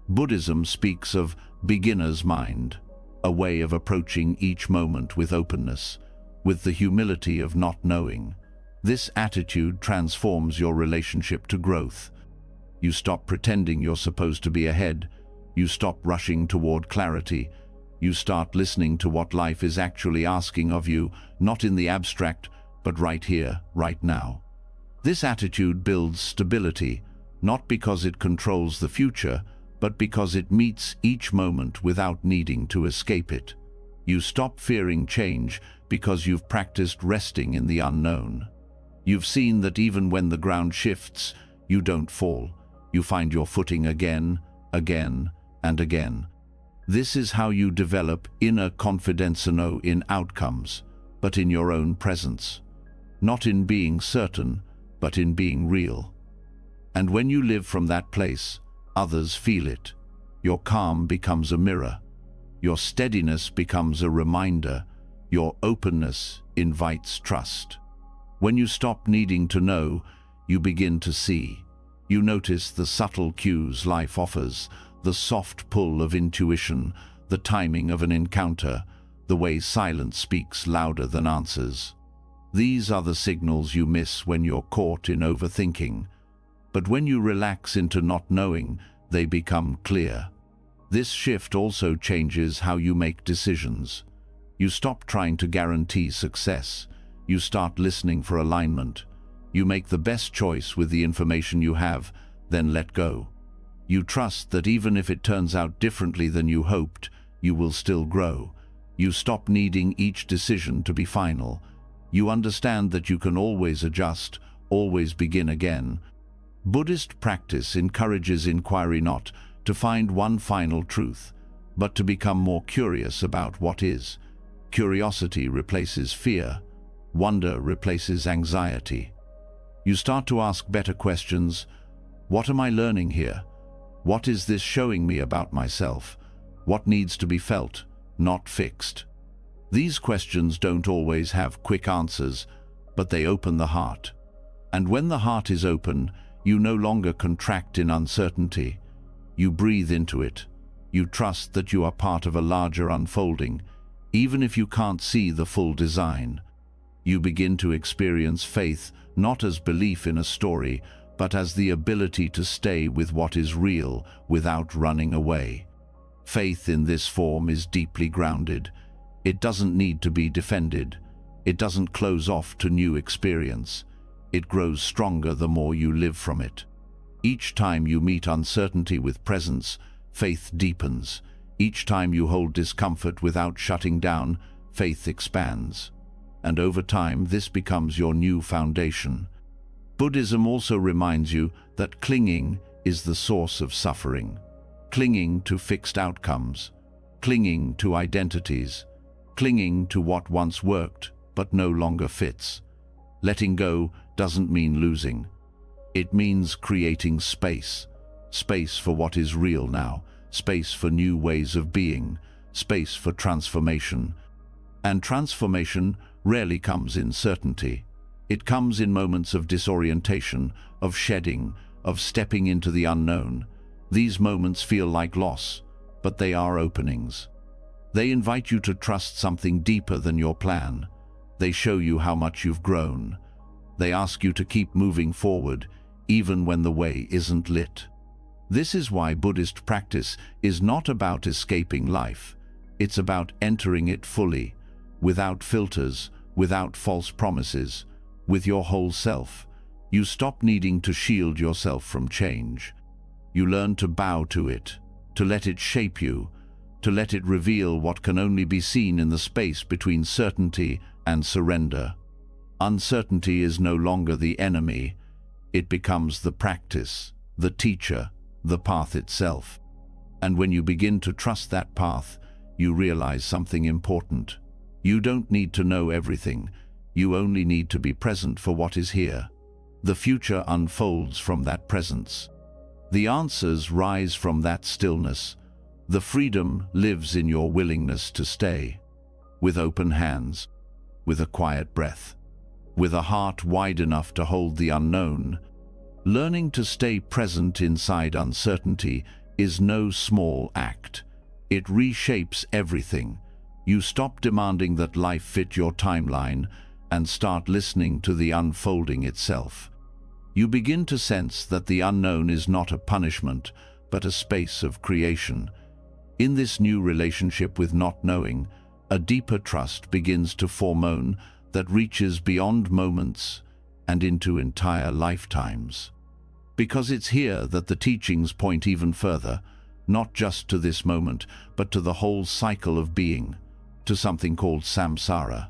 A: Buddhism speaks of beginner's mind, a way of approaching each moment with openness, with the humility of not knowing. This attitude transforms your relationship to growth. You stop pretending you're supposed to be ahead. You stop rushing toward clarity. You start listening to what life is actually asking of you, not in the abstract, but right here, right now. This attitude builds stability, not because it controls the future, but because it meets each moment without needing to escape it. You stop fearing change because you've practiced resting in the unknown. You've seen that even when the ground shifts, you don't fall. You find your footing again, again, and again. This is how you develop inner confidence, not in outcomes, but in your own presence. Not in being certain, but in being real. And when you live from that place, others feel it. Your calm becomes a mirror. Your steadiness becomes a reminder. Your openness invites trust. When you stop needing to know, you begin to see. You notice the subtle cues life offers, the soft pull of intuition, the timing of an encounter, the way silence speaks louder than answers. These are the signals you miss when you're caught in overthinking. But when you relax into not knowing, they become clear. This shift also changes how you make decisions. You stop trying to guarantee success. You start listening for alignment. You make the best choice with the information you have, then let go. You trust that even if it turns out differently than you hoped, you will still grow. You stop needing each decision to be final. You understand that you can always adjust, always begin again. Buddhist practice encourages inquiry not to find one final truth, but to become more curious about what is. Curiosity replaces fear. Wonder replaces anxiety. You start to ask better questions. What am I learning here? What is this showing me about myself? What needs to be felt, not fixed? These questions don't always have quick answers, but they open the heart. And when the heart is open, you no longer contract in uncertainty. You breathe into it. You trust that you are part of a larger unfolding, even if you can't see the full design. You begin to experience faith not as belief in a story, but as the ability to stay with what is real without running away. Faith in this form is deeply grounded. It doesn't need to be defended. It doesn't close off to new experience. It grows stronger the more you live from it. Each time you meet uncertainty with presence, faith deepens. Each time you hold discomfort without shutting down, faith expands. And over time, this becomes your new foundation. Buddhism also reminds you that clinging is the source of suffering. Clinging to fixed outcomes, clinging to identities, clinging to what once worked but no longer fits. Letting go doesn't mean losing. It means creating space. Space for what is real now, space for new ways of being, space for transformation. And transformation rarely comes in certainty. It comes in moments of disorientation, of shedding, of stepping into the unknown. These moments feel like loss, but they are openings. They invite you to trust something deeper than your plan. They show you how much you've grown. They ask you to keep moving forward, even when the way isn't lit. This is why Buddhist practice is not about escaping life. It's about entering it fully, without filters, without false promises, with your whole self. You stop needing to shield yourself from change. You learn to bow to it, to let it shape you, to let it reveal what can only be seen in the space between certainty and surrender. Uncertainty is no longer the enemy. It becomes the practice, the teacher, the path itself. And when you begin to trust that path, you realize something important. You don't need to know everything. You only need to be present for what is here. The future unfolds from that presence. The answers rise from that stillness. The freedom lives in your willingness to stay, with open hands, with a quiet breath, with a heart wide enough to hold the unknown. Learning to stay present inside uncertainty is no small act. It reshapes everything. You stop demanding that life fit your timeline and start listening to the unfolding itself. You begin to sense that the unknown is not a punishment, but a space of creation. In this new relationship with not knowing, a deeper trust begins to form that reaches beyond moments and into entire lifetimes. Because it's here that the teachings point even further, not just to this moment, but to the whole cycle of being, to something called samsara.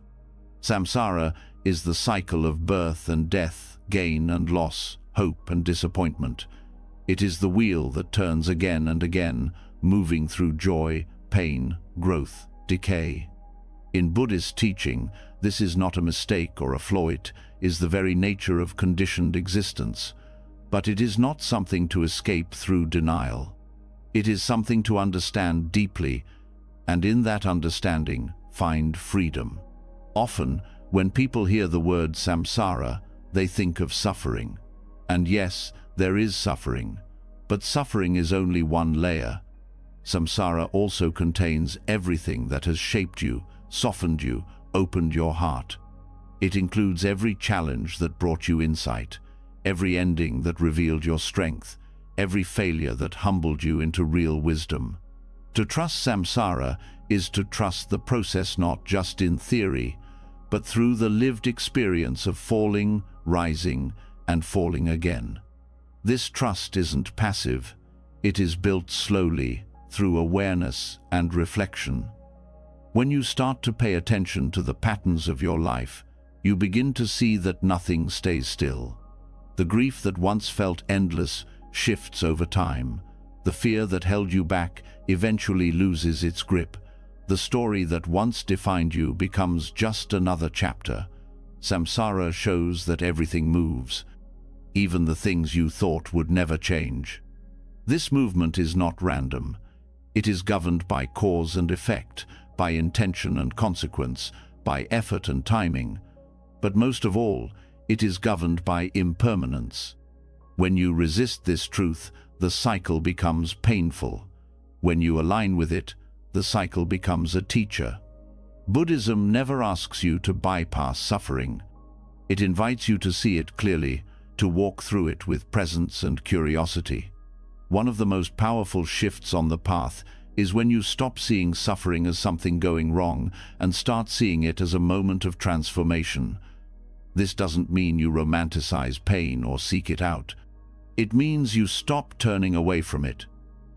A: Samsara is the cycle of birth and death, gain and loss, hope and disappointment. It is the wheel that turns again and again, moving through joy, pain, growth, decay. In Buddhist teaching, this is not a mistake or a flaw. It is the very nature of conditioned existence. But it is not something to escape through denial. It is something to understand deeply, and in that understanding, find freedom. Often, when people hear the word samsara, they think of suffering. And yes, there is suffering, but suffering is only one layer. Samsara also contains everything that has shaped you, softened you, opened your heart. It includes every challenge that brought you insight, every ending that revealed your strength, every failure that humbled you into real wisdom. To trust samsara is to trust the process not just in theory, but through the lived experience of falling, rising, and falling again. This trust isn't passive. It is built slowly, through awareness and reflection. When you start to pay attention to the patterns of your life, you begin to see that nothing stays still. The grief that once felt endless shifts over time. The fear that held you back eventually loses its grip. The story that once defined you becomes just another chapter. Samsara shows that everything moves, even the things you thought would never change. This movement is not random. It is governed by cause and effect, by intention and consequence, by effort and timing. But most of all, it is governed by impermanence. When you resist this truth, the cycle becomes painful. When you align with it, the cycle becomes a teacher. Buddhism never asks you to bypass suffering. It invites you to see it clearly, to walk through it with presence and curiosity. One of the most powerful shifts on the path is when you stop seeing suffering as something going wrong and start seeing it as a moment of transformation. This doesn't mean you romanticize pain or seek it out. It means you stop turning away from it.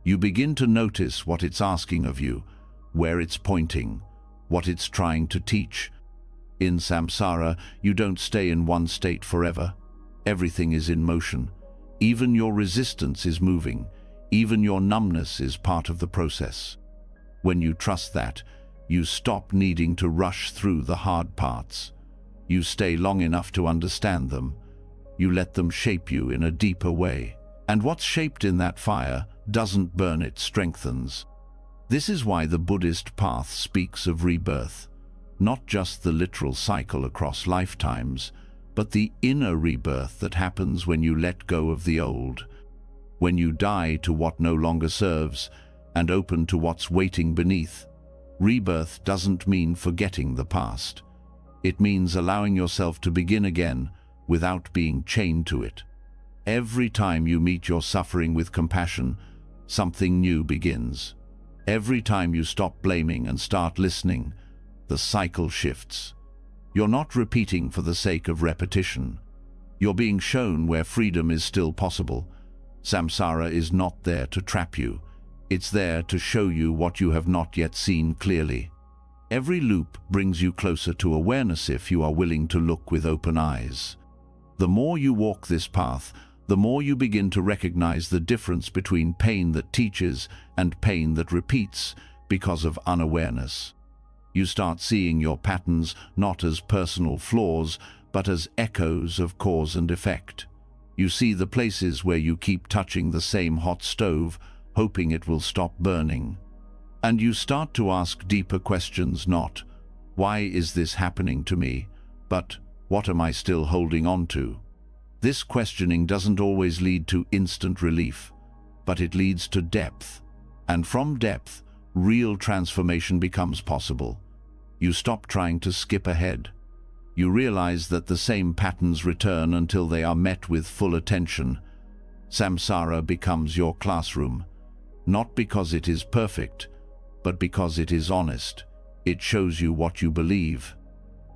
A: You begin to notice what it's asking of you, where it's pointing, what it's trying to teach. In samsara, you don't stay in one state forever. Everything is in motion. Even your resistance is moving. Even your numbness is part of the process. When you trust that, you stop needing to rush through the hard parts. You stay long enough to understand them. You let them shape you in a deeper way. And what's shaped in that fire doesn't burn, it strengthens. This is why the Buddhist path speaks of rebirth, not just the literal cycle across lifetimes, but the inner rebirth that happens when you let go of the old, when you die to what no longer serves and open to what's waiting beneath. Rebirth doesn't mean forgetting the past. It means allowing yourself to begin again without being chained to it. Every time you meet your suffering with compassion, something new begins. Every time you stop blaming and start listening, the cycle shifts. You're not repeating for the sake of repetition. You're being shown where freedom is still possible. Samsara is not there to trap you. It's there to show you what you have not yet seen clearly. Every loop brings you closer to awareness if you are willing to look with open eyes. The more you walk this path, the more you begin to recognize the difference between pain that teaches and pain that repeats because of unawareness. You start seeing your patterns not as personal flaws, but as echoes of cause and effect. You see the places where you keep touching the same hot stove, hoping it will stop burning. And you start to ask deeper questions, not, "Why is this happening to me?" but, "What am I still holding on to?" This questioning doesn't always lead to instant relief, but it leads to depth. And from depth, real transformation becomes possible. You stop trying to skip ahead. You realize that the same patterns return until they are met with full attention. Samsara becomes your classroom, not because it is perfect, but because it is honest. It shows you what you believe,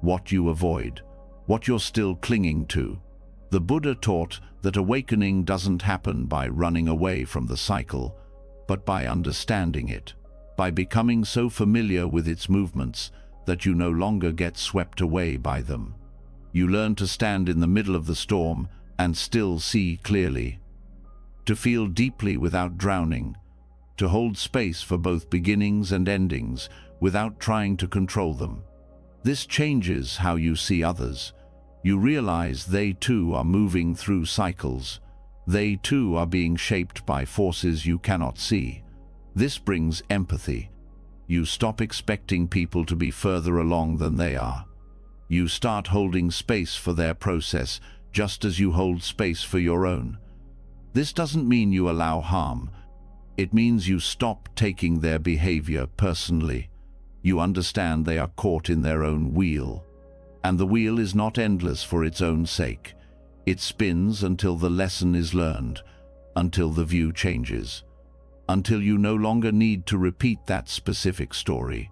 A: what you avoid, what you're still clinging to. The Buddha taught that awakening doesn't happen by running away from the cycle, but by understanding it, by becoming so familiar with its movements that you no longer get swept away by them. You learn to stand in the middle of the storm and still see clearly, to feel deeply without drowning, to hold space for both beginnings and endings without trying to control them. This changes how you see others. You realize they too are moving through cycles. They too are being shaped by forces you cannot see. This brings empathy. You stop expecting people to be further along than they are. You start holding space for their process, just as you hold space for your own. This doesn't mean you allow harm. It means you stop taking their behavior personally. You understand they are caught in their own wheel. And the wheel is not endless for its own sake. It spins until the lesson is learned, until the view changes, until you no longer need to repeat that specific story.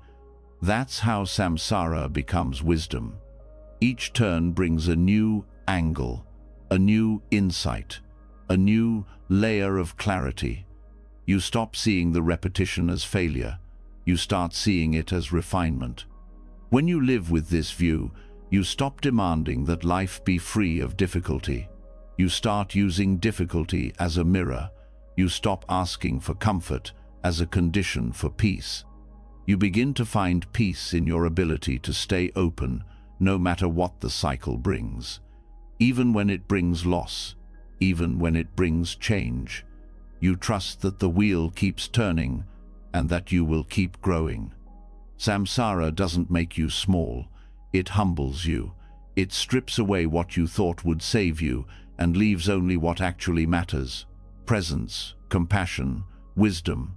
A: That's how samsara becomes wisdom. Each turn brings a new angle, a new insight, a new layer of clarity. You stop seeing the repetition as failure. You start seeing it as refinement. When you live with this view, you stop demanding that life be free of difficulty. You start using difficulty as a mirror. You stop asking for comfort as a condition for peace. You begin to find peace in your ability to stay open, no matter what the cycle brings. Even when it brings loss, even when it brings change, you trust that the wheel keeps turning and that you will keep growing. Samsara doesn't make you small. It humbles you. It strips away what you thought would save you and leaves only what actually matters. Presence, compassion, wisdom.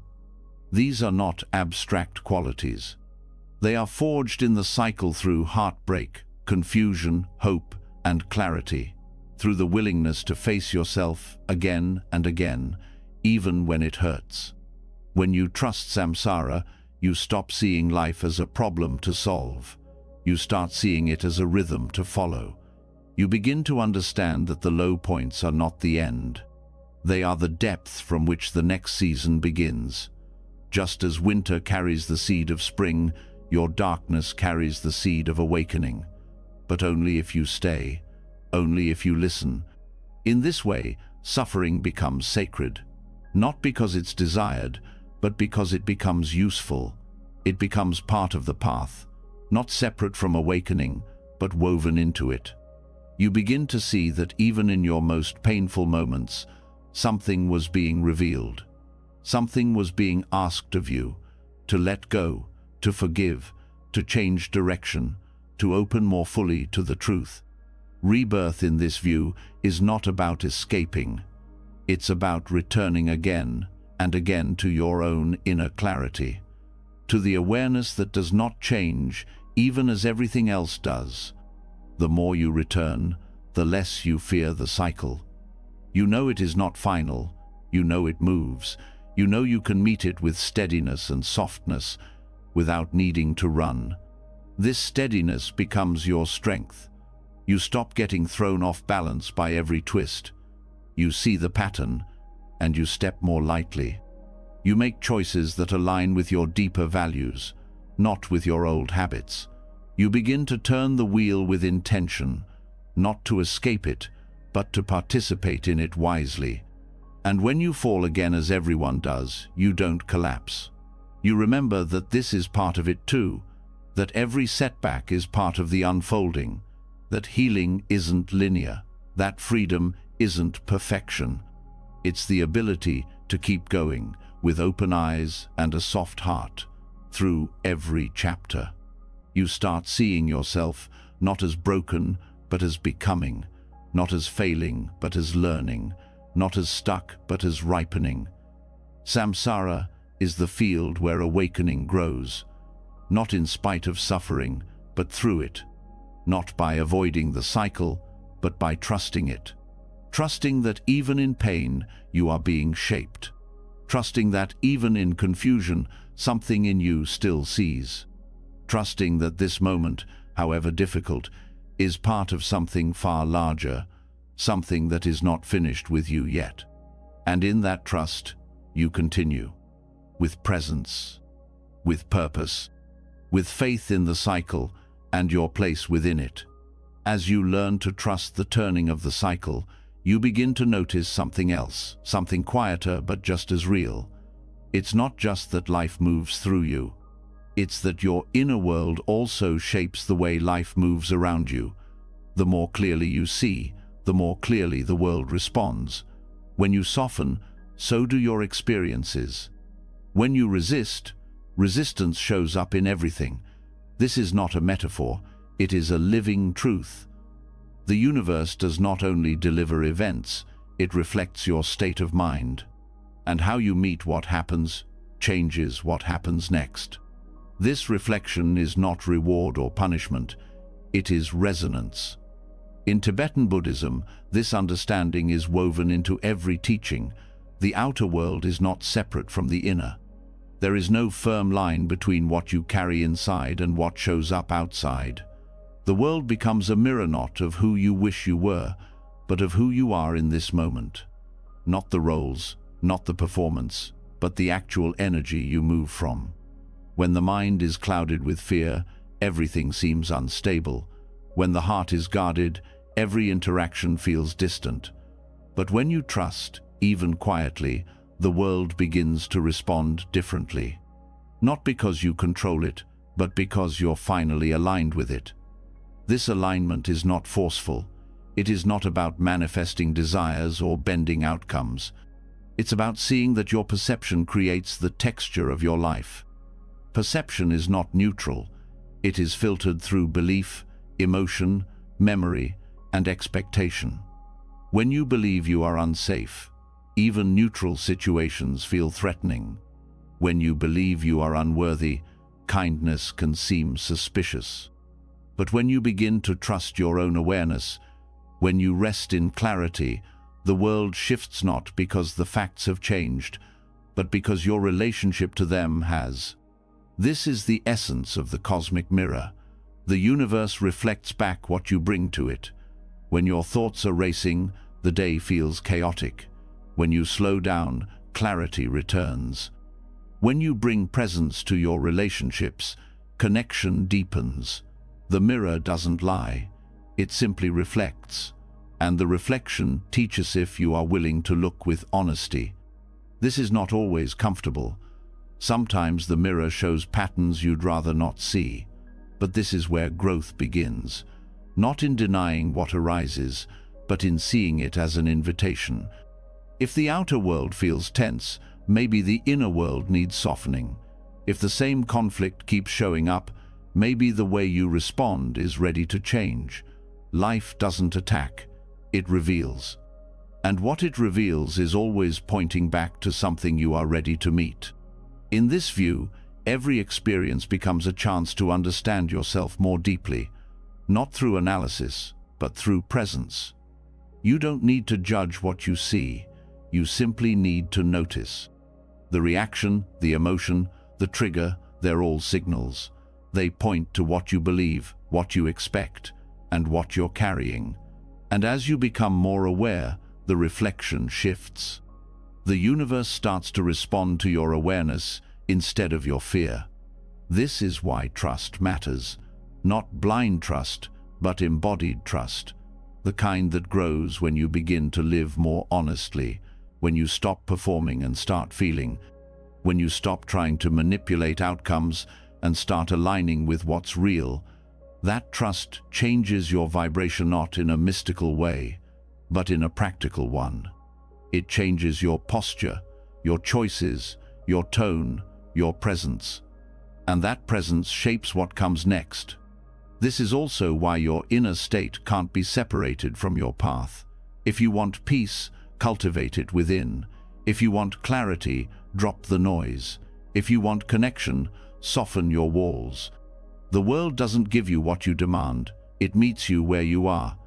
A: These are not abstract qualities. They are forged in the cycle through heartbreak, confusion, hope, and clarity, through the willingness to face yourself again and again, even when it hurts. When you trust samsara, you stop seeing life as a problem to solve. You start seeing it as a rhythm to follow. You begin to understand that the low points are not the end. They are the depth from which the next season begins. Just as winter carries the seed of spring, your darkness carries the seed of awakening. But only if you stay, only if you listen. In this way, suffering becomes sacred. Not because it's desired, but because it becomes useful. It becomes part of the path. Not separate from awakening, but woven into it. You begin to see that even in your most painful moments, something was being revealed. Something was being asked of you, to let go, to forgive, to change direction, to open more fully to the truth. Rebirth in this view is not about escaping. It's about returning again and again to your own inner clarity, to the awareness that does not change even as everything else does. The more you return, the less you fear the cycle. You know it is not final. You know it moves. You know you can meet it with steadiness and softness without needing to run. This steadiness becomes your strength. You stop getting thrown off balance by every twist. You see the pattern, and you step more lightly. You make choices that align with your deeper values, not with your old habits. You begin to turn the wheel with intention, not to escape it, but to participate in it wisely. And when you fall again, as everyone does, you don't collapse. You remember that this is part of it too, that every setback is part of the unfolding, that healing isn't linear, that freedom isn't perfection. It's the ability to keep going with open eyes and a soft heart through every chapter. You start seeing yourself not as broken, but as becoming, not as failing, but as learning, not as stuck, but as ripening. Samsara is the field where awakening grows, not in spite of suffering, but through it, not by avoiding the cycle, but by trusting it. Trusting that even in pain, you are being shaped. Trusting that even in confusion, something in you still sees. Trusting that this moment, however difficult, is part of something far larger, something that is not finished with you yet. And in that trust, you continue, with presence, with purpose, with faith in the cycle and your place within it. As you learn to trust the turning of the cycle, you begin to notice something else, something quieter but just as real. It's not just that life moves through you. It's that your inner world also shapes the way life moves around you. The more clearly you see, the more clearly the world responds. When you soften, so do your experiences. When you resist, resistance shows up in everything. This is not a metaphor, it is a living truth. The universe does not only deliver events, it reflects your state of mind. And how you meet what happens changes what happens next. This reflection is not reward or punishment, it is resonance. In Tibetan Buddhism, this understanding is woven into every teaching. The outer world is not separate from the inner. There is no firm line between what you carry inside and what shows up outside. The world becomes a mirror not of who you wish you were, but of who you are in this moment. Not the roles, not the performance, but the actual energy you move from. When the mind is clouded with fear, everything seems unstable. When the heart is guarded, every interaction feels distant. But when you trust, even quietly, the world begins to respond differently. Not because you control it, but because you're finally aligned with it. This alignment is not forceful. It is not about manifesting desires or bending outcomes. It's about seeing that your perception creates the texture of your life. Perception is not neutral. It is filtered through belief, emotion, memory, and expectation. When you believe you are unsafe, even neutral situations feel threatening. When you believe you are unworthy, kindness can seem suspicious. But when you begin to trust your own awareness, when you rest in clarity, the world shifts not because the facts have changed, but because your relationship to them has. This is the essence of the cosmic mirror. The universe reflects back what you bring to it. When your thoughts are racing, the day feels chaotic. When you slow down, clarity returns. When you bring presence to your relationships, connection deepens. The mirror doesn't lie. It simply reflects. And the reflection teaches if you are willing to look with honesty. This is not always comfortable. Sometimes the mirror shows patterns you'd rather not see. But this is where growth begins. Not in denying what arises, but in seeing it as an invitation. If the outer world feels tense, maybe the inner world needs softening. If the same conflict keeps showing up, maybe the way you respond is ready to change. Life doesn't attack, it reveals. And what it reveals is always pointing back to something you are ready to meet. In this view, every experience becomes a chance to understand yourself more deeply, not through analysis, but through presence. You don't need to judge what you see. You simply need to notice. The reaction, the emotion, the trigger, they're all signals. They point to what you believe, what you expect, and what you're carrying. And as you become more aware, the reflection shifts. The universe starts to respond to your awareness instead of your fear. This is why trust matters. Not blind trust, but embodied trust. The kind that grows when you begin to live more honestly, when you stop performing and start feeling, when you stop trying to manipulate outcomes and start aligning with what's real. That trust changes your vibration not in a mystical way, but in a practical one. It changes your posture, your choices, your tone, your presence. And that presence shapes what comes next. This is also why your inner state can't be separated from your path. If you want peace, cultivate it within. If you want clarity, drop the noise. If you want connection, soften your walls. The world doesn't give you what you demand. It meets you where you are.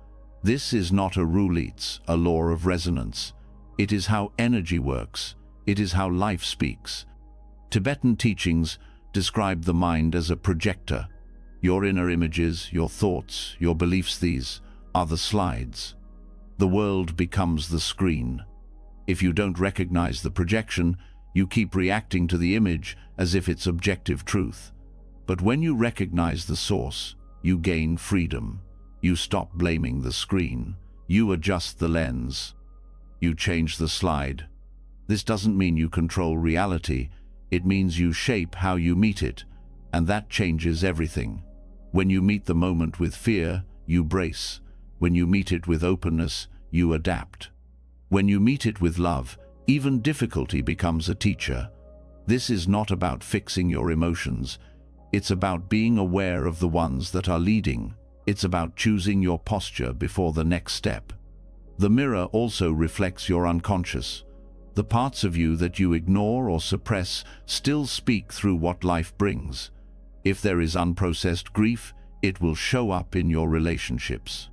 A: This is not a roulette, a law of resonance. It is how energy works. It is how life speaks. Tibetan teachings describe the mind as a projector. Your inner images, your thoughts, your beliefs, these are the slides. The world becomes the screen. If you don't recognize the projection, you keep reacting to the image as if it's objective truth. But when you recognize the source, you gain freedom. You stop blaming the screen. You adjust the lens. You change the slide. This doesn't mean you control reality. It means you shape how you meet it, and that changes everything. When you meet the moment with fear, you brace. When you meet it with openness, you adapt. When you meet it with love, even difficulty becomes a teacher. This is not about fixing your emotions. It's about being aware of the ones that are leading. It's about choosing your posture before the next step. The mirror also reflects your unconscious. The parts of you that you ignore or suppress still speak through what life brings. If there is unprocessed grief, it will show up in your relationships.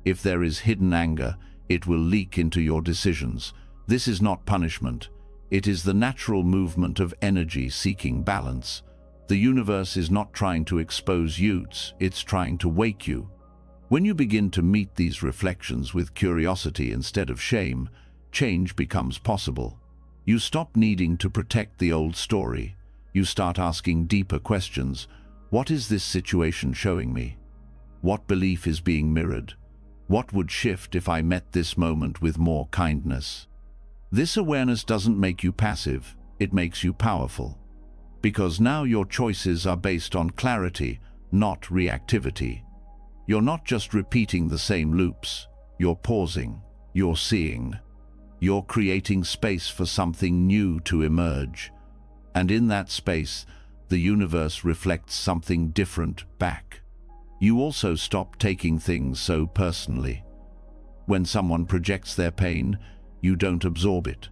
A: If there is hidden anger, it will leak into your decisions. This is not punishment. It is the natural movement of energy seeking balance. The universe is not trying to expose 𝗕𝗓𝗋, it's trying to wake you. When you begin to meet these reflections with curiosity instead of shame, change becomes possible. You stop needing to protect the old story. You start asking deeper questions. What is this situation showing me? What belief is being mirrored? What would shift if I met this moment with more kindness? This awareness doesn't make you passive, it makes you powerful. Because now your choices are based on clarity, not reactivity. You're not just repeating the same loops. You're pausing. You're seeing. You're creating space for something new to emerge. And in that space, the universe reflects something different back. You also stop taking things so personally. When someone projects their pain, you don't absorb it.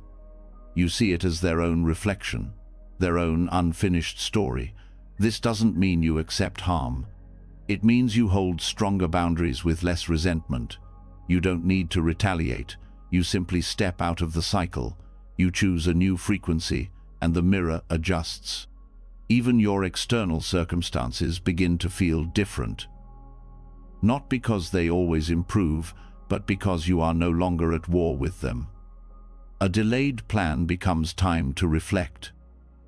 A: You see it as their own reflection, their own unfinished story. This doesn't mean you accept harm. It means you hold stronger boundaries with less resentment. You don't need to retaliate. You simply step out of the cycle. You choose a new frequency, and the mirror adjusts. Even your external circumstances begin to feel different. Not because they always improve, but because you are no longer at war with them. A delayed plan becomes time to reflect.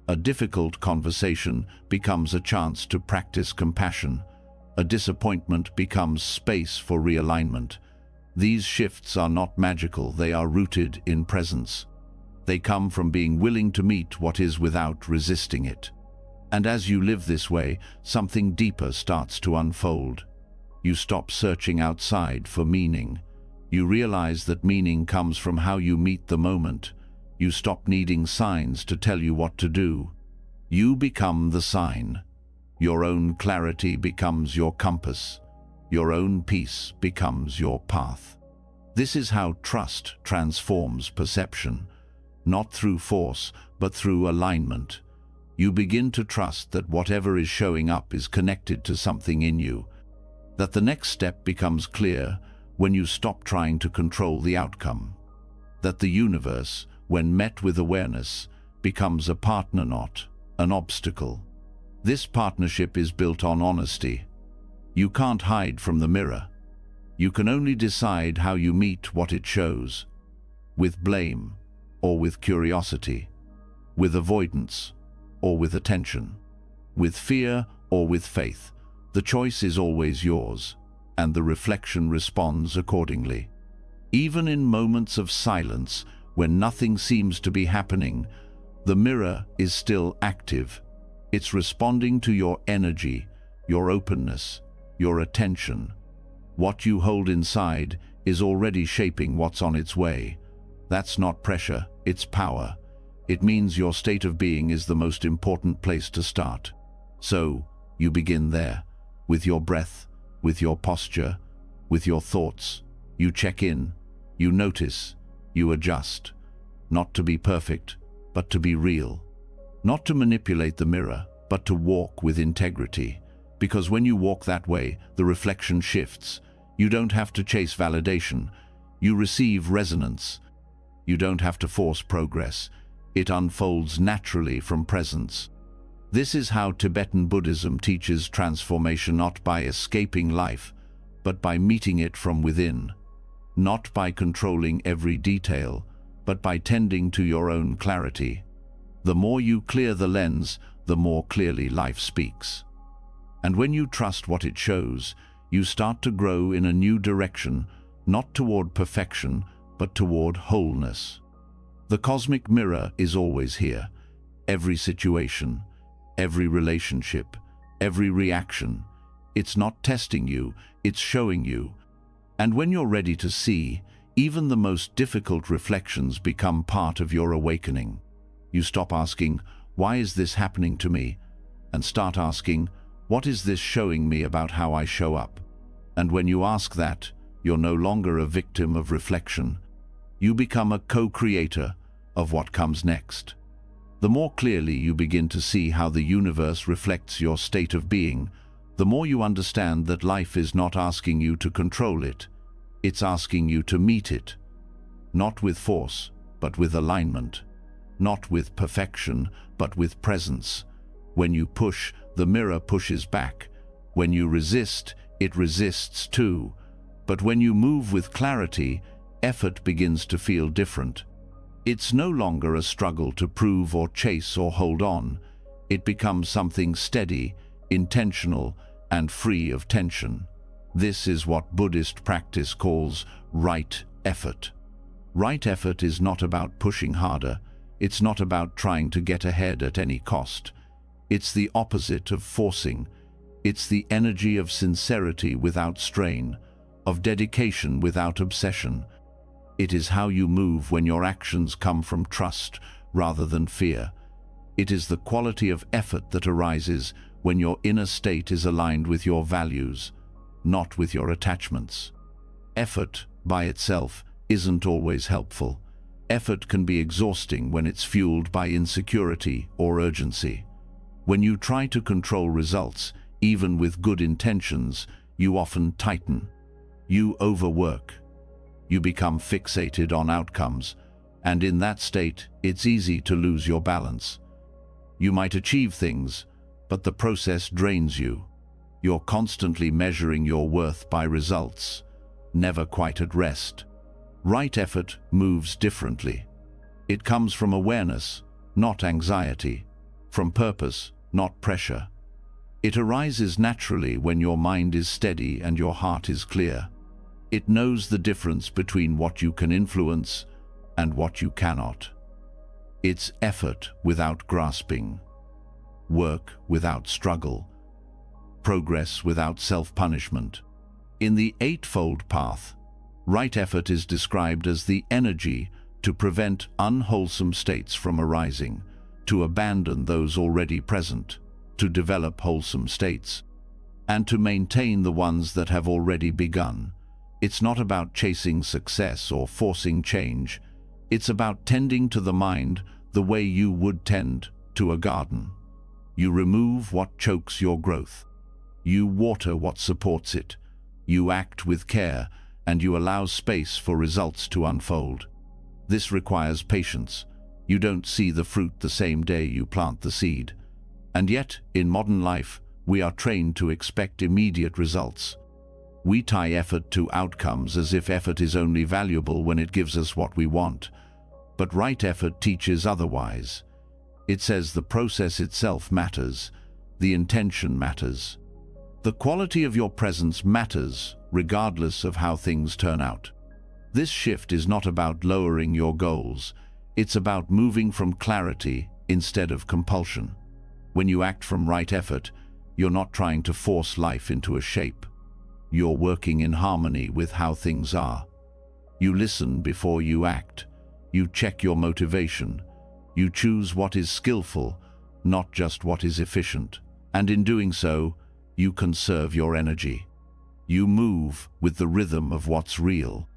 A: A difficult conversation becomes a chance to practice compassion. A disappointment becomes space for realignment. These shifts are not magical, they are rooted in presence. They come from being willing to meet what is without resisting it. And as you live this way, something deeper starts to unfold. You stop searching outside for meaning. You realize that meaning comes from how you meet the moment. You stop needing signs to tell you what to do. You become the sign. Your own clarity becomes your compass. Your own peace becomes your path. This is how trust transforms perception, not through force, but through alignment. You begin to trust that whatever is showing up is connected to something in you, that the next step becomes clear when you stop trying to control the outcome. That the universe, when met with awareness, becomes a partner, not an obstacle. This partnership is built on honesty. You can't hide from the mirror. You can only decide how you meet what it shows, with blame or with curiosity, with avoidance or with attention, with fear or with faith. The choice is always yours, and the reflection responds accordingly. Even in moments of silence, when nothing seems to be happening, the mirror is still active. It's responding to your energy, your openness, your attention. What you hold inside is already shaping what's on its way. That's not pressure, it's power. It means your state of being is the most important place to start. So, you begin there, with your breath, with your posture, with your thoughts. You check in, you notice, you adjust. Not to be perfect, but to be real. Not to manipulate the mirror, but to walk with integrity. Because when you walk that way, the reflection shifts. You don't have to chase validation. You receive resonance. You don't have to force progress. It unfolds naturally from presence. This is how Tibetan Buddhism teaches transformation, not by escaping life, but by meeting it from within. Not by controlling every detail, but by tending to your own clarity. The more you clear the lens, the more clearly life speaks. And when you trust what it shows, you start to grow in a new direction, not toward perfection, but toward wholeness. The cosmic mirror is always here. Every situation, every relationship, every reaction. It's not testing you, it's showing you. And when you're ready to see, even the most difficult reflections become part of your awakening. You stop asking, "Why is this happening to me?" and start asking, "What is this showing me about how I show up?" And when you ask that, you're no longer a victim of reflection. You become a co-creator of what comes next. The more clearly you begin to see how the universe reflects your state of being, the more you understand that life is not asking you to control it. It's asking you to meet it. Not with force, but with alignment. Not with perfection, but with presence. When you push, the mirror pushes back. When you resist, it resists too. But when you move with clarity, effort begins to feel different. It's no longer a struggle to prove or chase or hold on. It becomes something steady, intentional, and free of tension. This is what Buddhist practice calls right effort. Right effort is not about pushing harder. It's not about trying to get ahead at any cost. It's the opposite of forcing. It's the energy of sincerity without strain, of dedication without obsession. It is how you move when your actions come from trust rather than fear. It is the quality of effort that arises when your inner state is aligned with your values, not with your attachments. Effort, by itself, isn't always helpful. Effort can be exhausting when it's fueled by insecurity or urgency. When you try to control results, even with good intentions, you often tighten. You overwork. You become fixated on outcomes, and in that state, it's easy to lose your balance. You might achieve things, but the process drains you. You're constantly measuring your worth by results, never quite at rest. Right effort moves differently. It comes from awareness, not anxiety, from purpose, not pressure. It arises naturally when your mind is steady and your heart is clear. It knows the difference between what you can influence and what you cannot. It's effort without grasping, work without struggle, progress without self-punishment. In the Eightfold Path, right effort is described as the energy to prevent unwholesome states from arising, to abandon those already present, to develop wholesome states, and to maintain the ones that have already begun. It's not about chasing success or forcing change. It's about tending to the mind the way you would tend to a garden. You remove what chokes your growth. You water what supports it. You act with care, and you allow space for results to unfold. This requires patience. You don't see the fruit the same day you plant the seed. And yet, in modern life, we are trained to expect immediate results. We tie effort to outcomes as if effort is only valuable when it gives us what we want. But right effort teaches otherwise. It says the process itself matters, the intention matters. The quality of your presence matters, regardless of how things turn out. This shift is not about lowering your goals. It's about moving from clarity instead of compulsion. When you act from right effort, you're not trying to force life into a shape. You're working in harmony with how things are. You listen before you act. You check your motivation. You choose what is skillful, not just what is efficient. And in doing so, you conserve your energy. You move with the rhythm of what's real.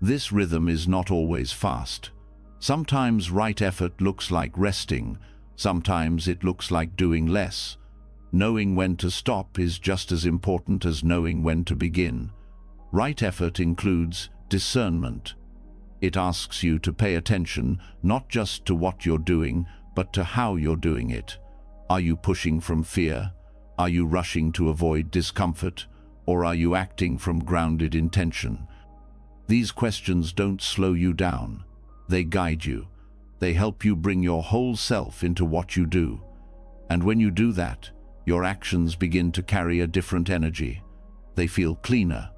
A: This rhythm is not always fast. Sometimes right effort looks like resting. Sometimes it looks like doing less. Knowing when to stop is just as important as knowing when to begin. Right effort includes discernment. It asks you to pay attention not just to what you're doing, but to how you're doing it. Are you pushing from fear? Are you rushing to avoid discomfort? Or are you acting from grounded intention? These questions don't slow you down. They guide you. They help you bring your whole self into what you do. And when you do that, your actions begin to carry a different energy. They feel cleaner.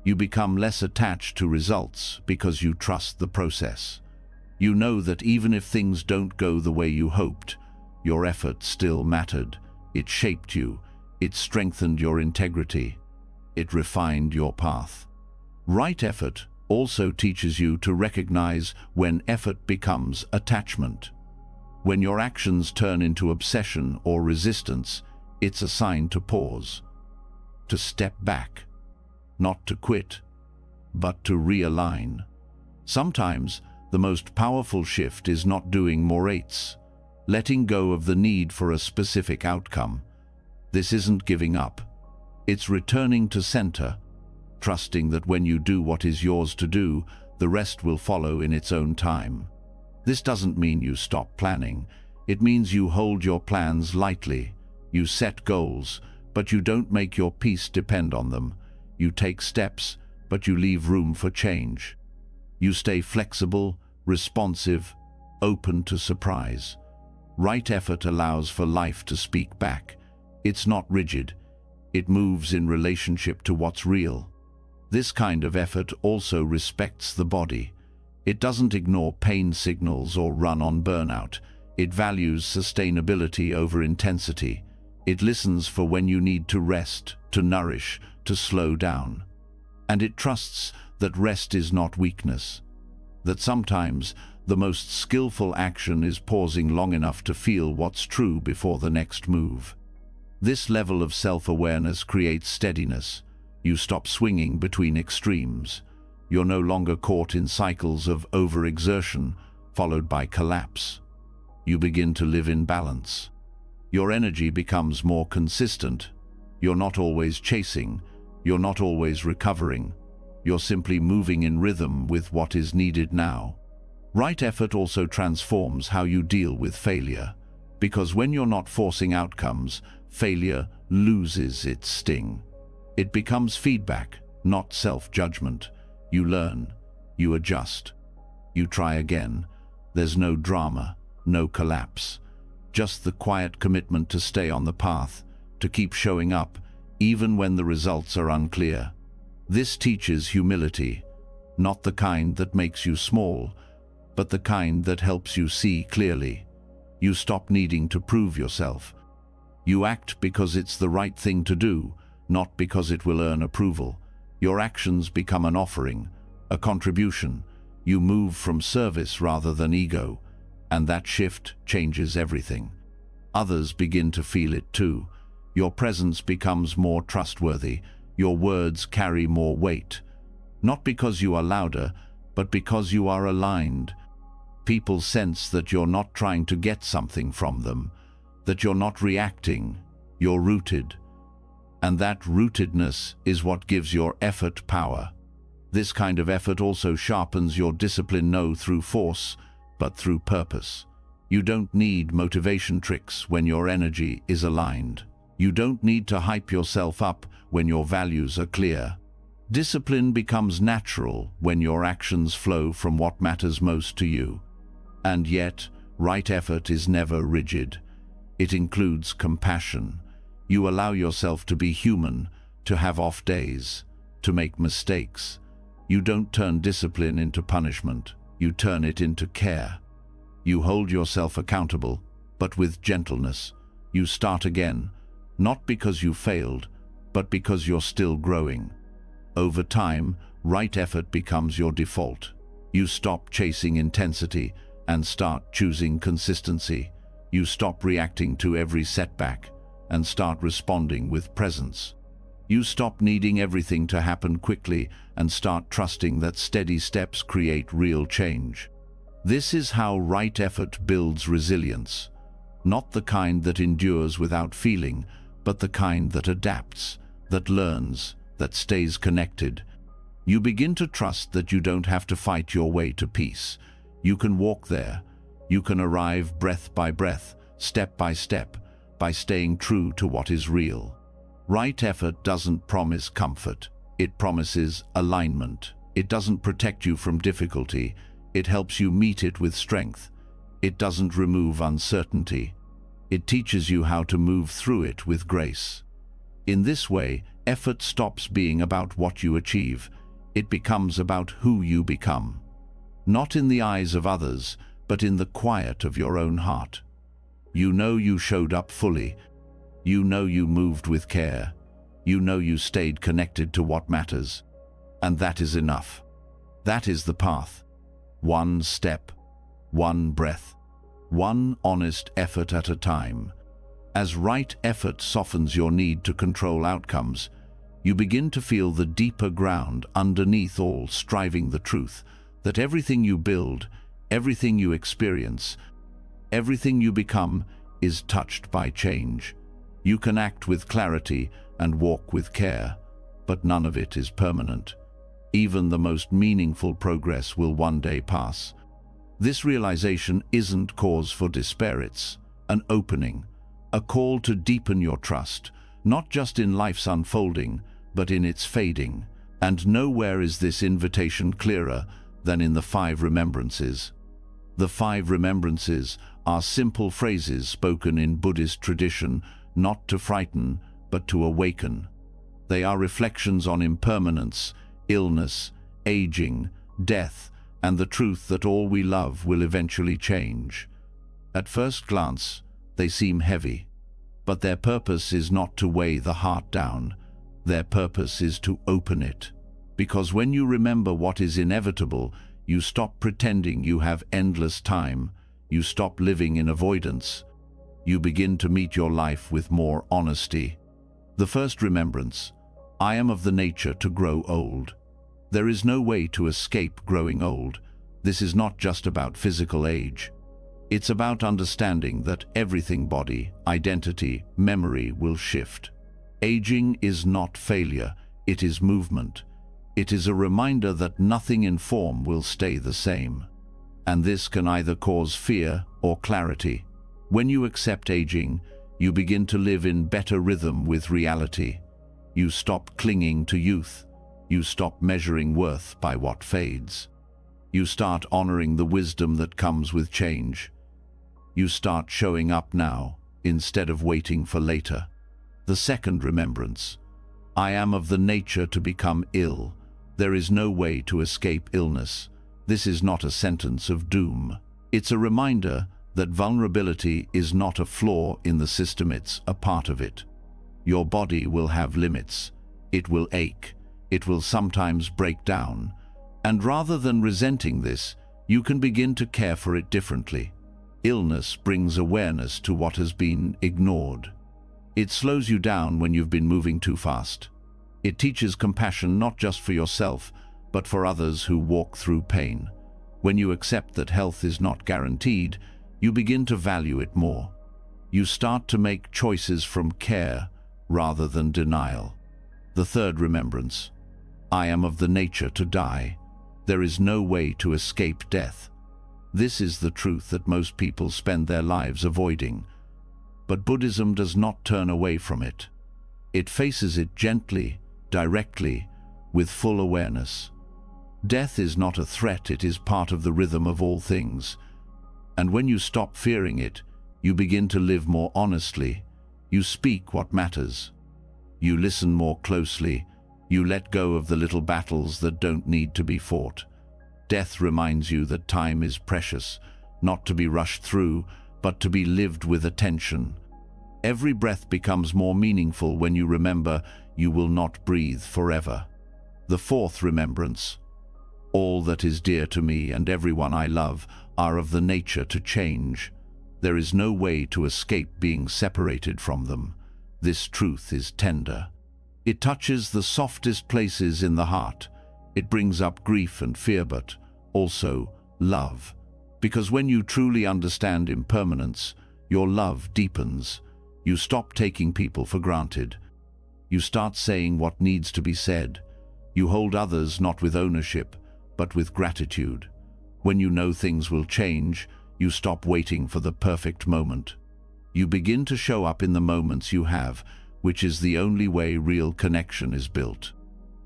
A: You become less attached to results because you trust the process. You know that even if things don't go the way you hoped, your effort still mattered. It shaped you. It strengthened your integrity. It refined your path. Right effort also teaches you to recognize when effort becomes attachment. When your actions turn into obsession or resistance, it's a sign to pause, to step back, not to quit, but to realign. Sometimes the most powerful shift is not doing more 𝗙𝗃𝗃, letting go of the need for a specific outcome. This isn't giving up. It's returning to center, trusting that when you do what is yours to do, the rest will follow in its own time. This doesn't mean you stop planning. It means you hold your plans lightly. You set goals, but you don't make your peace depend on them. You take steps, but you leave room for change. You stay flexible, responsive, open to surprise. Right effort allows for life to speak back. It's not rigid. It moves in relationship to what's real. This kind of effort also respects the body. It doesn't ignore pain signals or run on burnout. It values sustainability over intensity. It listens for when you need to rest, to nourish, to slow down. And it trusts that rest is not weakness. That sometimes the most skillful action is pausing long enough to feel what's true before the next move. This level of self-awareness creates steadiness. You stop swinging between extremes. You're no longer caught in cycles of overexertion, followed by collapse. You begin to live in balance. Your energy becomes more consistent. You're not always chasing. You're not always recovering. You're simply moving in rhythm with what is needed now. Right effort also transforms how you deal with failure. Because when you're not forcing outcomes, failure loses its sting. It becomes feedback, not self-judgment. You learn. You adjust. You try again. There's no drama, no collapse. Just the quiet commitment to stay on the path, to keep showing up, even when the results are unclear. This teaches humility, not the kind that makes you small, but the kind that helps you see clearly. You stop needing to prove yourself. You act because it's the right thing to do, not because it will earn approval. Your actions become an offering, a contribution. You move from service rather than ego, and that shift changes everything. Others begin to feel it too. Your presence becomes more trustworthy. Your words carry more weight. Not because you are louder, but because you are aligned. People sense that you're not trying to get something from them, that you're not reacting, you're rooted. And that rootedness is what gives your effort power. This kind of effort also sharpens your discipline, not through force, but through purpose. You don't need motivation tricks when your energy is aligned. You don't need to hype yourself up when your values are clear. Discipline becomes natural when your actions flow from what matters most to you. And yet, right effort is never rigid. It includes compassion. You allow yourself to be human, to have off days, to make mistakes. You don't turn discipline into punishment. You turn it into care. You hold yourself accountable, but with gentleness. You start again, not because you failed, but because you're still growing. Over time, right effort becomes your default. You stop chasing intensity and start choosing consistency. You stop reacting to every setback and start responding with presence. You stop needing everything to happen quickly and start trusting that steady steps create real change. This is how right effort builds resilience. Not the kind that endures without feeling, but the kind that adapts, that learns, that stays connected. You begin to trust that you don't have to fight your way to peace. You can walk there. You can arrive breath by breath, step by step, by staying true to what is real. Right effort doesn't promise comfort. It promises alignment. It doesn't protect you from difficulty. It helps you meet it with strength. It doesn't remove uncertainty. It teaches you how to move through it with grace. In this way, effort stops being about what you achieve. It becomes about who you become. Not in the eyes of others, but in the quiet of your own heart. You know you showed up fully. You know you moved with care. You know you stayed connected to what matters. And that is enough. That is the path. One step, one breath, one honest effort at a time. As right effort softens your need to control outcomes, you begin to feel the deeper ground underneath all striving, the truth that everything you build, everything you experience, everything you become is touched by change. You can act with clarity and walk with care, but none of it is permanent. Even the most meaningful progress will one day pass. This realization isn't cause for despair, it's an opening, a call to deepen your trust, not just in life's unfolding, but in its fading. And nowhere is this invitation clearer than in the 5 remembrances. The 5 remembrances are simple phrases spoken in Buddhist tradition, not to frighten, but to awaken. They are reflections on impermanence, illness, aging, death, and the truth that all we love will eventually change. At first glance, they seem heavy, but their purpose is not to weigh the heart down. Their purpose is to open it. Because when you remember what is inevitable, you stop pretending you have endless time. You stop living in avoidance. You begin to meet your life with more honesty. The first remembrance: I am of the nature to grow old. There is no way to escape growing old. This is not just about physical age. It's about understanding that everything, body, identity, memory, will shift. Aging is not failure, it is movement. It is a reminder that nothing in form will stay the same. And this can either cause fear or clarity. When you accept aging, you begin to live in better rhythm with reality. You stop clinging to youth. You stop measuring worth by what fades. You start honoring the wisdom that comes with change. You start showing up now, instead of waiting for later. The second remembrance: I am of the nature to become ill. There is no way to escape illness. This is not a sentence of doom. It's a reminder that vulnerability is not a flaw in the system, it's a part of it. Your body will have limits. It will ache. It will sometimes break down. And rather than resenting this, you can begin to care for it differently. Illness brings awareness to what has been ignored. It slows you down when you've been moving too fast. It teaches compassion not just for yourself, but for others who walk through pain. When you accept that health is not guaranteed, you begin to value it more. You start to make choices from care rather than denial. The third remembrance: I am of the nature to die. There is no way to escape death. This is the truth that most people spend their lives avoiding. But Buddhism does not turn away from it. It faces it gently, directly, with full awareness. Death is not a threat, it is part of the rhythm of all things. And when you stop fearing it, you begin to live more honestly. You speak what matters. You listen more closely. You let go of the little battles that don't need to be fought. Death reminds you that time is precious, not to be rushed through, but to be lived with attention. Every breath becomes more meaningful when you remember you will not breathe forever. The fourth remembrance. All that is dear to me and everyone I love are of the nature to change. There is no way to escape being separated from them. This truth is tender. It touches the softest places in the heart. It brings up grief and fear, but also love. Because when you truly understand impermanence, your love deepens. You stop taking people for granted. You start saying what needs to be said. You hold others not with ownership, but with gratitude. When you know things will change, you stop waiting for the perfect moment. You begin to show up in the moments you have, which is the only way real connection is built.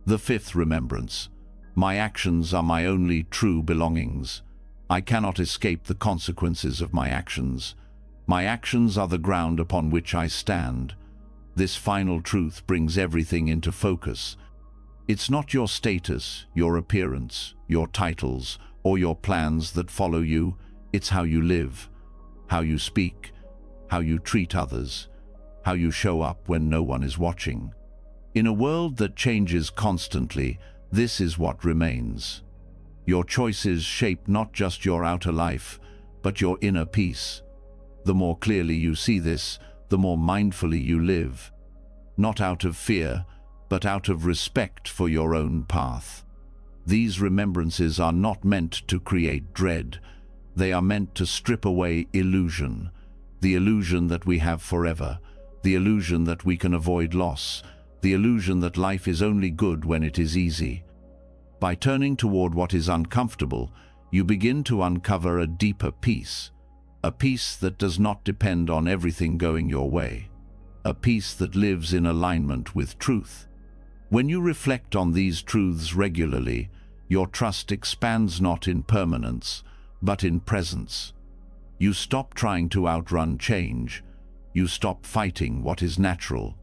A: The fifth remembrance. My actions are my only true belongings. I cannot escape the consequences of my actions. My actions are the ground upon which I stand. This final truth brings everything into focus. It's not your status, your appearance, your titles, or your plans that follow you. It's how you live, how you speak, how you treat others, how you show up when no one is watching. In a world that changes constantly, this is what remains. Your choices shape not just your outer life, but your inner peace. The more clearly you see this, the more mindfully you live. Not out of fear, but out of respect for your own path. These remembrances are not meant to create dread. They are meant to strip away illusion. The illusion that we have forever. The illusion that we can avoid loss. The illusion that life is only good when it is easy. By turning toward what is uncomfortable, you begin to uncover a deeper peace. A peace that does not depend on everything going your way. A peace that lives in alignment with truth. When you reflect on these truths regularly, your trust expands not in permanence, but in presence. You stop trying to outrun change. You stop fighting what is natural.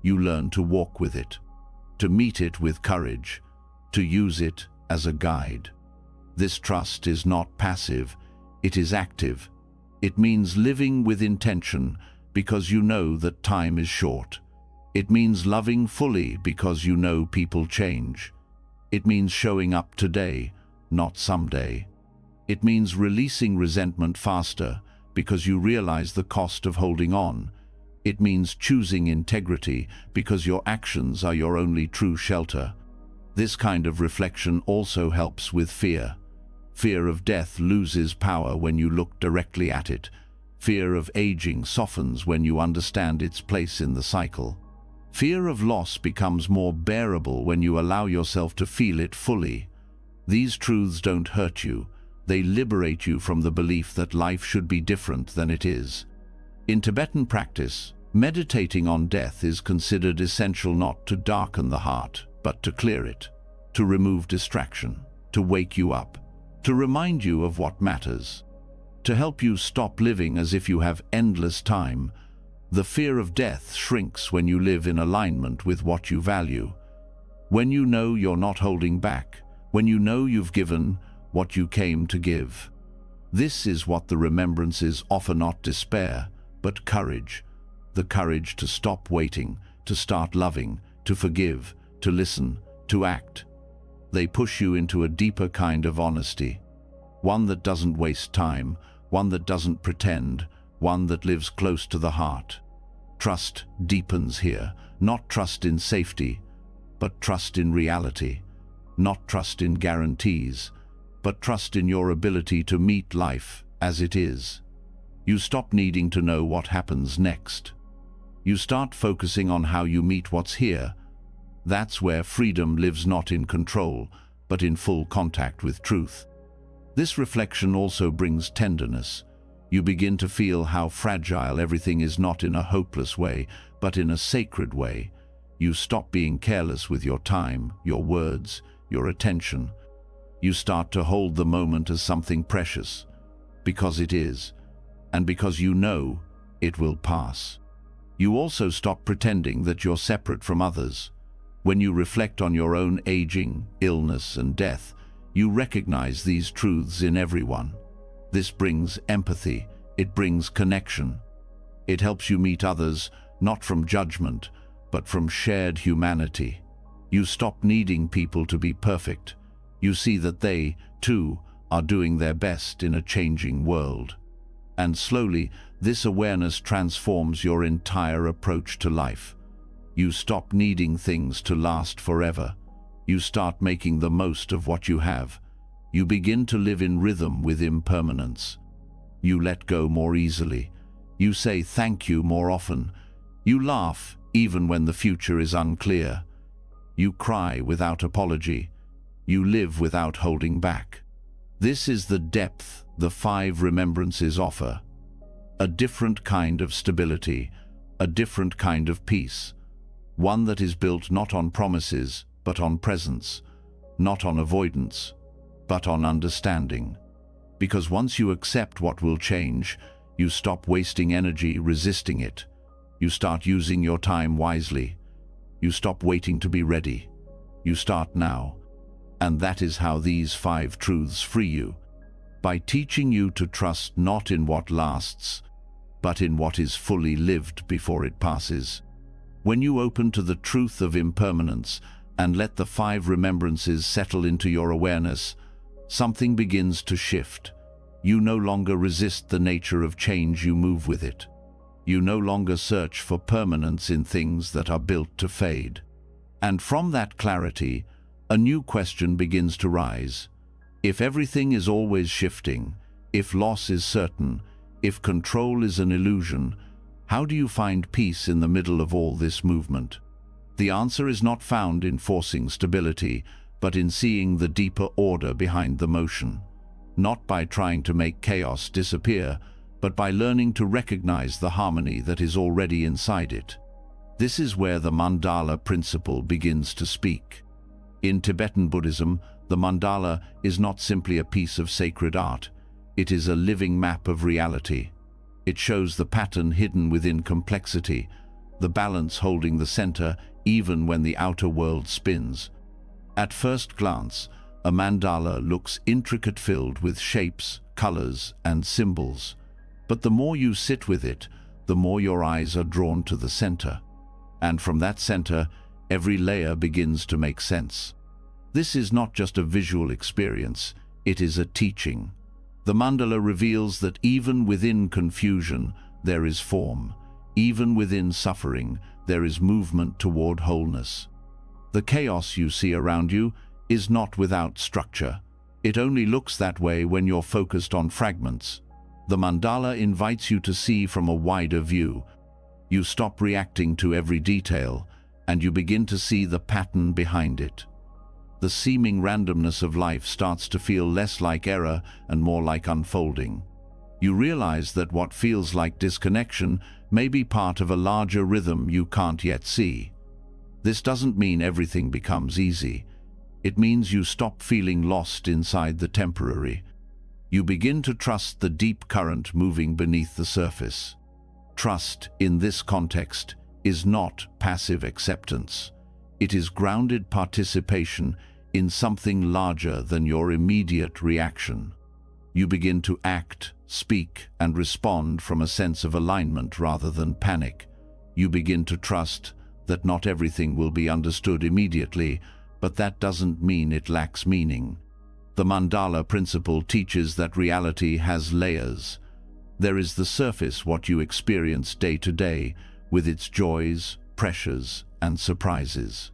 A: You learn to walk with it, to meet it with courage, to use it as a guide. This trust is not passive, it is active. It means living with intention because you know that time is short. It means loving fully because you know people change. It means showing up today, not someday. It means releasing resentment faster because you realize the cost of holding on. It means choosing integrity because your actions are your only true shelter. This kind of reflection also helps with fear. Fear of death loses power when you look directly at it. Fear of aging softens when you understand its place in the cycle. Fear of loss becomes more bearable when you allow yourself to feel it fully. These truths don't hurt you. They liberate you from the belief that life should be different than it is. In Tibetan practice, meditating on death is considered essential not to darken the heart, but to clear it, to remove distraction, to wake you up, to remind you of what matters, to help you stop living as if you have endless time. The fear of death shrinks when you live in alignment with what you value. When you know you're not holding back, when you know you've given what you came to give. This is what the remembrances offer, not despair, but courage. The courage to stop waiting, to start loving, to forgive, to listen, to act. They push you into a deeper kind of honesty. One that doesn't waste time, one that doesn't pretend, one that lives close to the heart. Trust deepens here, not trust in safety, but trust in reality. Not trust in guarantees, but trust in your ability to meet life as it is. You stop needing to know what happens next. You start focusing on how you meet what's here, That's where freedom lives, not in control, but in full contact with truth. This reflection also brings tenderness. You begin to feel how fragile everything is, not in a hopeless way, but in a sacred way. You stop being careless with your time, your words, your attention. You start to hold the moment as something precious, because it is, and because you know it will pass. You also stop pretending that you're separate from others. When you reflect on your own aging, illness, and death, you recognize these truths in everyone. This brings empathy, it brings connection. It helps you meet others, not from judgment, but from shared humanity. You stop needing people to be perfect. You see that they, too, are doing their best in a changing world. And slowly, this awareness transforms your entire approach to life. You stop needing things to last forever. You start making the most of what you have. You begin to live in rhythm with impermanence. You let go more easily. You say thank you more often. You laugh even when the future is unclear. You cry without apology. You live without holding back. This is the depth the 5 remembrances offer. A different kind of stability, a different kind of peace. One that is built not on promises, but on presence, not on avoidance, but on understanding. Because once you accept what will change, you stop wasting energy resisting it. You start using your time wisely. You stop waiting to be ready. You start now. And that is how these 5 truths free you, by teaching you to trust not in what lasts, but in what is fully lived before it passes. When you open to the truth of impermanence and let the 5 remembrances settle into your awareness, something begins to shift. You no longer resist the nature of change, you move with it. You no longer search for permanence in things that are built to fade. And from that clarity, a new question begins to rise. If everything is always shifting, if loss is certain, if control is an illusion, how do you find peace in the middle of all this movement? The answer is not found in forcing stability, but in seeing the deeper order behind the motion. Not by trying to make chaos disappear, but by learning to recognize the harmony that is already inside it. This is where the mandala principle begins to speak. In Tibetan Buddhism, the mandala is not simply a piece of sacred art. It is a living map of reality. It shows the pattern hidden within complexity, the balance holding the center even when the outer world spins. At first glance, a mandala looks intricate, filled with shapes, colors, and symbols. But the more you sit with it, the more your eyes are drawn to the center. And from that center, every layer begins to make sense. This is not just a visual experience, it is a teaching. The mandala reveals that even within confusion, there is form. Even within suffering, there is movement toward wholeness. The chaos you see around you is not without structure. It only looks that way when you're focused on fragments. The mandala invites you to see from a wider view. You stop reacting to every detail, and you begin to see the pattern behind it. The seeming randomness of life starts to feel less like error and more like unfolding. You realize that what feels like disconnection may be part of a larger rhythm you can't yet see. This doesn't mean everything becomes easy. It means you stop feeling lost inside the temporary. You begin to trust the deep current moving beneath the surface. Trust, in this context, is not passive acceptance. It is grounded participation in something larger than your immediate reaction. You begin to act, speak, and respond from a sense of alignment rather than panic. You begin to trust that not everything will be understood immediately, but that doesn't mean it lacks meaning. The mandala principle teaches that reality has layers. There is the surface, what you experience day to day, with its joys, pressures, and surprises.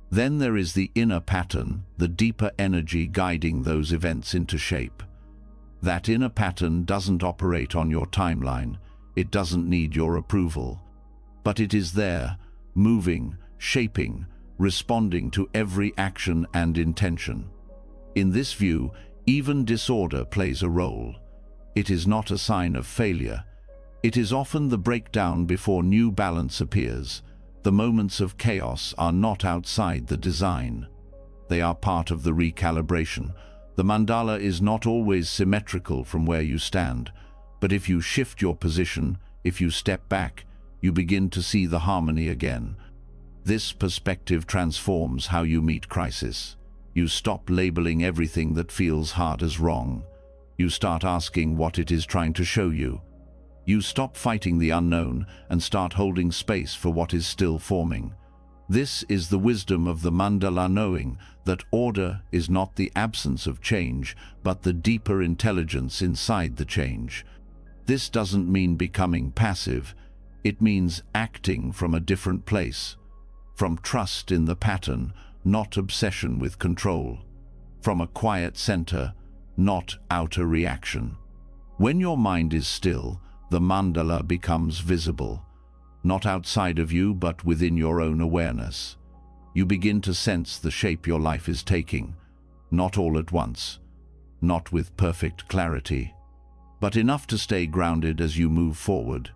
A: Then there is the inner pattern, the deeper energy guiding those events into shape. That inner pattern doesn't operate on your timeline. It doesn't need your approval. But it is there, moving, shaping, responding to every action and intention. In this view, even disorder plays a role. It is not a sign of failure. It is often the breakdown before new balance appears. The moments of chaos are not outside the design. They are part of the recalibration. The mandala is not always symmetrical from where you stand, but if you shift your position, if you step back, you begin to see the harmony again. This perspective transforms how you meet crisis. You stop labeling everything that feels hard as wrong. You start asking what it is trying to show you. You stop fighting the unknown and start holding space for what is still forming. This is the wisdom of the mandala, knowing that order is not the absence of change, but the deeper intelligence inside the change. This doesn't mean becoming passive. It means acting from a different place. From trust in the pattern, not obsession with control. From a quiet center, not outer reaction. When your mind is still, the mandala becomes visible. Not outside of you, but within your own awareness. You begin to sense the shape your life is taking, not all at once, not with perfect clarity, but enough to stay grounded as you move forward.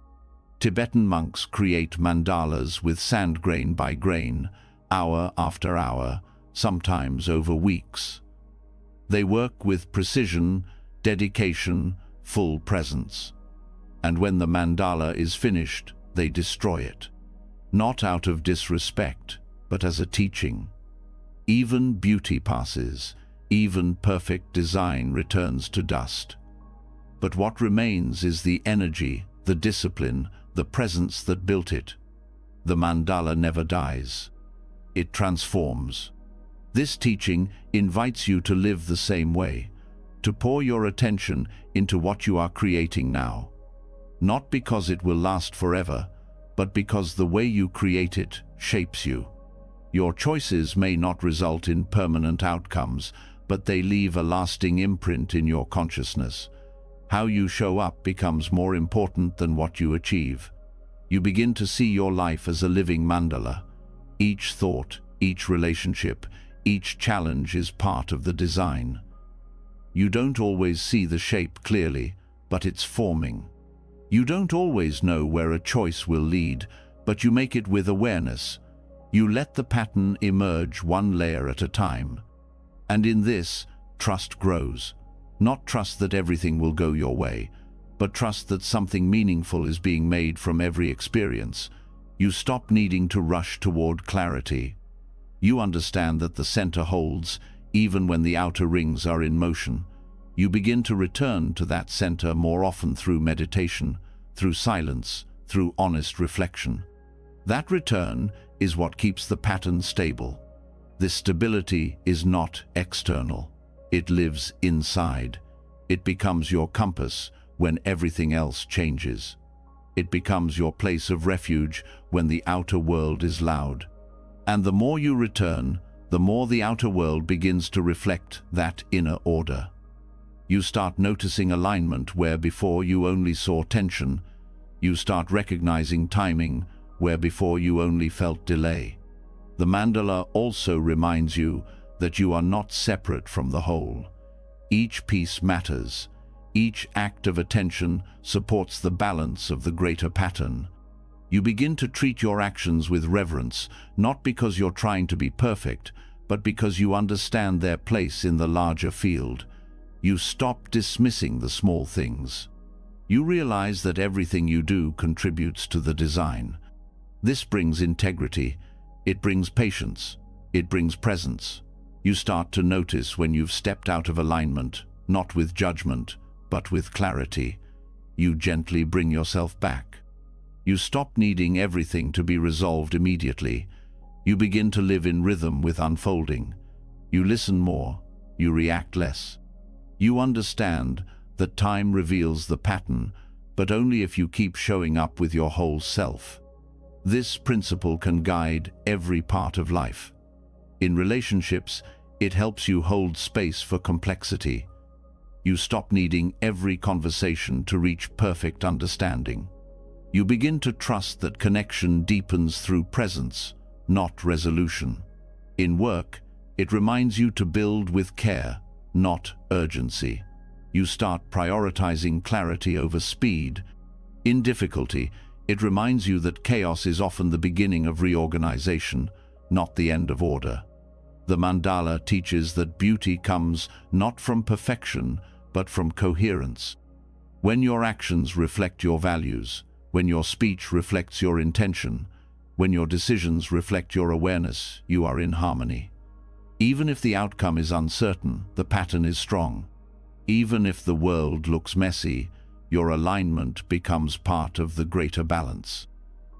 A: Tibetan monks create mandalas with sand grain by grain, hour after hour, sometimes over weeks. They work with precision, dedication, full presence. And when the mandala is finished, they destroy it. Not out of disrespect, but as a teaching. Even beauty passes, even perfect design returns to dust. But what remains is the energy, the discipline, the presence that built it. The mandala never dies. It transforms. This teaching invites you to live the same way, to pour your attention into what you are creating now. Not because it will last forever, but because the way you create it shapes you. Your choices may not result in permanent outcomes, but they leave a lasting imprint in your consciousness. How you show up becomes more important than what you achieve. You begin to see your life as a living mandala. Each thought, each relationship, each challenge is part of the design. You don't always see the shape clearly, but it's forming. You don't always know where a choice will lead, but you make it with awareness. You let the pattern emerge one layer at a time. And in this, trust grows. Not trust that everything will go your way, but trust that something meaningful is being made from every experience. You stop needing to rush toward clarity. You understand that the center holds, even when the outer rings are in motion. You begin to return to that center more often through meditation, through silence, through honest reflection. That return is what keeps the pattern stable. This stability is not external. It lives inside. It becomes your compass when everything else changes. It becomes your place of refuge when the outer world is loud. And the more you return, the more the outer world begins to reflect that inner order. You start noticing alignment where before you only saw tension. You start recognizing timing where before you only felt delay. The mandala also reminds you that you are not separate from the whole. Each piece matters. Each act of attention supports the balance of the greater pattern. You begin to treat your actions with reverence, not because you're trying to be perfect, but because you understand their place in the larger field. You stop dismissing the small things. You realize that everything you do contributes to the design. This brings integrity. It brings patience. It brings presence. You start to notice when you've stepped out of alignment, not with judgment, but with clarity. You gently bring yourself back. You stop needing everything to be resolved immediately. You begin to live in rhythm with unfolding. You listen more. You react less. You understand that time reveals the pattern, but only if you keep showing up with your whole self. This principle can guide every part of life. In relationships, it helps you hold space for complexity. You stop needing every conversation to reach perfect understanding. You begin to trust that connection deepens through presence, not resolution. In work, it reminds you to build with care, not urgency. You start prioritizing clarity over speed. In difficulty, it reminds you that chaos is often the beginning of reorganization, not the end of order. The mandala teaches that beauty comes not from perfection, but from coherence. When your actions reflect your values, when your speech reflects your intention, when your decisions reflect your awareness, you are in harmony. Even if the outcome is uncertain, the pattern is strong. Even if the world looks messy, your alignment becomes part of the greater balance.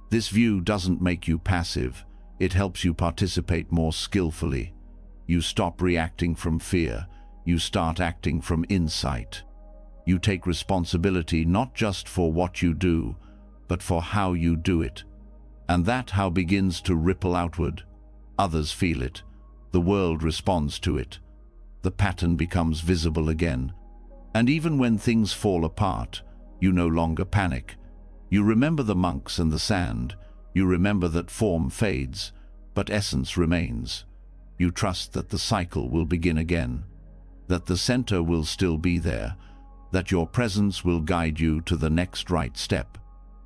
A: This view doesn't make you passive, it helps you participate more skillfully. You stop reacting from fear, you start acting from insight. You take responsibility not just for what you do, but for how you do it. And that how begins to ripple outward. Others feel it. The world responds to it. The pattern becomes visible again. And even when things fall apart, you no longer panic. You remember the monks and the sand. You remember that form fades, but essence remains. You trust that the cycle will begin again, that the center will still be there, that your presence will guide you to the next right step.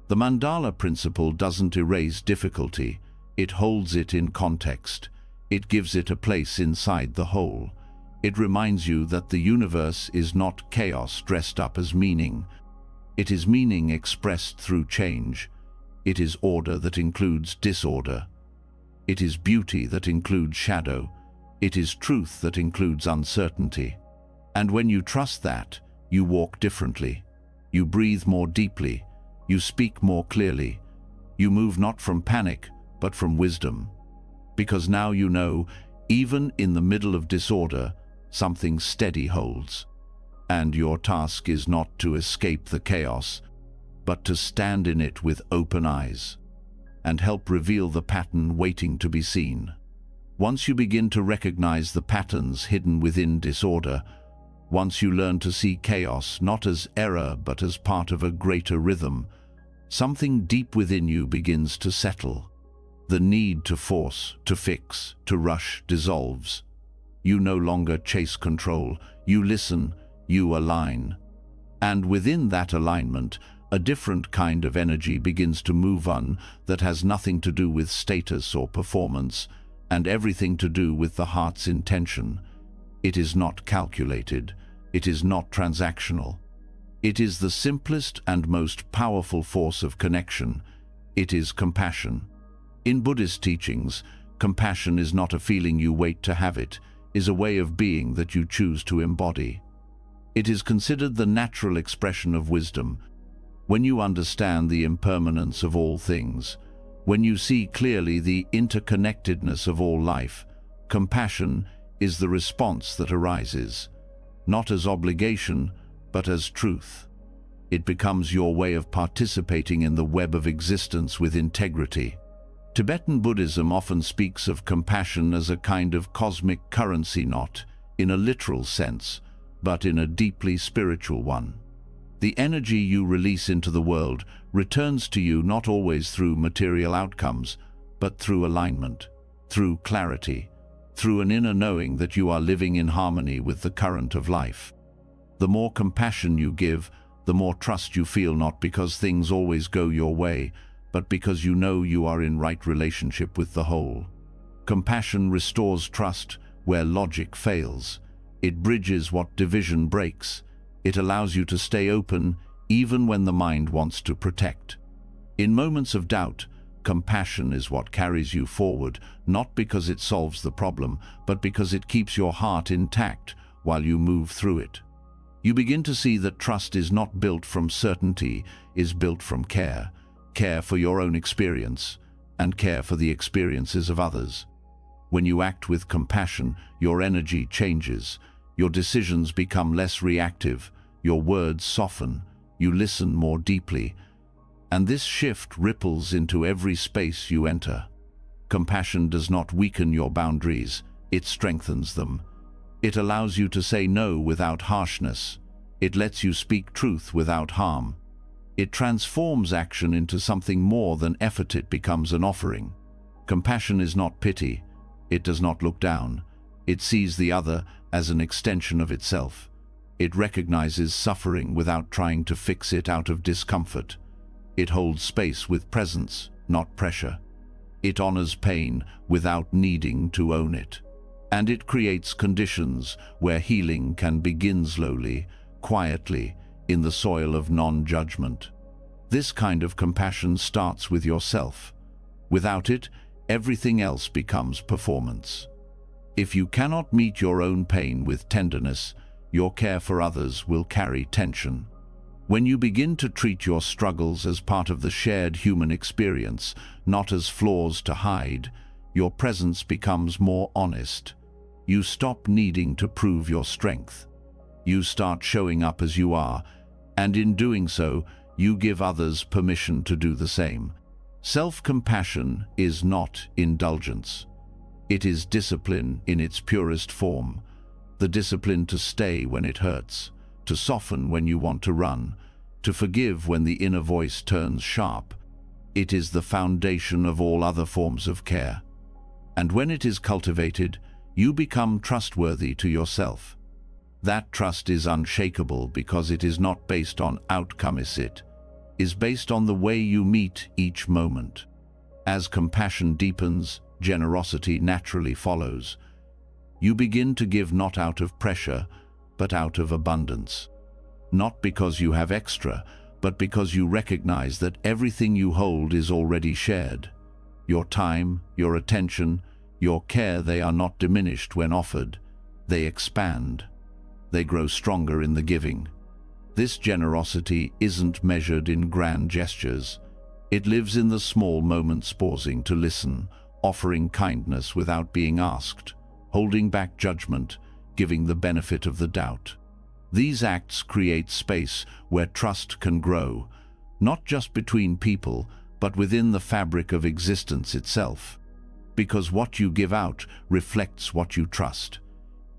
A: The mandala principle doesn't erase difficulty, it holds it in context. It gives it a place inside the whole. It reminds you that the universe is not chaos dressed up as meaning. It is meaning expressed through change. It is order that includes disorder. It is beauty that includes shadow. It is truth that includes uncertainty. And when you trust that, you walk differently. You breathe more deeply. You speak more clearly. You move not from panic, but from wisdom. Because now you know, even in the middle of disorder, something steady holds. And your task is not to escape the chaos, but to stand in it with open eyes and help reveal the pattern waiting to be seen. Once you begin to recognize the patterns hidden within disorder, once you learn to see chaos not as error but as part of a greater rhythm, something deep within you begins to settle. The need to force, to fix, to rush dissolves. You no longer chase control, you listen, you align. And within that alignment, a different kind of energy begins to move on that has nothing to do with status or performance, and everything to do with the heart's intention. It is not calculated, it is not transactional. It is the simplest and most powerful force of connection. It is compassion. In Buddhist teachings, compassion is not a feeling you wait to have, it is a way of being that you choose to embody. It is considered the natural expression of wisdom. When you understand the impermanence of all things, when you see clearly the interconnectedness of all life, compassion is the response that arises, not as obligation, but as truth. It becomes your way of participating in the web of existence with integrity. Tibetan Buddhism often speaks of compassion as a kind of cosmic currency, not in a literal sense, but in a deeply spiritual one. The energy you release into the world returns to you not always through material outcomes, but through alignment, through clarity, through an inner knowing that you are living in harmony with the current of life. The more compassion you give, the more trust you feel, not because things always go your way, but because you know you are in right relationship with the whole. Compassion restores trust where logic fails. It bridges what division breaks. It allows you to stay open even when the mind wants to protect. In moments of doubt, compassion is what carries you forward, not because it solves the problem, but because it keeps your heart intact while you move through it. You begin to see that trust is not built from certainty, is built from care. Care for your own experience, and care for the experiences of others. When you act with compassion, your energy changes, your decisions become less reactive, your words soften, you listen more deeply, and this shift ripples into every space you enter. Compassion does not weaken your boundaries, it strengthens them. It allows you to say no without harshness. It lets you speak truth without harm. It transforms action into something more than effort. It becomes an offering. Compassion is not pity, It does not look down. It sees the other as an extension of itself. It recognizes suffering without trying to fix it out of discomfort. It holds space with presence, not pressure. It honors pain without needing to own it. And it creates conditions where healing can begin slowly, quietly, in the soil of non-judgment. This kind of compassion starts with yourself. Without it, everything else becomes performance. If you cannot meet your own pain with tenderness, your care for others will carry tension. When you begin to treat your struggles as part of the shared human experience, not as flaws to hide, your presence becomes more honest. You stop needing to prove your strength. You start showing up as you are, and in doing so, you give others permission to do the same. Self-compassion is not indulgence. It is discipline in its purest form. The discipline to stay when it hurts, to soften when you want to run, to forgive when the inner voice turns sharp. It is the foundation of all other forms of care. And when it is cultivated, you become trustworthy to yourself. That trust is unshakable because it is not based on 𝗕𝗏𝗄𝗎, it is based on the way you meet each moment. As compassion deepens, generosity naturally follows. You begin to give not out of pressure, but out of abundance. Not because you have extra, but because you recognize that everything you hold is already shared. Your time, your attention, your care, they are not diminished when offered. They expand. They grow stronger in the giving. This generosity isn't measured in grand gestures. It lives in the small moments, pausing to listen, offering kindness without being asked, holding back judgment, giving the benefit of the doubt. These acts create space where trust can grow, not just between people, but within the fabric of existence itself. Because what you give out reflects what you trust.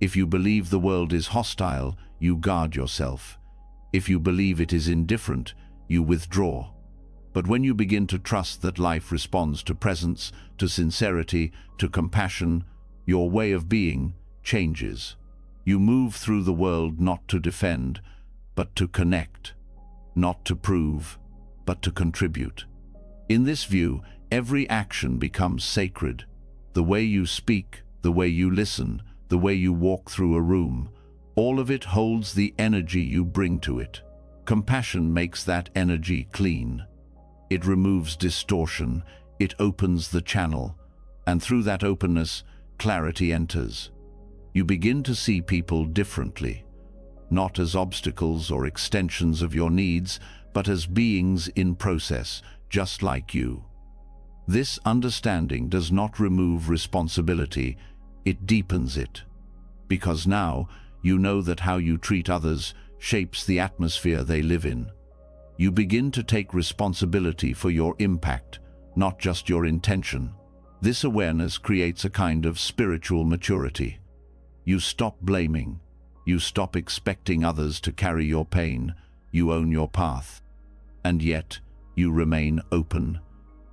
A: If you believe the world is hostile, you guard yourself. If you believe it is indifferent, you withdraw. But when you begin to trust that life responds to presence, to sincerity, to compassion, your way of being changes. You move through the world not to defend, but to connect. Not to prove, but to contribute. In this view, every action becomes sacred. The way you speak, the way you listen, the way you walk through a room, all of it holds the energy you bring to it. Compassion makes that energy clean. It removes distortion, it opens the channel, and through that openness, clarity enters. You begin to see people differently, not as obstacles or extensions of your needs, but as beings in process, just like you. This understanding does not remove responsibility, it deepens it. Because now, you know that how you treat others shapes the atmosphere they live in. You begin to take responsibility for your impact, not just your intention. This awareness creates a kind of spiritual maturity. You stop blaming. You stop expecting others to carry your pain. You own your path. And yet, you remain open.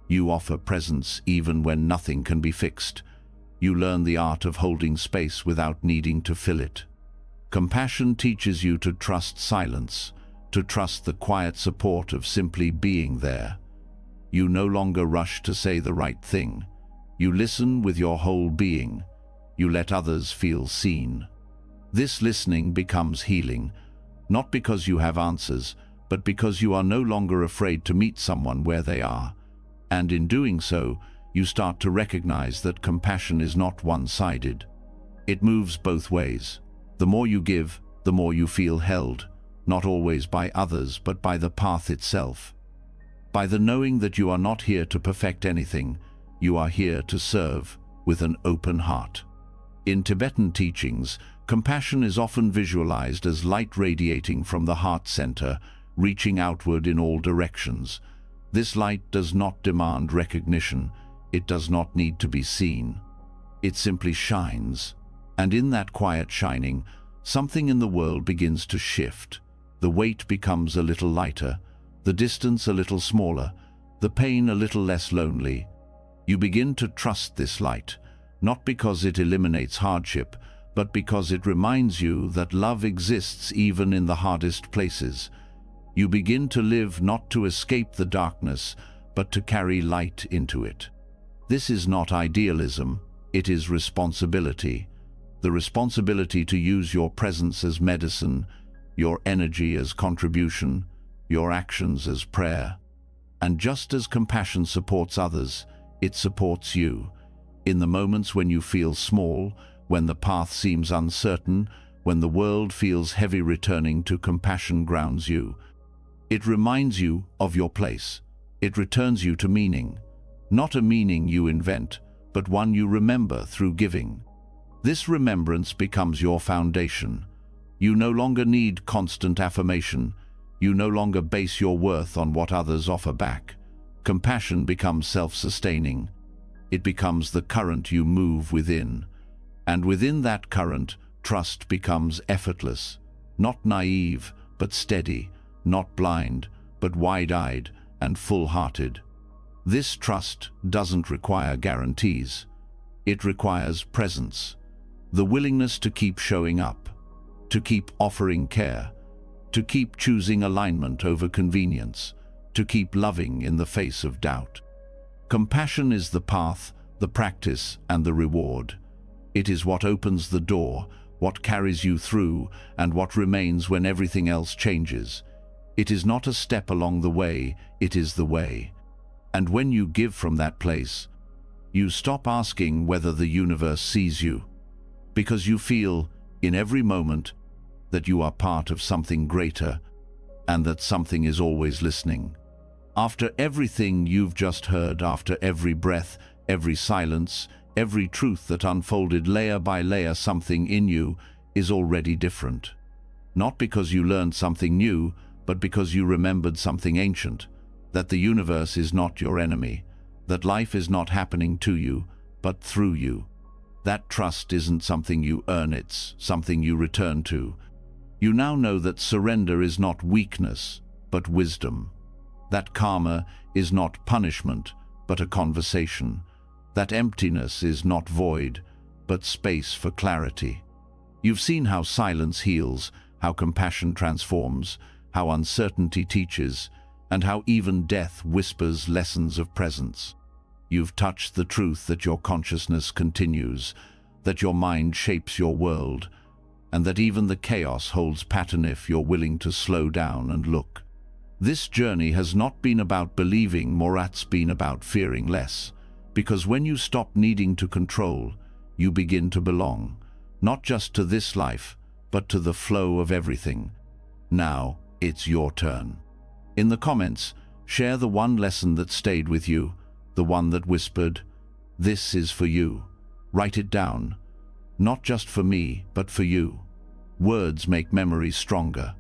A: You offer presence even when nothing can be fixed. You learn the art of holding space without needing to fill it. Compassion teaches you to trust silence, to trust the quiet support of simply being there. You no longer rush to say the right thing. You listen with your whole being. You let others feel seen. This listening becomes healing, not because you have answers, but because you are no longer afraid to meet someone where they are. And in doing so, you start to recognize that compassion is not one-sided. It moves both ways. The more you give, the more you feel held, not always by others, but by the path itself. By the knowing that you are not here to perfect anything, you are here to serve with an open heart. In Tibetan teachings, compassion is often visualized as light radiating from the heart center, reaching outward in all directions. This light does not demand recognition. It does not need to be seen. It simply shines. And in that quiet shining, something in the world begins to shift. The weight becomes a little lighter, the distance a little smaller, the pain a little less lonely. You begin to trust this light, not because it eliminates hardship, but because it reminds you that love exists even in the hardest places. You begin to live not to escape the darkness, but to carry light into it. This is not idealism, it is responsibility. The responsibility to use your presence as medicine, your energy as contribution, your actions as prayer. And just as compassion supports others, it supports you. In the moments when you feel small, when the path seems uncertain, when the world feels heavy, returning to compassion grounds you. It reminds you of your place. It returns you to meaning. Not a meaning you invent, but one you remember through giving. This remembrance becomes your foundation. You no longer need constant affirmation. You no longer base your worth on what others offer back. Compassion becomes self-sustaining. It becomes the current you move within. And within that current, trust becomes effortless. Not naive, but steady. Not blind, but wide-eyed and full-hearted. This trust doesn't require guarantees. It requires presence. The willingness to keep showing up, to keep offering care, to keep choosing alignment over convenience, to keep loving in the face of doubt. Compassion is the path, the practice, and the reward. It is what opens the door, what carries you through, and what remains when everything else changes. It is not a step along the way, it is the way. And when you give from that place, you stop asking whether the universe sees you, because you feel, in every moment, that you are part of something greater, and that something is always listening. After everything you've just heard, after every breath, every silence, every truth that unfolded layer by layer, something in you is already different. Not because you learned something new, but because you remembered something ancient, that the universe is not your enemy, that life is not happening to you, but through you. That trust isn't something you earn, it's something you return to. You now know that surrender is not weakness, but wisdom. That karma is not punishment, but a conversation. That emptiness is not void, but space for clarity. You've seen how silence heals, how compassion transforms, how uncertainty teaches, and how even death whispers lessons of presence. You've touched the truth that your consciousness continues, that your mind shapes your world, and that even the chaos holds pattern if you're willing to slow down and look. This journey has not been about believing more, it's been about fearing less. Because when you stop needing to control, you begin to belong, not just to this life, but to the flow of everything. Now, it's your turn. In the comments, share the one lesson that stayed with you, the one that whispered, "This is for you." Write it down. Not just for me, but for you. Words make memories stronger.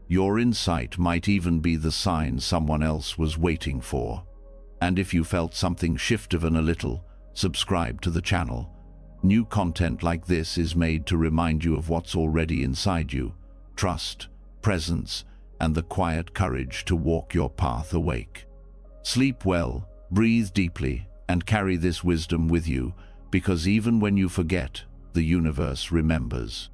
A: Your insight might even be the sign someone else was waiting for. And if you felt something shift even a little, subscribe to the channel. New content like this is made to remind you of what's already inside you: trust, presence, and the quiet courage to walk your path awake. Sleep well, breathe deeply, and carry this wisdom with you, because even when you forget, the universe remembers.